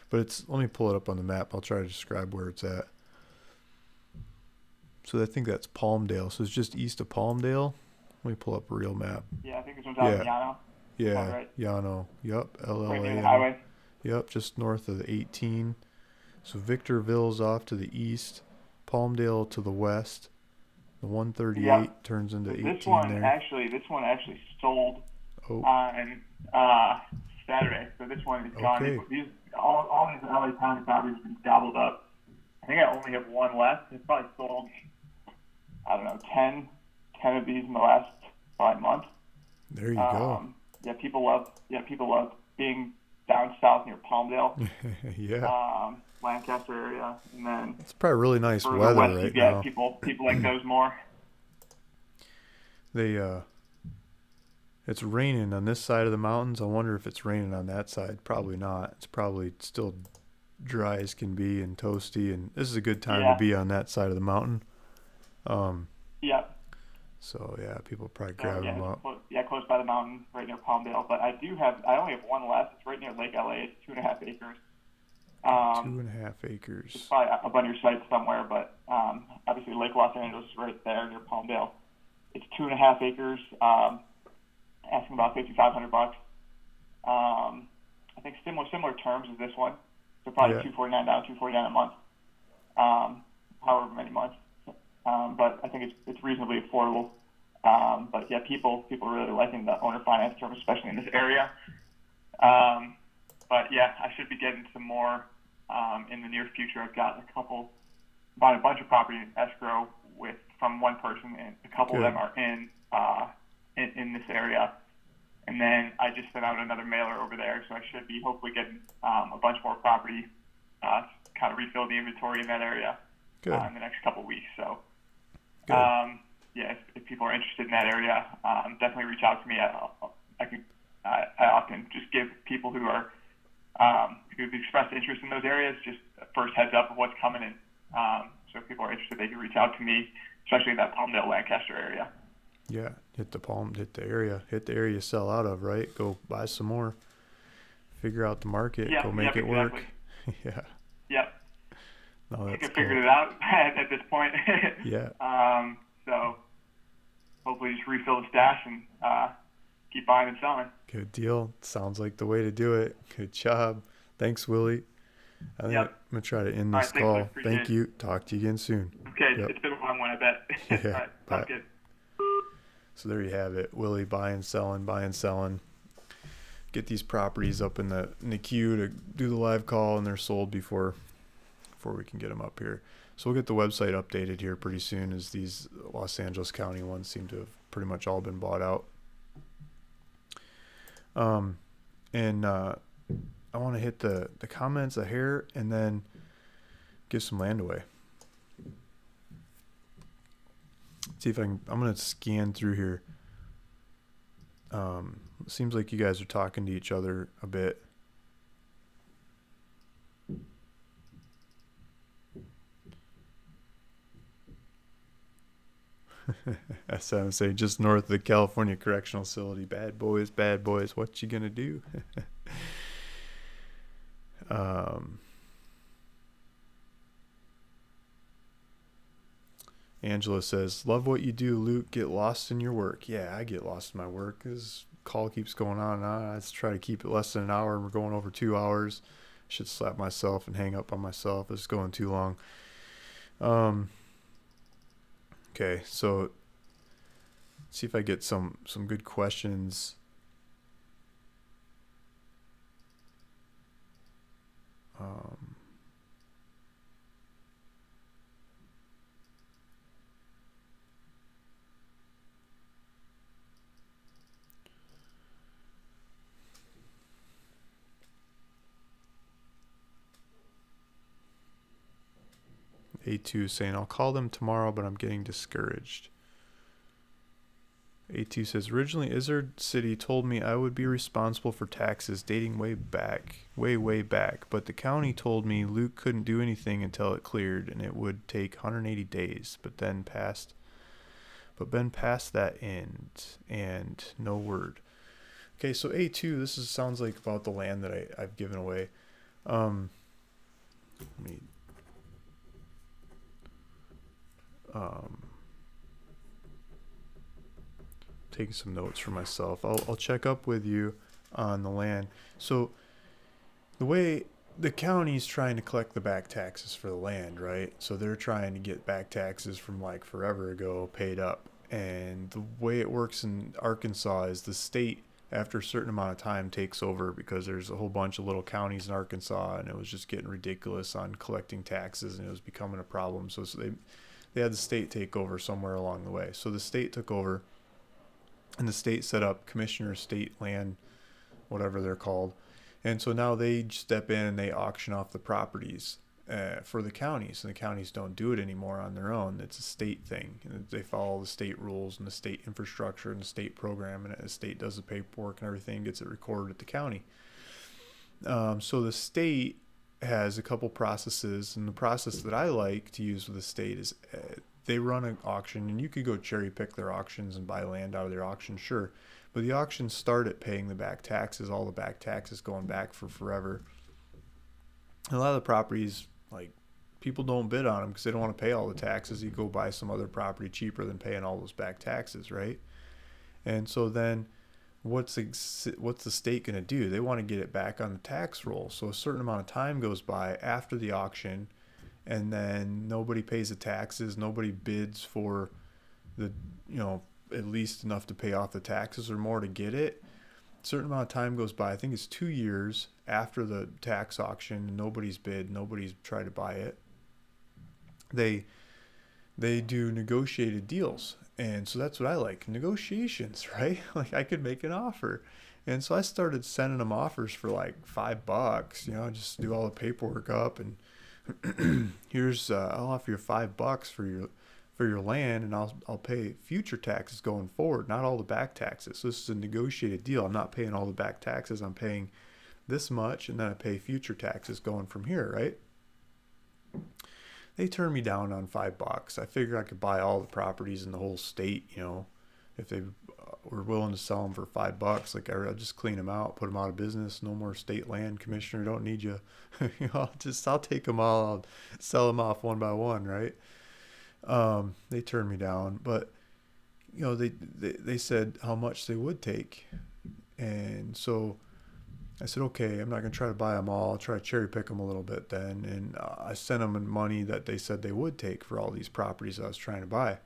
Speaker 1: But it's, let me pull it up on the map. I'll try to describe where it's at. So I think that's Palmdale. So it's just east of Palmdale. Let me pull up a real map.
Speaker 3: Yeah, I think this one's out in Llano.
Speaker 1: Yeah,
Speaker 3: right.
Speaker 1: Llano. Yup,
Speaker 3: Right near the
Speaker 1: LLA.
Speaker 3: highway.
Speaker 1: Yep, just north of the 18. So Victorville's off to the east, Palmdale to the west. The 138 turns into 18
Speaker 3: This one
Speaker 1: there.
Speaker 3: actually sold on Saturday. So this one is gone.
Speaker 1: Okay.
Speaker 3: All these LA County properties have been gobbled up. I think I only have one left. It's probably sold, I don't know, 10 of these in the last 5 months.
Speaker 1: There you go.
Speaker 3: Yeah, people love being down south near Palmdale.
Speaker 1: Yeah.
Speaker 3: Lancaster area, and then
Speaker 1: It's probably really nice
Speaker 3: further
Speaker 1: weather
Speaker 3: west
Speaker 1: right
Speaker 3: you get,
Speaker 1: now.
Speaker 3: people like those more.
Speaker 1: It's raining on this side of the mountains. I wonder if it's raining on that side. Probably not. It's probably still dry as can be and toasty, and this is a good time to be on that side of the mountain.
Speaker 3: Yeah.
Speaker 1: So yeah, people probably grab them up.
Speaker 3: Close by the mountain, right near Palmdale. But I only have one left. It's right near Lake LA. It's 2.5 acres.
Speaker 1: 2.5 acres.
Speaker 3: It's probably up on your site somewhere, but obviously Lake Los Angeles is right there near Palmdale. It's 2.5 acres. Asking about $5,500. I think similar terms as this one. So probably $249 down, $249 a month. However many months. But I think it's reasonably affordable. But yeah, people are really liking the owner finance term, especially in this area. But yeah, I should be getting some more in the near future. I've got bought a bunch of property in escrow from one person, and a couple of them are in this area. And then I just sent out another mailer over there, so I should be hopefully getting a bunch more property, kind of refill the inventory in that area in the next couple of weeks. So, if people are interested in that area, definitely reach out to me. I often just give people who've expressed interest in those areas just a first heads up of what's coming in. So if people are interested, they can reach out to me, especially in that Palmdale, Lancaster area.
Speaker 1: Yeah, hit the area you sell out of, right? Go buy some more, figure out the market, go make it work. Yeah.
Speaker 3: Yep.
Speaker 1: No, that's
Speaker 3: I figured it out at this point.
Speaker 1: Yeah.
Speaker 3: So hopefully just refill the stash and keep buying and selling.
Speaker 1: Good deal. Sounds like the way to do it. Good job. Thanks, Willie. I think I'm going to try to end this call. Thank you. Talk to you again soon.
Speaker 3: Okay. It's been a long one, I bet.
Speaker 1: Yeah.
Speaker 3: All right.
Speaker 1: Bye.
Speaker 3: Sounds good.
Speaker 1: So there you have it. Willie buying, selling. Get these properties up in the queue to do the live call, and they're sold before we can get them up here. So we'll get the website updated here pretty soon, as these Los Angeles County ones seem to have pretty much all been bought out. And I want to hit the comments here and then give some land away. See if I'm going to scan through here. It seems like you guys are talking to each other a bit. That's what I'm saying. Just north of the California Correctional Facility. Bad boys, what you gonna do? Angela says, love what you do, Luke. Get lost in your work. Yeah, I get lost in my work. This call keeps going on and on. I just try to keep it less than an hour, and we're going over 2 hours. Should slap myself and hang up on myself. It's going too long. Okay, so let's see if I get some good questions. A2 saying, I'll call them tomorrow, but I'm getting discouraged. A2 says, originally Izzard City told me I would be responsible for taxes dating way back, way back, but the county told me Luke couldn't do anything until it cleared, and it would take 180 days, but been past that end, and no word. Okay, so A2, this sounds like about the land that I've given away. Let me taking some notes for myself. I'll check up with you on the land. So the way the county's trying to collect the back taxes for the land, right? So they're trying to get back taxes from like forever ago paid up. And the way it works in Arkansas is the state, after a certain amount of time, takes over, because there's a whole bunch of little counties in Arkansas, and it was just getting ridiculous on collecting taxes, and it was becoming a problem. So they had the state take over somewhere along the way. So the state took over, and the state set up commissioner state land, whatever they're called. And so now they step in and they auction off the properties for the counties. And the counties don't do it anymore on their own. It's a state thing. And they follow the state rules and the state infrastructure and the state program. And the state does the paperwork and everything, gets it recorded at the county. So the state has a couple processes. And the process that I like to use with the state is they run an auction, and you could go cherry pick their auctions and buy land out of their auction, sure. But the auctions start at paying the back taxes, all the back taxes going back for forever. And a lot of the properties, like, people don't bid on them because they don't want to pay all the taxes. You go buy some other property cheaper than paying all those back taxes, right? And so then what's the state going to do? They want to get it back on the tax roll. So a certain amount of time goes by after the auction, and then nobody pays the taxes, nobody bids for the, at least enough to pay off the taxes or more to get it. A certain amount of time goes by, I think it's 2 years after the tax auction, nobody's bid, nobody's tried to buy it. They do negotiated deals. And so that's what I like, negotiations, right? Like, I could make an offer. And so I started sending them offers for like $5, just do all the paperwork up, and here's I'll offer you $5 for your land, and I'll pay future taxes going forward, not all the back taxes. So this is a negotiated deal. I'm not paying all the back taxes. I'm paying this much, and then I pay future taxes going from here, right? They turned me down on $5. I figured I could buy all the properties in the whole state, if they were willing to sell them for $5. Like, I'll just clean them out, put them out of business. No more state land commissioner. Don't need you. I'll take them all. I'll sell them off one by one, right? They turned me down, but they said how much they would take, and so I said, okay, I'm not gonna try to buy them all. I'll try to cherry pick them a little bit then, and I sent them money that they said they would take for all these properties I was trying to buy.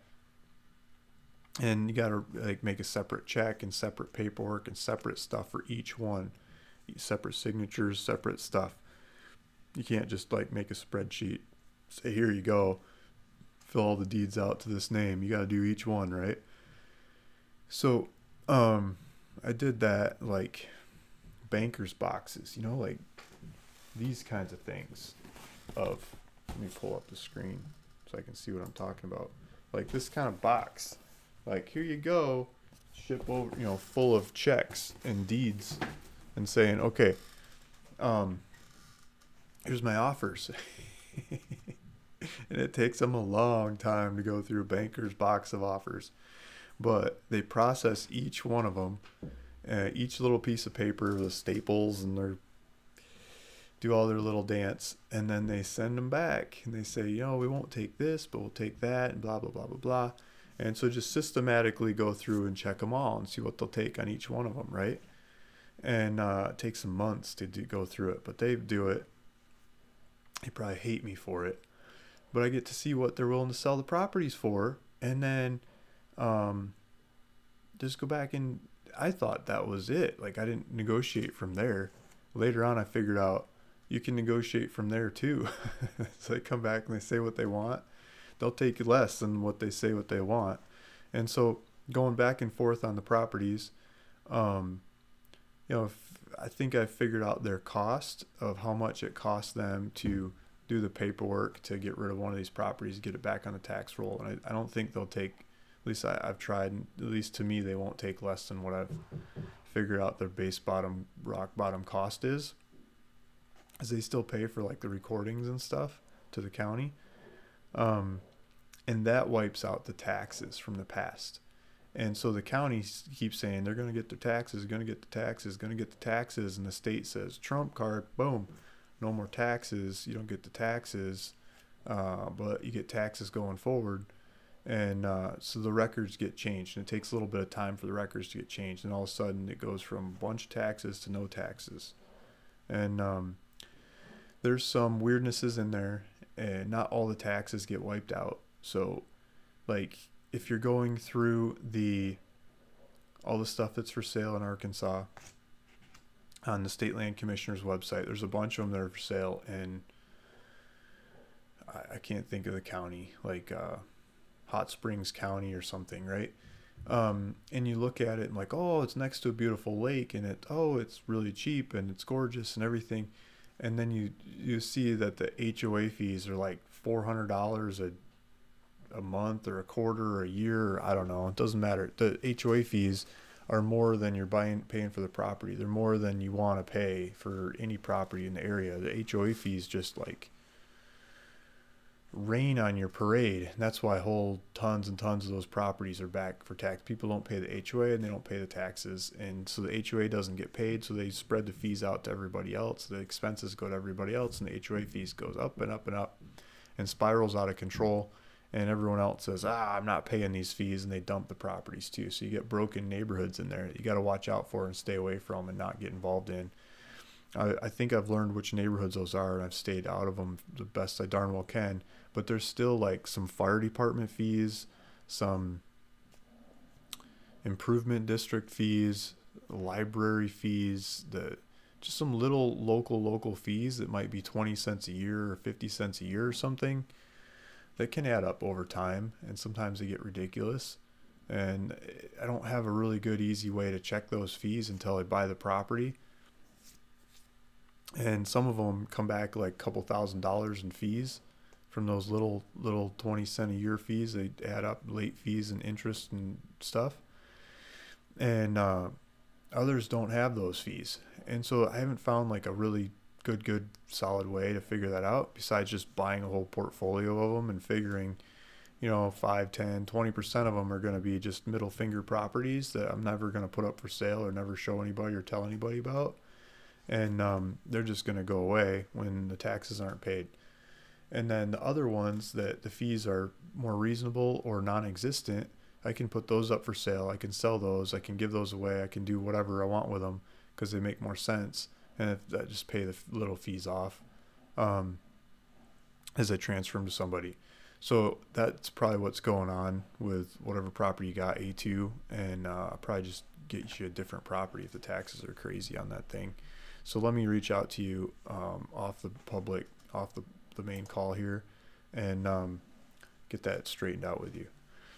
Speaker 1: And you gotta make a separate check and separate paperwork and separate stuff for each one, separate signatures, separate stuff. You can't just make a spreadsheet, say here you go, fill all the deeds out to this name. You got to do each one, right? So I did that, like banker's boxes, like these kinds of things. Let me pull up the screen so I can see what I'm talking about. Like this kind of box, like here you go, ship over, full of checks and deeds, and saying, okay, here's my offers. And it takes them a long time to go through a banker's box of offers, but they process each one of them, each little piece of paper, the staples, and do all their little dance, and then they send them back and they say, you know, we won't take this, but we'll take that, and blah blah blah blah blah. And so just systematically go through and check them all and see what they'll take on each one of them, right? And it takes some months to go through it, but they do it. They probably hate me for it, but I get to see what they're willing to sell the properties for, and then just go back. And I thought that was it. Like, I didn't negotiate from there. Later on, I figured out you can negotiate from there too. So they come back and they say what they want. They'll take less than what they say what they want. And so going back and forth on the properties, you know, I think I figured out their cost of how much it costs them to do the paperwork to get rid of one of these properties, get it back on the tax roll. And I don't think they'll take, at least I've tried, at least to me, they won't take less than what I've figured out their base bottom, rock bottom cost is. As they still pay for like the recordings and stuff to the county. And that wipes out the taxes from the past. And so the county keeps saying they're going to get their taxes, going to get the taxes, going to get the taxes. And the state says, Trump card, boom, no more taxes. You don't get the taxes, but you get taxes going forward. And so the records get changed. And it takes a little bit of time for the records to get changed. And all of a sudden it goes from a bunch of taxes to no taxes. And there's some weirdnesses in there. And not all the taxes get wiped out. So, like, if you're going through all the stuff that's for sale in Arkansas on the State Land Commissioner's website, there's a bunch of them that are for sale in, I can't think of the county, like Hot Springs County or something, right? And you look at it and like, oh, it's next to a beautiful lake, and it's really cheap and it's gorgeous and everything. And then you see that the HOA fees are like $400 a month or a quarter or a year, or I don't know. It doesn't matter. The HOA fees are more than you're paying for the property. They're more than you want to pay for any property in the area. The HOA fees just like rain on your parade. And that's why whole tons and tons of those properties are back for tax. People don't pay the HOA and they don't pay the taxes, and so the HOA doesn't get paid, so they spread the fees out to everybody else. The expenses go to everybody else, and the HOA fees goes up and up and up and spirals out of control. And everyone else says, I'm not paying these fees, and they dump the properties too. So you get broken neighborhoods in there that you got to watch out for and stay away from and not get involved in. I think I've learned which neighborhoods those are, and I've stayed out of them the best I darn well can. But there's still like some fire department fees, some improvement district fees, library fees, just some little local fees that might be 20 cents a year or 50 cents a year or something that can add up over time, and sometimes they get ridiculous. And I don't have a really good easy way to check those fees until I buy the property. And some of them come back like a couple $1,000s in fees from those little 20 cent a year fees. They add up, late fees and interest and stuff. And others don't have those fees. And so I haven't found like a really good solid way to figure that out, besides just buying a whole portfolio of them and figuring, 5, 10, 20% of them are going to be just middle finger properties that I'm never going to put up for sale or never show anybody or tell anybody about. And they're just going to go away when the taxes aren't paid. And then the other ones that the fees are more reasonable or non-existent, I can put those up for sale. I can sell those. I can give those away. I can do whatever I want with them because they make more sense. And if I just pay the little fees off as I transfer them to somebody. So that's probably what's going on with whatever property you got, A2. And I'll probably just get you a different property if the taxes are crazy on that thing. So let me reach out to you off the main call here and get that straightened out with you.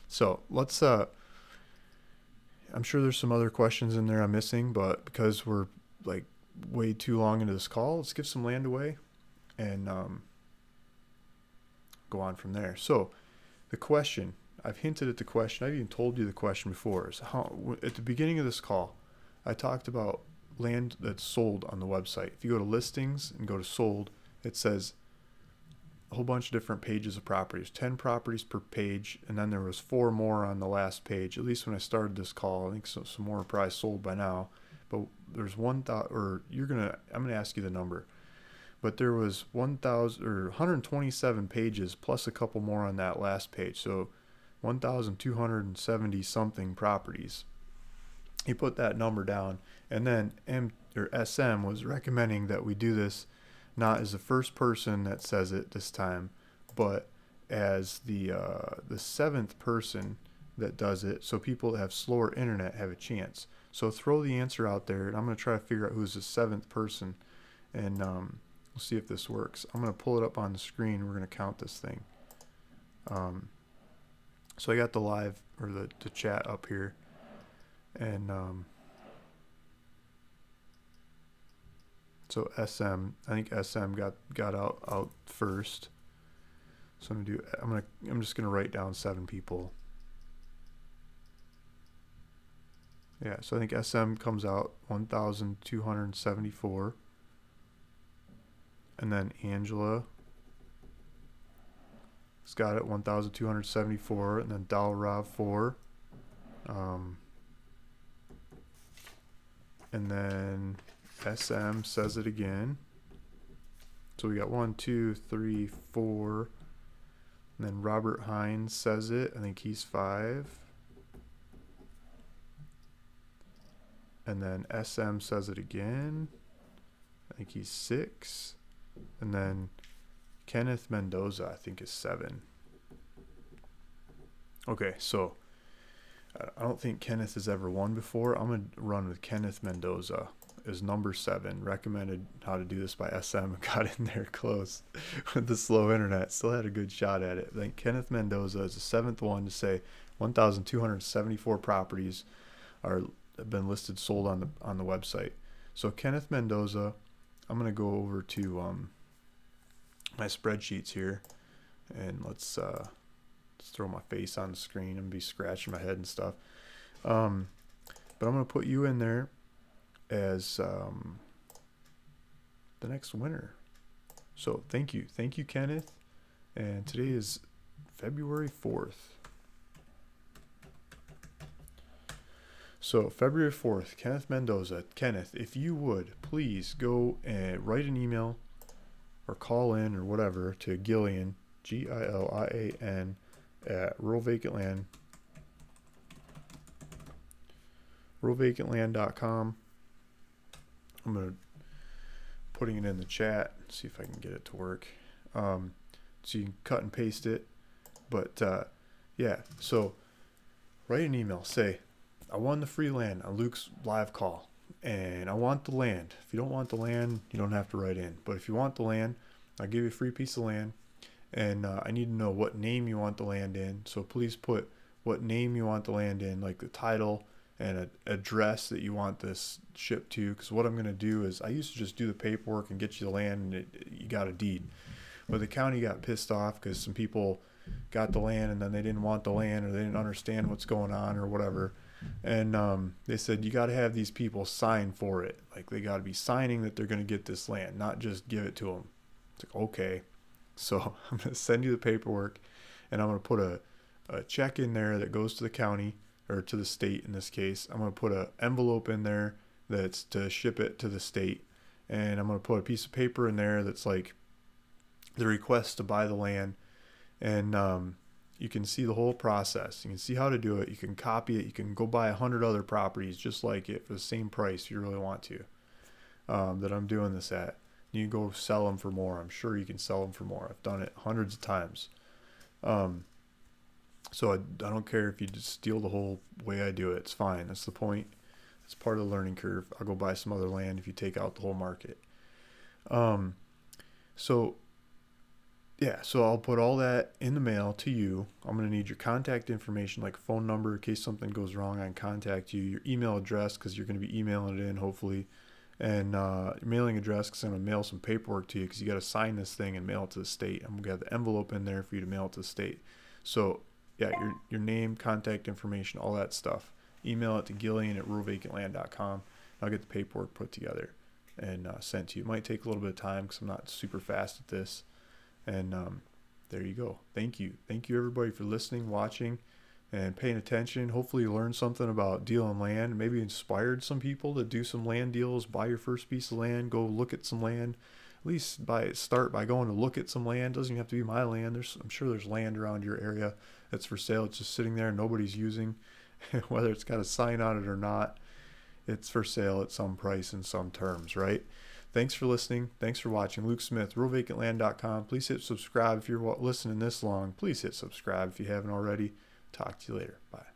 Speaker 1: So let's, I'm sure there's some other questions in there I'm missing, but because we're like way too long into this call, let's give some land away and go on from there. So the question, I've hinted at the question, I've even told you the question before, is how, at the beginning of this call, I talked about land that's sold on the website. If you go to listings and go to sold, it says a whole bunch of different pages of properties, 10 properties per page, and then there was 4 more on the last page. At least when I started this call, I think some more are probably sold by now. But there's one thought, or I'm gonna ask you the number. but there was 1,000 or 127 pages plus a couple more on that last page, so 1,270 something properties. He put that number down, and then SM was recommending that we do this not as the first person that says it this time, but as the seventh person that does it, so people that have slower internet have a chance. So throw the answer out there, and I'm going to try to figure out who's the seventh person, and we'll see if this works. I'm going to pull it up on the screen. We're going to count this thing. So I got the live, or the chat up here, and so SM, I think SM got out first. So I'm just gonna write down 7 people. Yeah, so I think SM comes out 1,274, and then Angela has got it 1,274, and then Dalrav 4, and then SM says it again. So we got 1, 2, 3, 4, and then Robert Hines says it. I think he's 5. And then SM says it again. I think he's 6. And then Kenneth Mendoza, I think, is 7. Okay, so I don't think Kenneth has ever won before. I'm going to run with Kenneth Mendoza as number 7. Recommended how to do this by SM. Got in there close with the slow internet. Still had a good shot at it. I think Kenneth Mendoza is the 7th one to say 1,274 properties have been listed sold on the website. So Kenneth Mendoza, I'm going to go over to my spreadsheets here, and let's throw my face on the screen and be scratching my head and stuff. But I'm going to put you in there as the next winner. So thank you Kenneth, and today is February 4th. So February 4th, Kenneth Mendoza. Kenneth, if you would please go and write an email or call in or whatever to Gilian, Gilian, at ruralvacantland.com. I'm going to putting it in the chat, see if I can get it to work. So you can cut and paste it. But yeah, so write an email. Say, I won the free land on Luke's live call, and I want the land. If you don't want the land, you don't have to write in. But if you want the land, I'll give you a free piece of land, and I need to know what name you want the land in. So please put what name you want the land in, like the title and an address that you want this shipped to. Because what I'm going to do is, I used to just do the paperwork and get you the land, and you got a deed. But the county got pissed off because some people got the land and then they didn't want the land, or they didn't understand what's going on or whatever. And they said, you got to have these people sign for it. Like, they got to be signing that they're going to get this land, not just give it to them. It's like, okay. So I'm going to send you the paperwork, and I'm going to put a check in there that goes to the county, or to the state in this case. I'm going to put an envelope in there that's to ship it to the state. And I'm going to put a piece of paper in there that's like the request to buy the land. And you can see the whole process. You can see how to do it. You can copy it. You can go buy 100 other properties just like it for the same price if you really want to, that I'm doing this at. You can go sell them for more. I'm sure you can sell them for more. I've done it hundreds of times. So I don't care if you just steal the whole way I do it. It's fine. That's the point. It's part of the learning curve. I'll go buy some other land if you take out the whole market. So yeah, so I'll put all that in the mail to you. I'm going to need your contact information, like a phone number in case something goes wrong. I can contact you. Your email address, because you're going to be emailing it in, hopefully. And your mailing address, because I'm going to mail some paperwork to you, because you got to sign this thing and mail it to the state. I'm going to have the envelope in there for you to mail it to the state. So yeah, your name, contact information, all that stuff. Email it to Gilian at ruralvacantland.com. I'll get the paperwork put together and sent to you. It might take a little bit of time because I'm not super fast at this. And there you go. Thank you everybody for listening, watching, and paying attention. Hopefully you learned something about dealing land, maybe inspired some people to do some land deals, buy your first piece of land, go look at some land. least start by going to look at some land. Doesn't even have to be my land. I'm sure there's land around your area that's for sale. It's just sitting there, nobody's using. Whether it's got a sign on it or not, it's for sale at some price and some terms, right? Thanks for listening. Thanks for watching. Luke Smith, RealVacantLand.com. Please hit subscribe if you're listening this long. Please hit subscribe if you haven't already. Talk to you later. Bye.